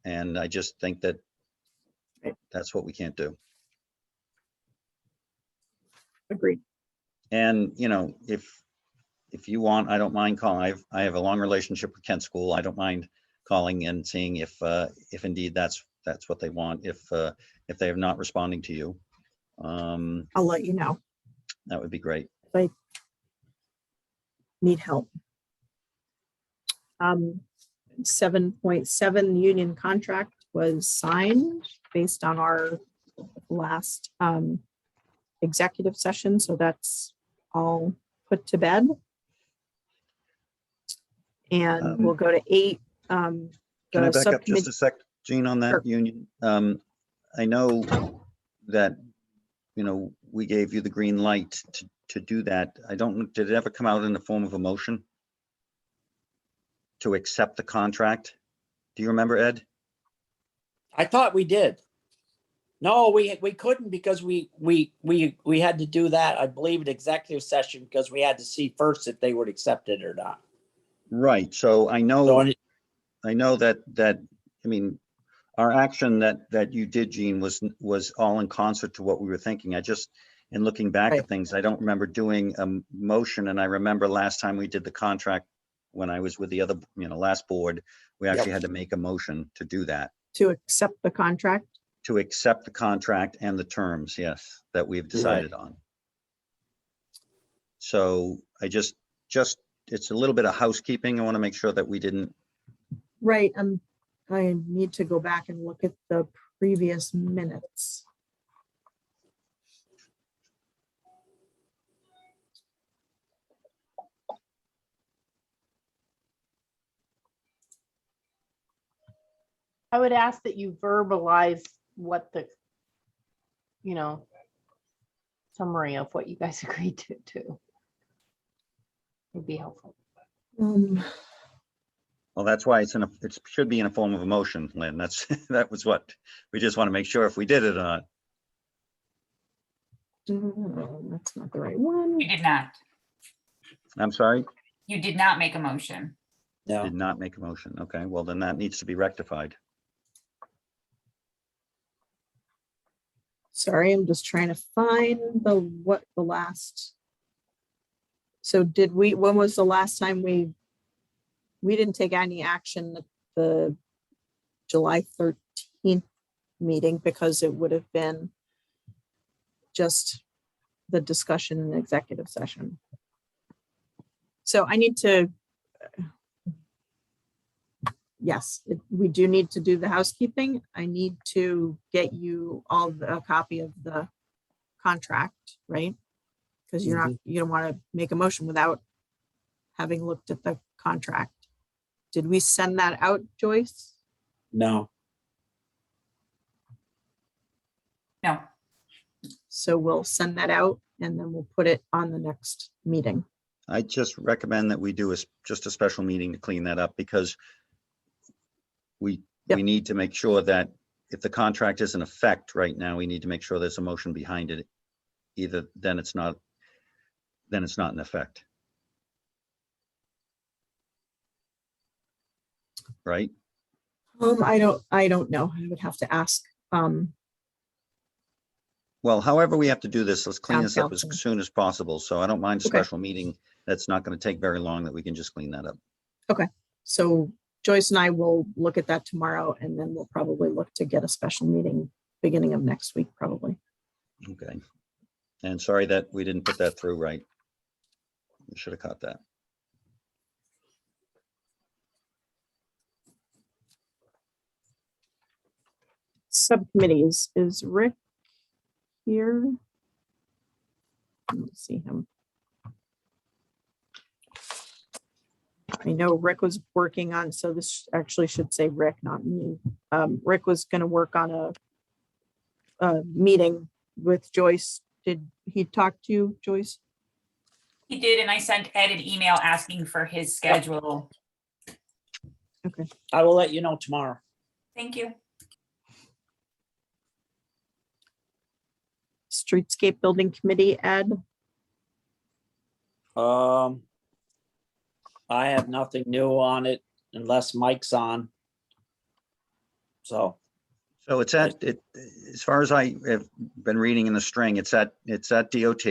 And I just think that that's what we can't do. Agreed. And, if you want, I don't mind calling. I have a long relationship with Kent School. I don't mind calling and seeing if indeed that's what they want. If they are not responding to you, I'll let you know that would be great. if I need help. 7.7 union contract was signed based on our last executive session. So that's all put to bed. And we'll go to 8. Can I back up just a sec, Jean, on that Sure. union? I know that, we gave you the green light to do that. Did it ever come out in the form of a motion to accept the contract? Do you remember, Ed? I thought we did. No, we couldn't because we had to do that, I believe, in executive session because we had to see first if they would accept it or not. Right. So I know, So that, our action that you did, Gene, was all in concert to what we were thinking. In looking back Right. at things, I don't remember doing a motion. And I remember last time we did the contract, when I was with the other, last board, we actually had to make a motion to do that. To accept the contract. To accept the contract and the terms, yes, that we've decided on. So I just, it's a little bit of housekeeping. I want to make sure that we didn't. Right. I need to go back and look at the previous minutes. I would ask that you verbalize what the, summary of what you guys agreed to. Would be helpful. Well, that's why it should be in a form of a motion, Lynn. That was what, we just want to make sure if we did it or not. That's not the right one. You did not. I'm sorry, You did not make a motion. no, did not make a motion. Okay, well, then that needs to be rectified. Sorry, I'm just trying to find the last. So when was the last time we didn't take any action at the July 13th meeting because it would have been just the discussion in executive session. So I need to, yes, we do need to do the housekeeping. I need to get you all a copy of the contract, right? Because you don't want to make a motion without having looked at the contract. Did we send that out, Joyce? no. No. So we'll send that out and then we'll put it on the next meeting. I just recommend that we do just a special meeting to clean that up, because we need to make sure that if the contract is in effect right now, we need to make sure there's a motion behind it. Either then it's not in effect. Right? I don't know. I would have to ask. Well, however we have to do this, let's clean Town this up as council. soon as possible. So I don't mind a Okay. special meeting. That's not going to take very long, that we can just clean that up. So Joyce and I will look at that tomorrow, and then we'll probably look to get a special meeting beginning of next week, probably. Okay. And sorry that we didn't put that through right. We should have caught that. Subcommittees, is Rick here? Let's see him. I know Rick was working on, so this actually should say Rick, not me. Rick was gonna work on a meeting with Joyce. Did he talk to you, Joyce? He did, and I sent Ed an email asking for his schedule. Okay. I will let you know tomorrow. Thank you. Streetscape Building Committee, Ed? I have nothing new on it unless Mike's on. So, So it's at, as far as I have been reading in the string, it's at DOT.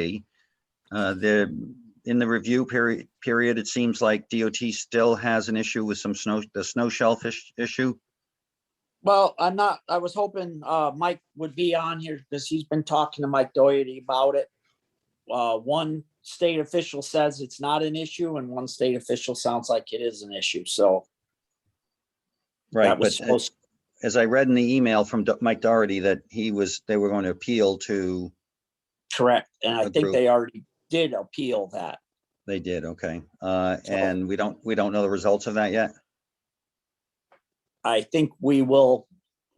In the review period, it seems like DOT still has an issue with the snow shellfish issue. well, I was hoping Mike would be on here because he's been talking to Mike Doherty about it. One state official says it's not an issue and one state official sounds like it is an issue, so. Right, that was but supposed, as I read in the email from Mike Doherty that they were going to appeal to, correct, and I think Agreed. they already did appeal that. they did, okay. And we don't know the results of that yet? I think we will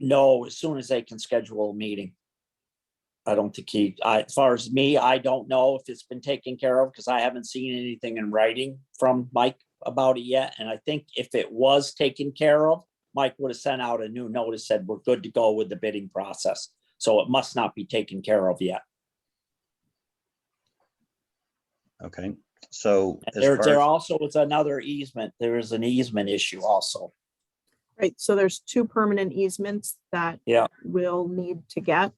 know as soon as they can schedule a meeting. I don't think as far as me, I don't know if it's been taken care of because I haven't seen anything in writing from Mike about it yet. And I think if it was taken care of, Mike would have sent out a new notice, said we're good to go with the bidding process. So it must not be taken care of yet. Okay, so as There far as, also is another easement. There is an easement issue also. Right, so there's 2 permanent easements that Yeah. we'll need to get.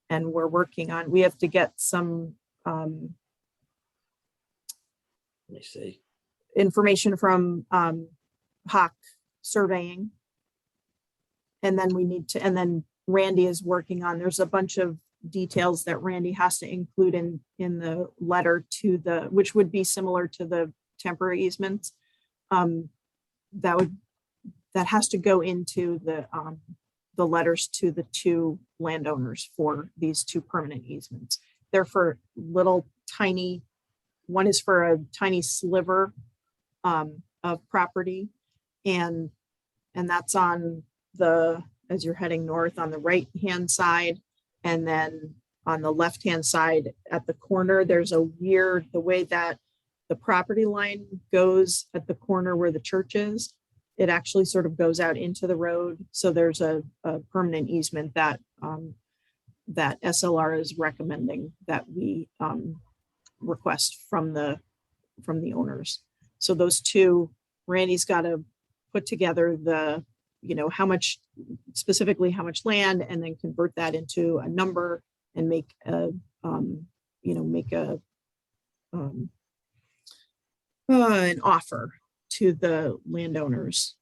And we're working on, we have to get some Let me see. information from Hawk Surveying. And then and then Randy is working on, there's a bunch of details that Randy has to include in the letter to which would be similar to the temporary easements. That has to go into the letters to the 2 landowners for these 2 permanent easements. They're for little tiny, one is for a tiny sliver of property. And that's on as you're heading north on the right-hand side. And then on the left-hand side at the corner, there's the way that the property line goes at the corner where the church is. It actually sort of goes out into the road. So there's a permanent easement that SLR is recommending that we request from the owners. So those 2, Randy's got to put together how much land, and then convert that into a number and make an offer to the landowners.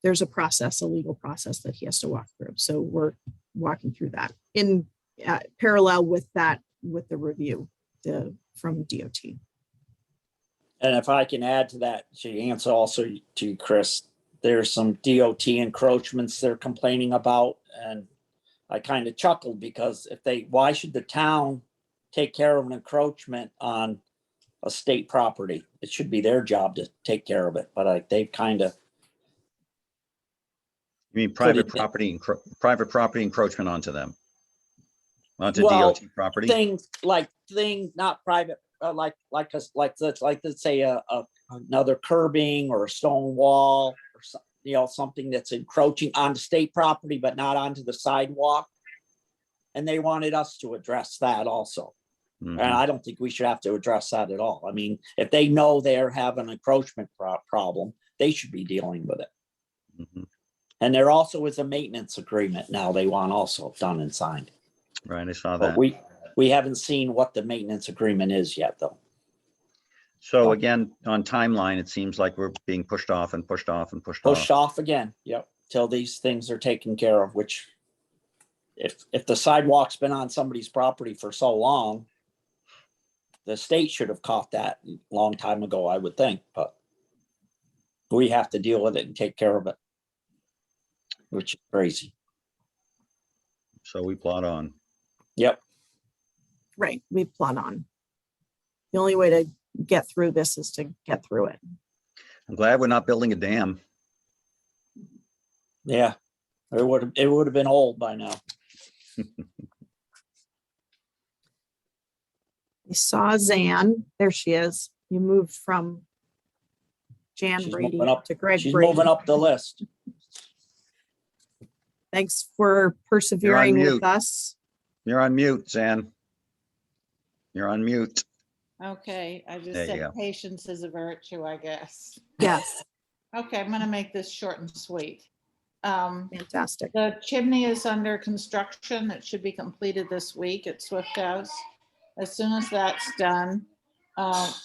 There's a legal process that he has to walk through. So we're walking through that in parallel with the review from DOT. And if I can add to that, to answer also to Chris, there's some DOT encroachments they're complaining about. And I kind of chuckled because why should the town take care of an encroachment on a state property? It should be their job to take care of it, but they've kind of. you mean private property encroachment onto them? Onto Well, DOT property? Things not private, let's say another curbing or a stone wall or something that's encroaching onto state property, but not onto the sidewalk. And they wanted us to address that also. Mhm. And I don't think we should have to address that at all. I mean, if they know they're having an encroachment problem, they should be dealing with it. Mhm. And there also is a maintenance agreement now they want also done and signed. Right, I saw But that. we haven't seen what the maintenance agreement is yet, though. So again, on timeline, it seems like we're being pushed off and pushed off and pushed Push off. off again, yep, till these things are taken care of, which if the sidewalk's been on somebody's property for so long, the state should have caught that a long time ago, I would think, but we have to deal with it and take care of it, which is crazy. So we plot on. Yep, Right, we plot on. The only way to get through this is to get through it. I'm glad we're not building a dam. yeah, it would have been old by now. I saw Zan, there she is. You moved from Jan She's Brady moving up. to Greg She's Brady. moving up the list. Thanks for persevering with mute. us. You're on mute, Zan. You're on mute. Okay, I There just you said go. patience is a virtue, I guess. Yes, Okay, I'm gonna make this short and sweet. fantastic. The chimney is under construction. It should be completed this week at Swift House. As soon as that's done,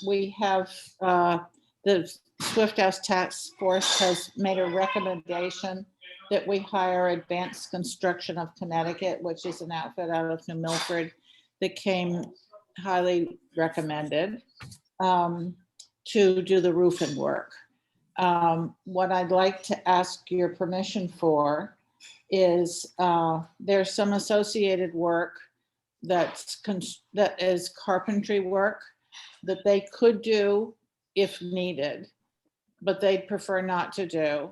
we have, the Swift House Task Force has made a recommendation that we hire Advanced Construction of Connecticut, which is an outfit out of New Milford that came highly recommended to do the roofing work. What I'd like to ask your permission for is there's some associated work that is carpentry work that they could do if needed, but they'd prefer not to do.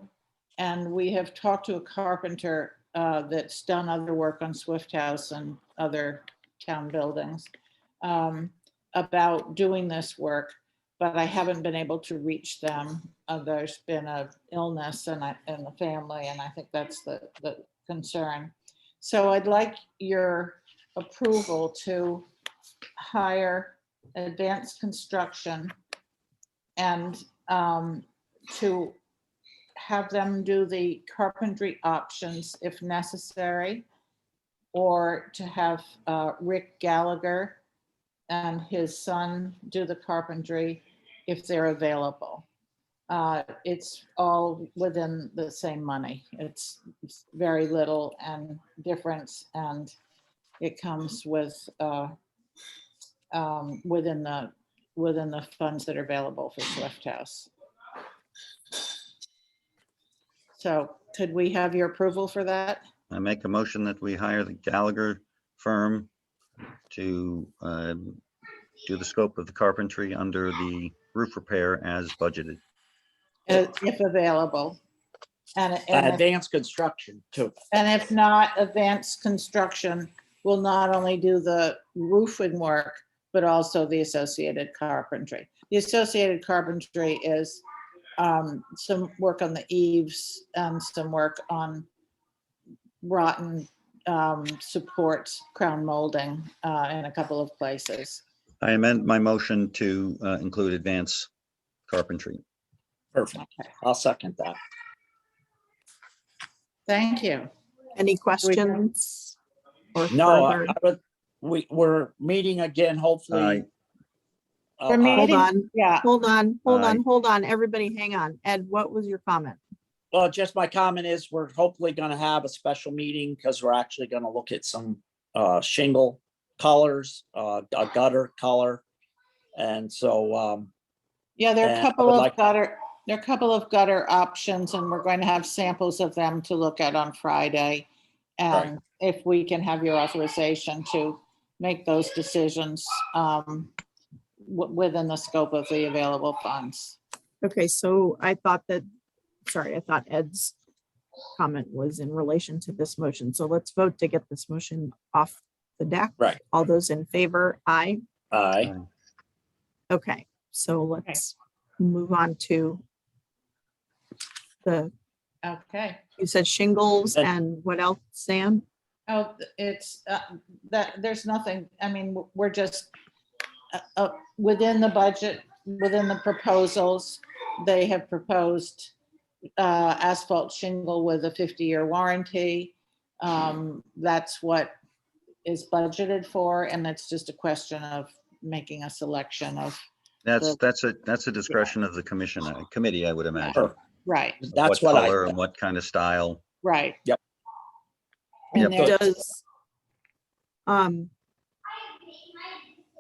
And we have talked to a carpenter that's done other work on Swift House and other town buildings about doing this work, but I haven't been able to reach them. There's been an illness in the family, and I think that's the concern. So I'd like your approval to hire Advanced Construction and to have them do the carpentry options if necessary, or to have Rick Gallagher and his son do the carpentry if they're available. It's all within the same money. It's very little and difference, and it comes with within the funds that are available for Swift House. So could we have your approval for that? I make a motion that we hire the Gallagher firm to do the scope of the carpentry under the roof repair as budgeted. If available. And if Advanced construction too. And if not, Advanced Construction will not only do the roofing work, but also the associated carpentry. The associated carpentry is some work on the eaves and some work on rotten supports, crown molding in a couple of places. I amend my motion to include advanced carpentry. Perfect. I'll second that. Thank you. Any questions? Or No, further? we're meeting again, hopefully. For Hold meeting, on, yeah, hold on, everybody hang on. Ed, what was your comment? Well, just my comment is we're hopefully gonna have a special meeting because we're actually gonna look at some shingle colors, a gutter color. And so, yeah, there are a And I couple would of like- gutter options, and we're going to have samples of them to look at on Friday. And if we can have your authorization to make those decisions within the scope of the available funds. Okay, so I thought Ed's comment was in relation to this motion. So let's vote to get this motion off the deck. Right. All those in favor, aye. Aye. Okay, so let's move on to the, Okay. you said shingles and what else, Sam? Oh, it's that there's nothing, I mean, we're just within the budget, within the proposals, they have proposed asphalt shingle with a 50-year warranty. That's what is budgeted for, and that's just a question of making a selection of That's a discretion of the commission, committee, I would imagine. Sure. Right, That's what I, Color and what kind of style. right. Yep. And Yep. there-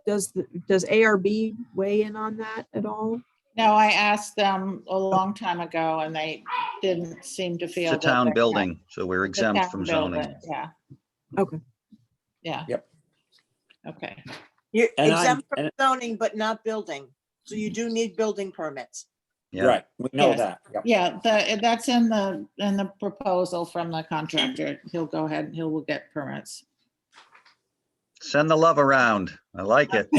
Does ARB weigh in on that at all? No, I asked them a long time ago and they didn't seem to It's feel. a that town they- building, so we're It's a exempt town from building, zoning. Yeah. Okay. Yeah. Yep. Okay. You're And I'm- exempt from and- zoning, but not building. So you do need building permits. Yeah, right, we know Yes. that. Yep. Yeah, that's in the proposal from the contractor. He'll go ahead and he will get permits. send the love around. I like it.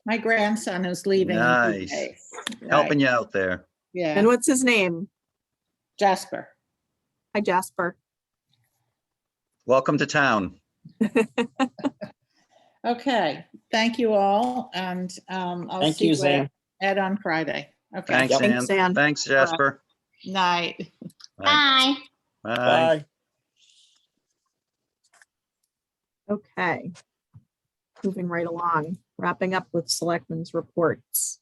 My grandson who's leaving. in 2 Nice. days. Helping Right, you out there. Yeah, And what's his name? Jasper. Hi, Jasper. Welcome to town. Okay, thank you all, and I'll Thank see you, you Zan. Ed on Friday. Okay, Thanks, Yep. Thanks, Ann. Ann. Thanks, Jasper. night. Bye. Bye. Bye. Okay. Moving right along, wrapping up with selectmen's reports.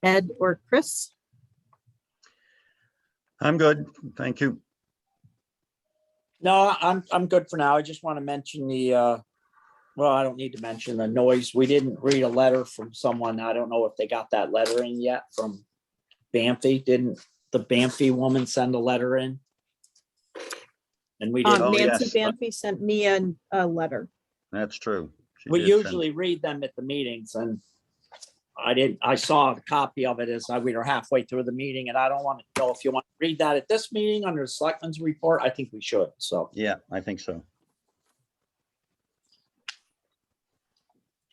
Ed or Chris? I'm good. Thank you. No, I'm good for now. I just want to mention well, I don't need to mention the noise. We didn't read a letter from someone. I don't know if they got that letter in yet from Banffy. Didn't the Banffy woman send a letter in? And we didn't. Oh, Nancy yes. Banffy sent me a letter. That's true. She We did send- usually read them at the meetings and I saw a copy of it as we were halfway through the meeting and I don't want to know if you want to read that at this meeting under the selectmen's report. I think we should. So, Yeah, I think so.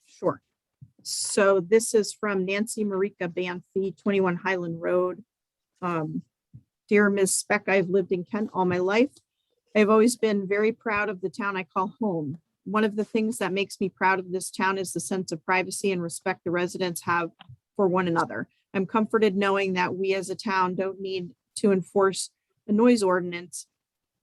Sure. So this is from Nancy Marika Banffy, 21 Highland Road. Dear Ms. Speck, I've lived in Kent all my life. I've always been very proud of the town I call home. One of the things that makes me proud of this town is the sense of privacy and respect the residents have for one another. I'm comforted knowing that we as a town don't need to enforce a noise ordinance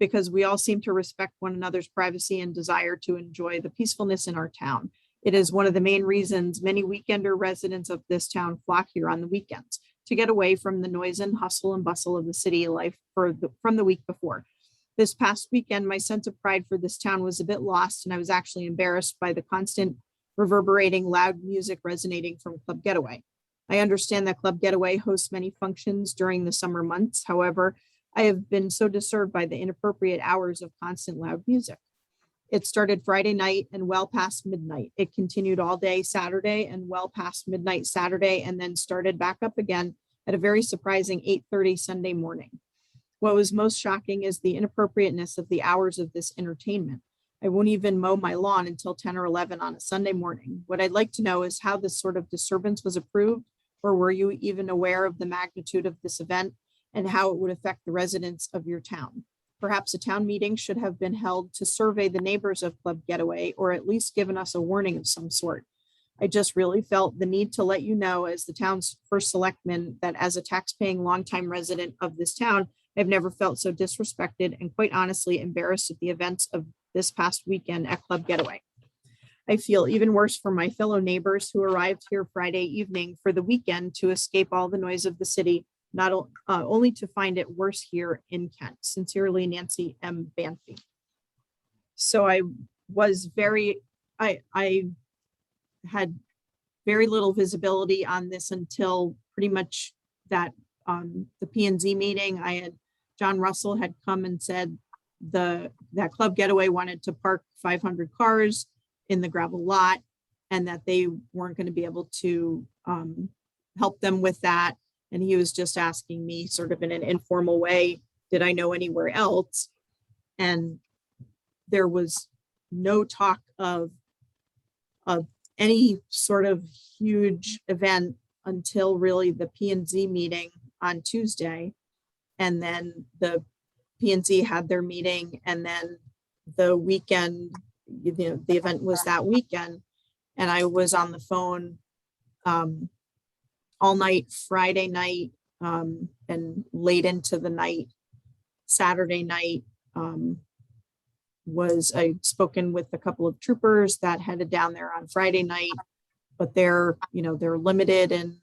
because we all seem to respect one another's privacy and desire to enjoy the peacefulness in our town. It is one of the main reasons many weekender residents of this town flock here on the weekends to get away from the noise and hustle and bustle of the city life from the week before. This past weekend, my sense of pride for this town was a bit lost, and I was actually embarrassed by the constant reverberating loud music resonating from Club Getaway. I understand that Club Getaway hosts many functions during the summer months. However, I have been so disturbed by the inappropriate hours of constant loud music. It started Friday night and well past midnight. It continued all day Saturday and well past midnight Saturday, and then started back up again at a very surprising 8:30 Sunday morning. What was most shocking is the inappropriateness of the hours of this entertainment. I won't even mow my lawn until 10 or 11 on a Sunday morning. What I'd like to know is how this sort of disturbance was approved, or were you even aware of the magnitude of this event and how it would affect the residents of your town? Perhaps a town meeting should have been held to survey the neighbors of Club Getaway, or at least given us a warning of some sort. I just really felt the need to let you know, as the town's first selectman, that as a tax-paying longtime resident of this town, I've never felt so disrespected and quite honestly embarrassed at the events of this past weekend at Club Getaway. I feel even worse for my fellow neighbors who arrived here Friday evening for the weekend to escape all the noise of the city, not only to find it worse here in Kent. Sincerely, Nancy M. Banffy. So I had very little visibility on this until pretty much that the P&Z meeting. John Russell had come and said that Club Getaway wanted to park 500 cars in the gravel lot and that they weren't going to be able to help them with that. And he was just asking me sort of in an informal way, did I know anywhere else? And there was no talk of any sort of huge event until really the P&Z meeting on Tuesday. And then the P&Z had their meeting, and then the weekend, the event was that weekend. And I was on the phone all night Friday night and late into the night Saturday night, I'd spoken with a couple of troopers that headed down there on Friday night, but they're limited in,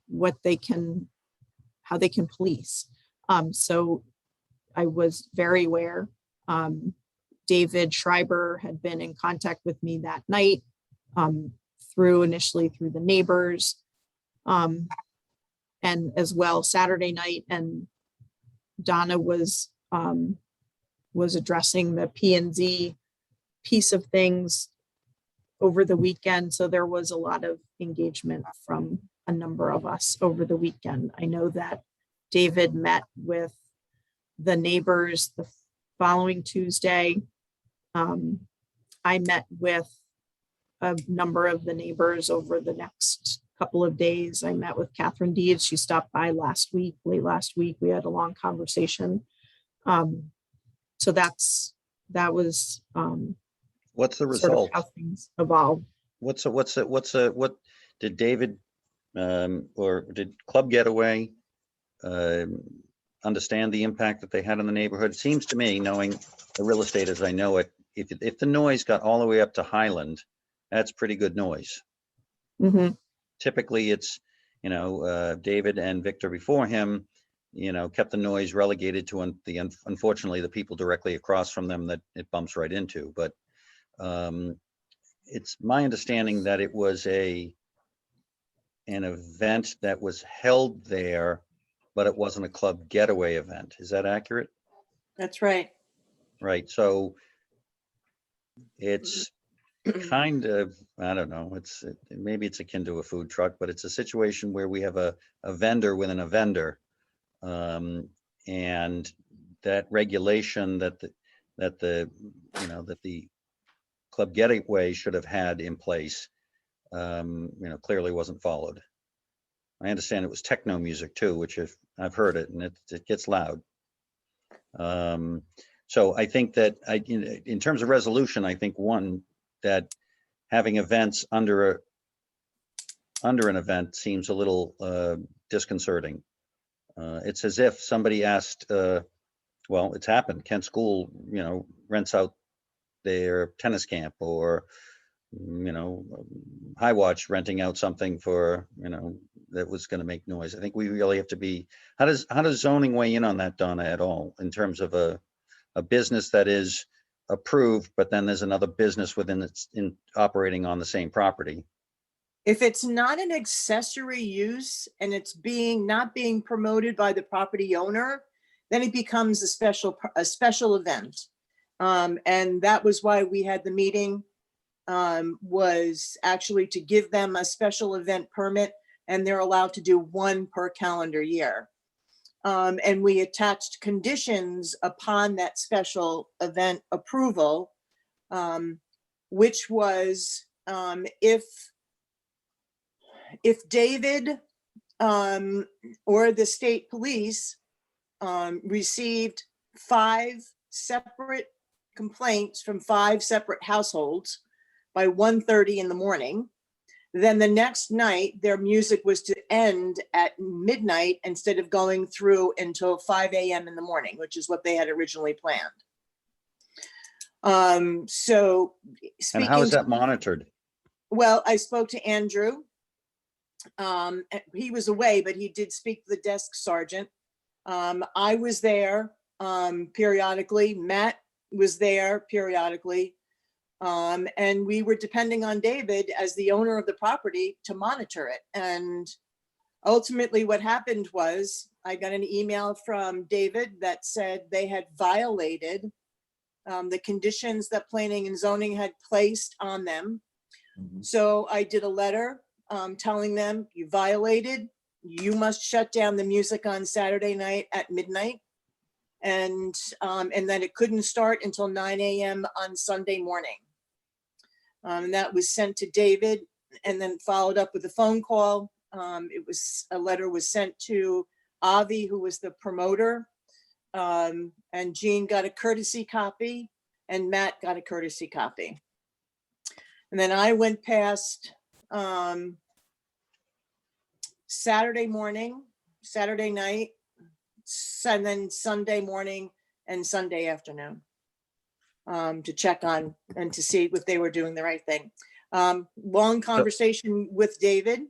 what they can, how they can police. So I was very aware. David Schreiber had been in contact with me that night, initially through the neighbors, and as well Saturday night. And Donna was addressing the P&Z piece of things over the weekend. So there was a lot of engagement from a number of us over the weekend. I know that David met with the neighbors the following Tuesday. I met with a number of the neighbors over the next couple of days. I met with Catherine Deeds. She stopped by late last week. We had a long conversation. So that was What's the sort of result? how things evolved. What did David or did Club Getaway understand the impact that they had in the neighborhood? It seems to me, knowing the real estate as I know it, if the noise got all the way up to Highland, that's pretty good noise. Mhm. Typically it's, David and Victor before him, kept the noise relegated to unfortunately the people directly across from them that it bumps right into. But it's my understanding that it was an event that was held there, but it wasn't a Club Getaway event. Is that accurate? That's right. Right. So it's kind of, I don't know, maybe it's akin to a food truck, but it's a situation where we have a vendor within a vendor. And that regulation that the Club Getaway should have had in place, clearly wasn't followed. I understand it was techno music too, which I've heard it, and it gets loud. So I think that in terms of resolution, I think one, that having events under an event seems a little disconcerting. It's as if somebody asked, well, it's happened. Kent School, rents out their tennis camp, or, High Watch renting out something for, that was going to make noise. I think we really have to be, how does zoning weigh in on that, Donna, at all, in terms of a business that is approved, but then there's another business in operating on the same property? If it's not an accessory use and it's not being promoted by the property owner, then it becomes a special event. And that was why we had the meeting, was actually to give them a special event permit, and they're allowed to do one per calendar year. And we attached conditions upon that special event approval, which was if David or the state police received 5 separate complaints from 5 separate households by 1:30 in the morning, then the next night their music was to end at midnight instead of going through until 5 a.m. in the morning, which is what they had originally planned. So And how is that monitored? Well, I spoke to Andrew. He was away, but he did speak to the desk sergeant. I was there periodically. Matt was there periodically. And we were depending on David as the owner of the property to monitor it. And ultimately what happened was I got an email from David that said they had violated the conditions that planning and zoning had placed on them. Mhm. So I did a letter telling them, you violated, you must shut down the music on Saturday night at midnight. And then it couldn't start until 9 a.m. on Sunday morning. And that was sent to David and then followed up with a phone call. A letter was sent to Avi, who was the promoter. And Jean got a courtesy copy and Matt got a courtesy copy. And then I went past Saturday morning, Saturday night, and then Sunday morning and Sunday afternoon. to check on and to see if they were doing the right thing. Long conversation with David.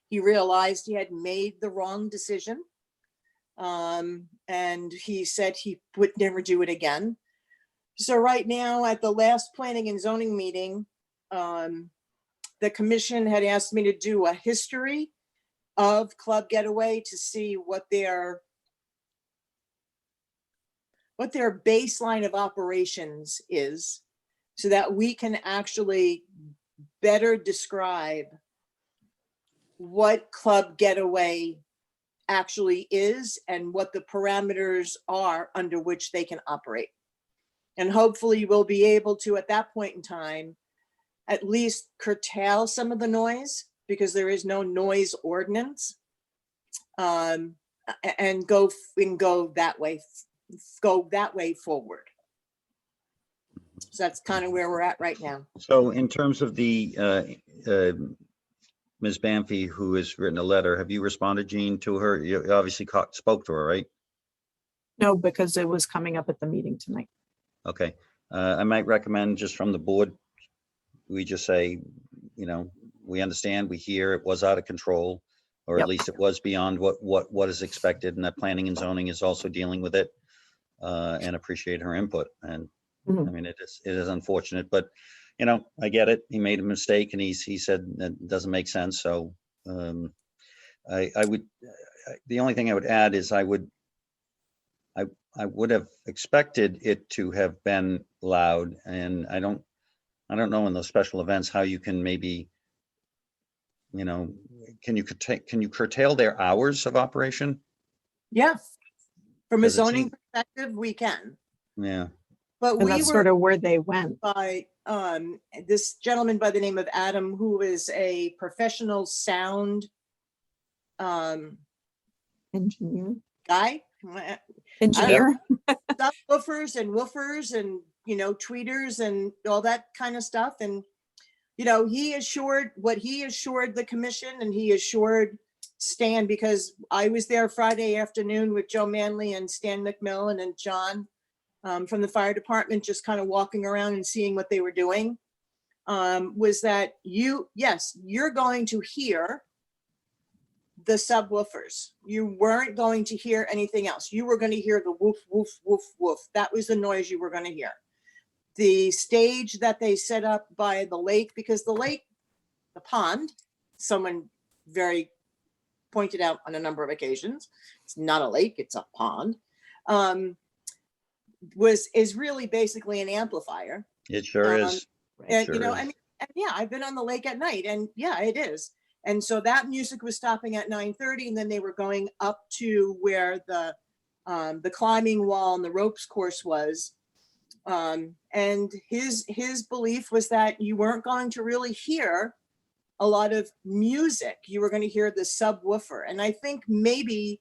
He realized he had made the wrong decision. And he said he would never do it again. So right now at the last planning and zoning meeting, the commission had asked me to do a history of Club Getaway to see what their baseline of operations is, so that we can actually better describe what Club Getaway actually is and what the parameters are under which they can operate. And hopefully we'll be able to, at that point in time, at least curtail some of the noise, because there is no noise ordinance, and go that way forward. So that's kind of where we're at right now. So in terms of the Ms. Banfi, who has written a letter, have you responded, Jean, to her? You obviously spoke to her, right? No, because it was coming up at the meeting tonight. Okay. I might recommend, just from the board, we just say, we understand, we hear it was out of control, or at least it was beyond what is expected, and that planning and zoning is also dealing with it, and appreciate her input. And I mean, it is unfortunate, but I get it. He made a mistake, and he said that doesn't make sense. So I would, the only thing I would add is I would have expected it to have been loud, and I don't know in those special events how you can maybe, can you curtail their hours of operation? Yeah, from a 'Cause it zoning seems- perspective, we can. Yeah. But And we that's were sort of where they went. by this gentleman by the name of Adam, who is a professional sound Engineer. guy. Engineer. Subwoofers and woofers and tweeters and all that kind of stuff. And he assured the commission, and he assured Stan, because I was there Friday afternoon with Joe Manley and Stan McMillan and John from the fire department, just kind of walking around and seeing what they were doing, was that you're going to hear the subwoofers. You weren't going to hear anything else. You were going to hear the woof, woof, woof, woof. That was the noise you were going to hear. The stage that they set up by the lake, because the pond, someone very pointed out on a number of occasions, it's not a lake, it's a pond, is really basically an amplifier. It sure is. And Sure I is. mean, and yeah, I've been on the lake at night, and yeah, it is. And so that music was stopping at 9:30, and then they were going up to where the climbing wall and the ropes course was. And his belief was that you weren't going to really hear a lot of music. You were going to hear the subwoofer. And I think maybe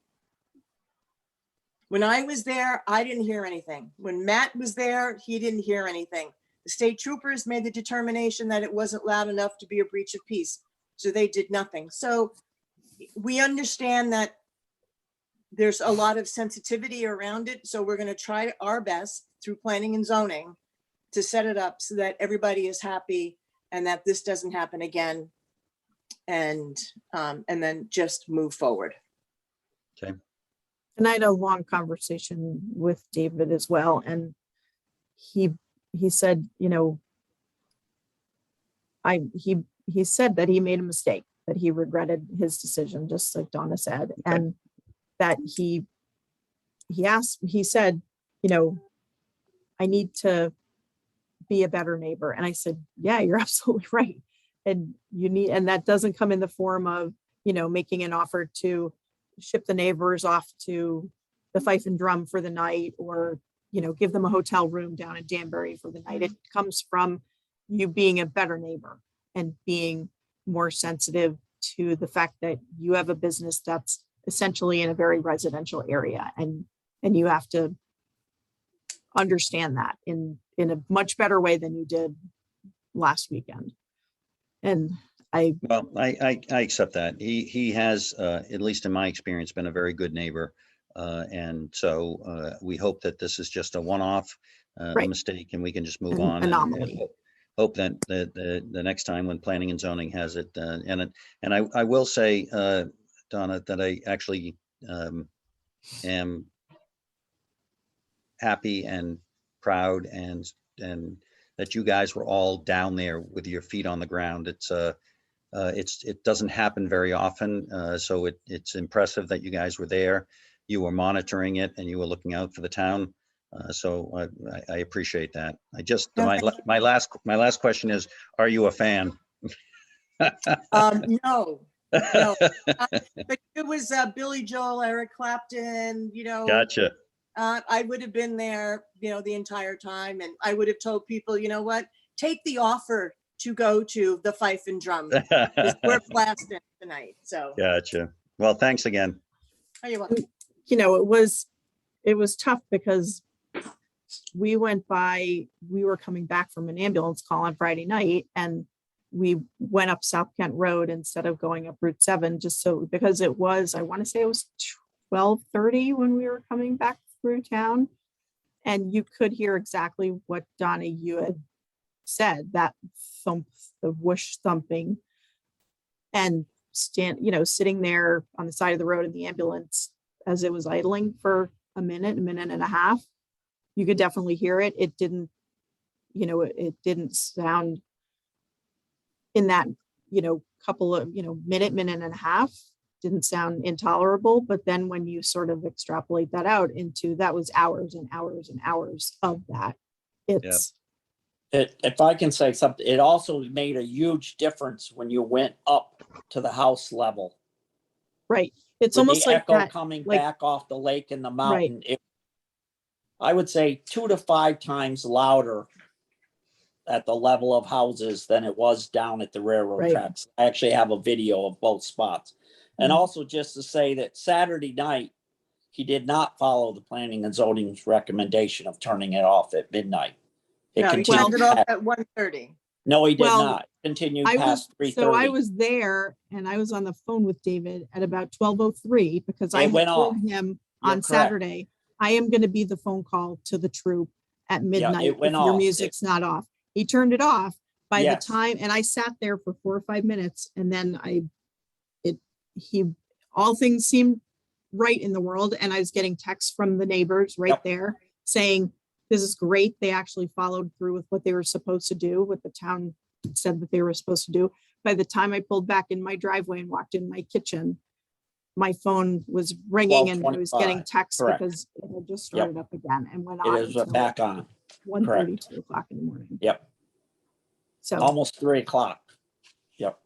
when I was there, I didn't hear anything. When Matt was there, he didn't hear anything. The state troopers made the determination that it wasn't loud enough to be a breach of peace. So they did nothing. So we understand that there's a lot of sensitivity around it. So we're going to try our best through planning and zoning to set it up so that everybody is happy and that this doesn't happen again. And then just move forward. Okay. And I had a long conversation with David as well. And he said, he said that he made a mistake, that he regretted his decision, just like Donna said. Okay. And that he said, I need to be a better neighbor. And I said, yeah, you're absolutely right. And and that doesn't come in the form of, making an offer to ship the neighbors off to the Fife and Drum for the night, or, give them a hotel room down in Danbury for the night. It comes from you being a better neighbor and being more sensitive to the fact that you have a business that's essentially in a very residential area, and you have to understand that in a much better way than you did last weekend. And I accept that. He has, at least in my experience, been a very good neighbor. And so we hope that this is just a one-off. a Right. mistake and we can just move An on. and anomaly. hope that the next time when planning and zoning has it, and I will say, Donna, that I actually am happy and proud and that you guys were all down there with your feet on the ground. It doesn't happen very often, so it's impressive that you guys were there. You were monitoring it and you were looking out for the town. So I appreciate that. My last question is, are you a fan? No, no. But it was Billy Joel, Eric Clapton, Gotcha. I would have been there, the entire time, and I would have told people, you know what, take the offer to go to the Fife and Drum. 'Cause we're blasting tonight, so. Gotcha. Well, thanks again. Oh, you're welcome. It was tough because we were coming back from an ambulance call on Friday night and we went up South Kent Road instead of going up Route 7, because I want to say it was 12:30 when we were coming back through town. And you could hear exactly what Donna, you had said, that thump, the whoosh thumping, and sitting there on the side of the road in the ambulance as it was idling for a minute and a half. You could definitely hear it. It didn't sound in that, couple of, minute and a half, didn't sound intolerable. But then when you sort of extrapolate that out into, that was hours and hours and hours of that. If I can say something, it also made a huge difference when you went up to the house level. Right. It's With almost the like echo that, coming like, back off the lake and the mountain. I would say 2 to 5 times louder at the level of houses than it was down at the railroad Right. tracks. I actually have a video of both spots. And also just to say that Saturday night, he did not follow the planning and zoning's recommendation of turning it off at midnight. It No, you continued turned it off past- at 1:30. No, he did Well, not. Continued I past was, so I 3:30. was there and I was on the phone with David at about 12:03 because I It had went told off. him You're on correct. Saturday, I am going to be the phone call to the troop at midnight if went your off. music's not off. He turned it off by Yes. the time, and I sat there for 4 or 5 minutes, and then all things seemed right in the world, and I was getting texts from the neighbors right Yep. there saying, this is great. They actually followed through with what they were supposed to do, what the town said that they were supposed to do. By the time I pulled back in my driveway and walked in my kitchen, my phone was ringing and I was getting 12:25, texts correct. because it had just started up again and went It on is until back on. 1:30, 2 o'clock in the morning. Yep. So, Almost 3 o'clock. Yep.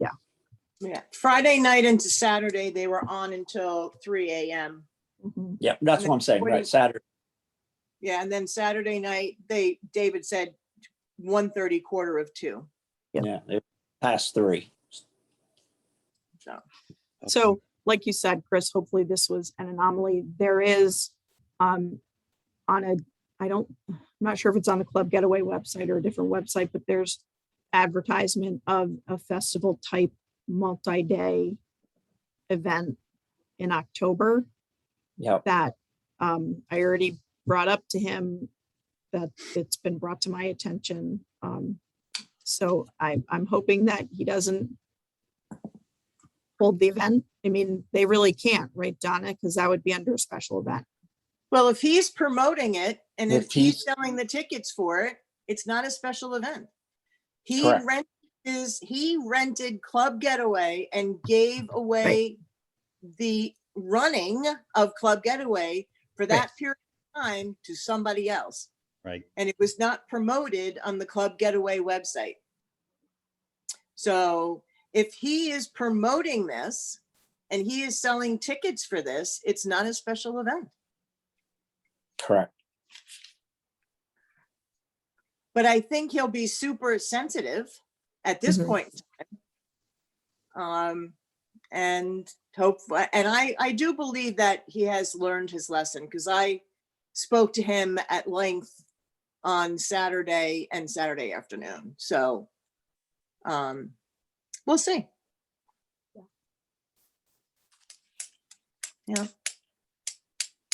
Yeah, Friday night into Saturday, they were on until 3 a.m. mhm. Yep. That's And what I'm saying. then Right. Saturday. Yeah, and then Saturday night, David said 1:30, 1:45. Yep. Yeah. It past 3. So like you said, Chris, hopefully this was an anomaly. There is I'm not sure if it's on the Club Getaway website or a different website, but there's advertisement of a festival type multi-day event in October Yep. that I already brought up to him, that it's been brought to my attention. So I'm hoping that he doesn't hold the event. I mean, they really can't, right, Donna? Because that would be under a special event. Well, if he's promoting it and If if he's he's- selling the tickets for it, it's not a special event. He Correct. rented Club Getaway and gave away the running of Club Getaway for that period of time to somebody else. Right. And it was not promoted on the Club Getaway website. So if he is promoting this and he is selling tickets for this, it's not a special event. Correct. But I think he'll be super sensitive at this Mhm. point in time. And I do believe that he has learned his lesson, because I spoke to him at length on Saturday and Saturday afternoon. So we'll see. Yeah.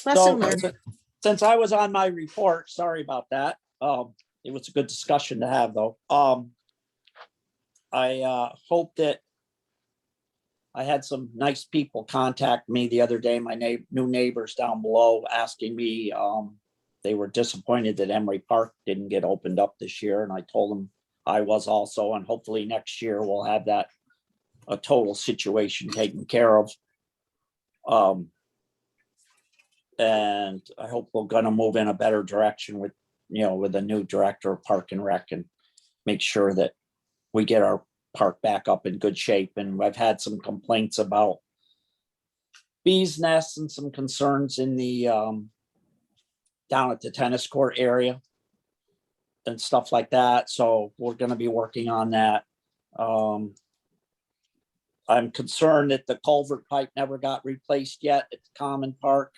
Lesson So learned. since I was on my report, sorry about that. It was a good discussion to have, though. I hope that I had some nice people contact me the other day, my new neighbors down below, asking me, they were disappointed that Emery Park didn't get opened up this year, and I told them I was also, and hopefully next year we'll have that a total situation taken care of. And I hope we're gonna move in a better direction with, with a new director of Park and Rec, and make sure that we get our park back up in good shape. And I've had some complaints about bees nests and some concerns in the down at the tennis court area and stuff like that. So we're gonna be working on that. I'm concerned that the culvert pipe never got replaced yet at the Common Park.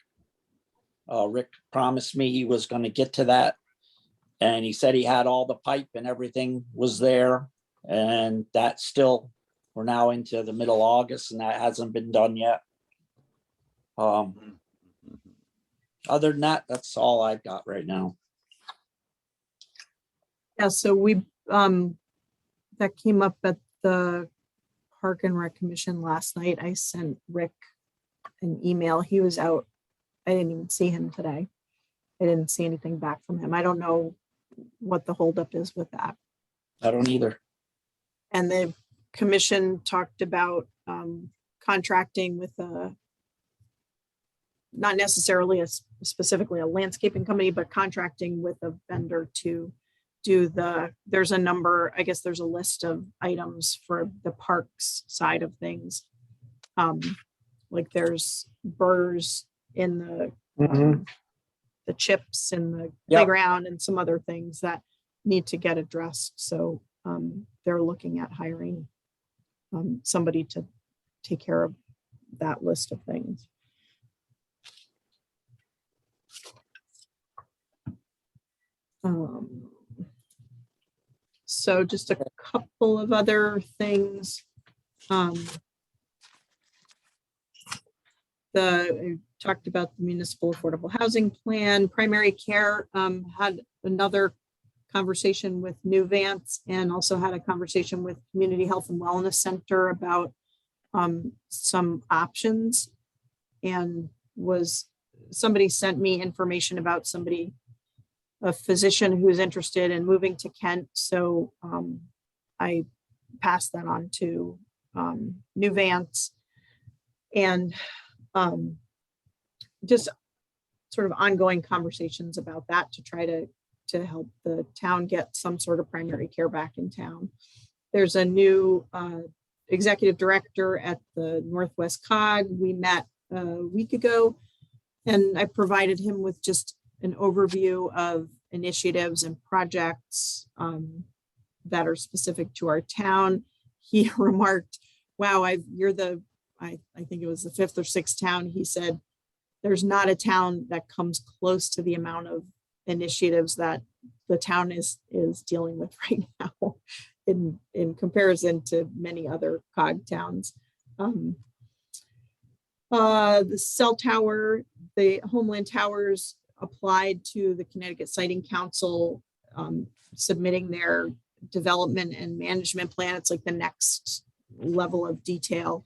Rick promised me he was gonna get to that. And he said he had all the pipe and everything was there. And that's still, we're now into the middle of August and that hasn't been done yet. Other than that, that's all I've got right now. Yeah, so we, that came up at the Park and Rec Commission last night. I sent Rick an email. He was out. I didn't even see him today. I didn't see anything back from him. I don't know what the holdup is with that. I don't either. And the commission talked about contracting with not necessarily specifically a landscaping company, but contracting with a vendor to do there's a number, I guess there's a list of items for the parks side of things. Like there's burrs in the chips in the playground and some other things that need to get addressed. So they're looking at hiring somebody to take care of that list of things. So just a couple of other things. I talked about the municipal affordable housing plan. Primary care had another conversation with New Vance and also had a conversation with Community Health and Wellness Center about some options, and somebody sent me information about a physician who's interested in moving to Kent. So I passed that on to New Vance, and just sort of ongoing conversations about that to try to help the town get some sort of primary care back in town. There's a new executive director at the Northwest COG. We met a week ago, and I provided him with just an overview of initiatives and projects that are specific to our town. He remarked, wow, I think it was the 5th or 6th town. He said, there's not a town that comes close to the amount of initiatives that the town is dealing with right now in comparison to many other COG towns. The cell tower, the Homeland Towers applied to the Connecticut Siting Council, submitting their development and management plan. It's like the next level of detail,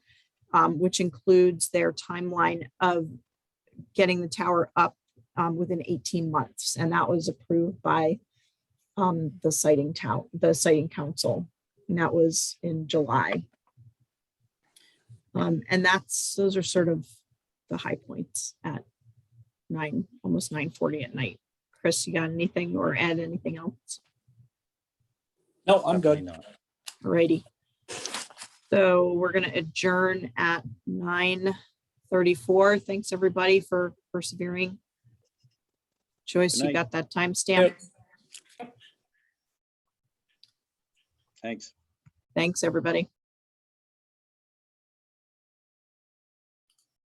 which includes their timeline of getting the tower up within 18 months. And that was approved by the Siting Council. And that was in July. And those are sort of the high points at almost 9:40 at night. Chris, you got anything or add anything else? No, I'm good. Alrighty. So we're going to adjourn at 9:34. Thanks everybody for persevering. Joyce, you got that timestamp? Thanks. Thanks, everybody.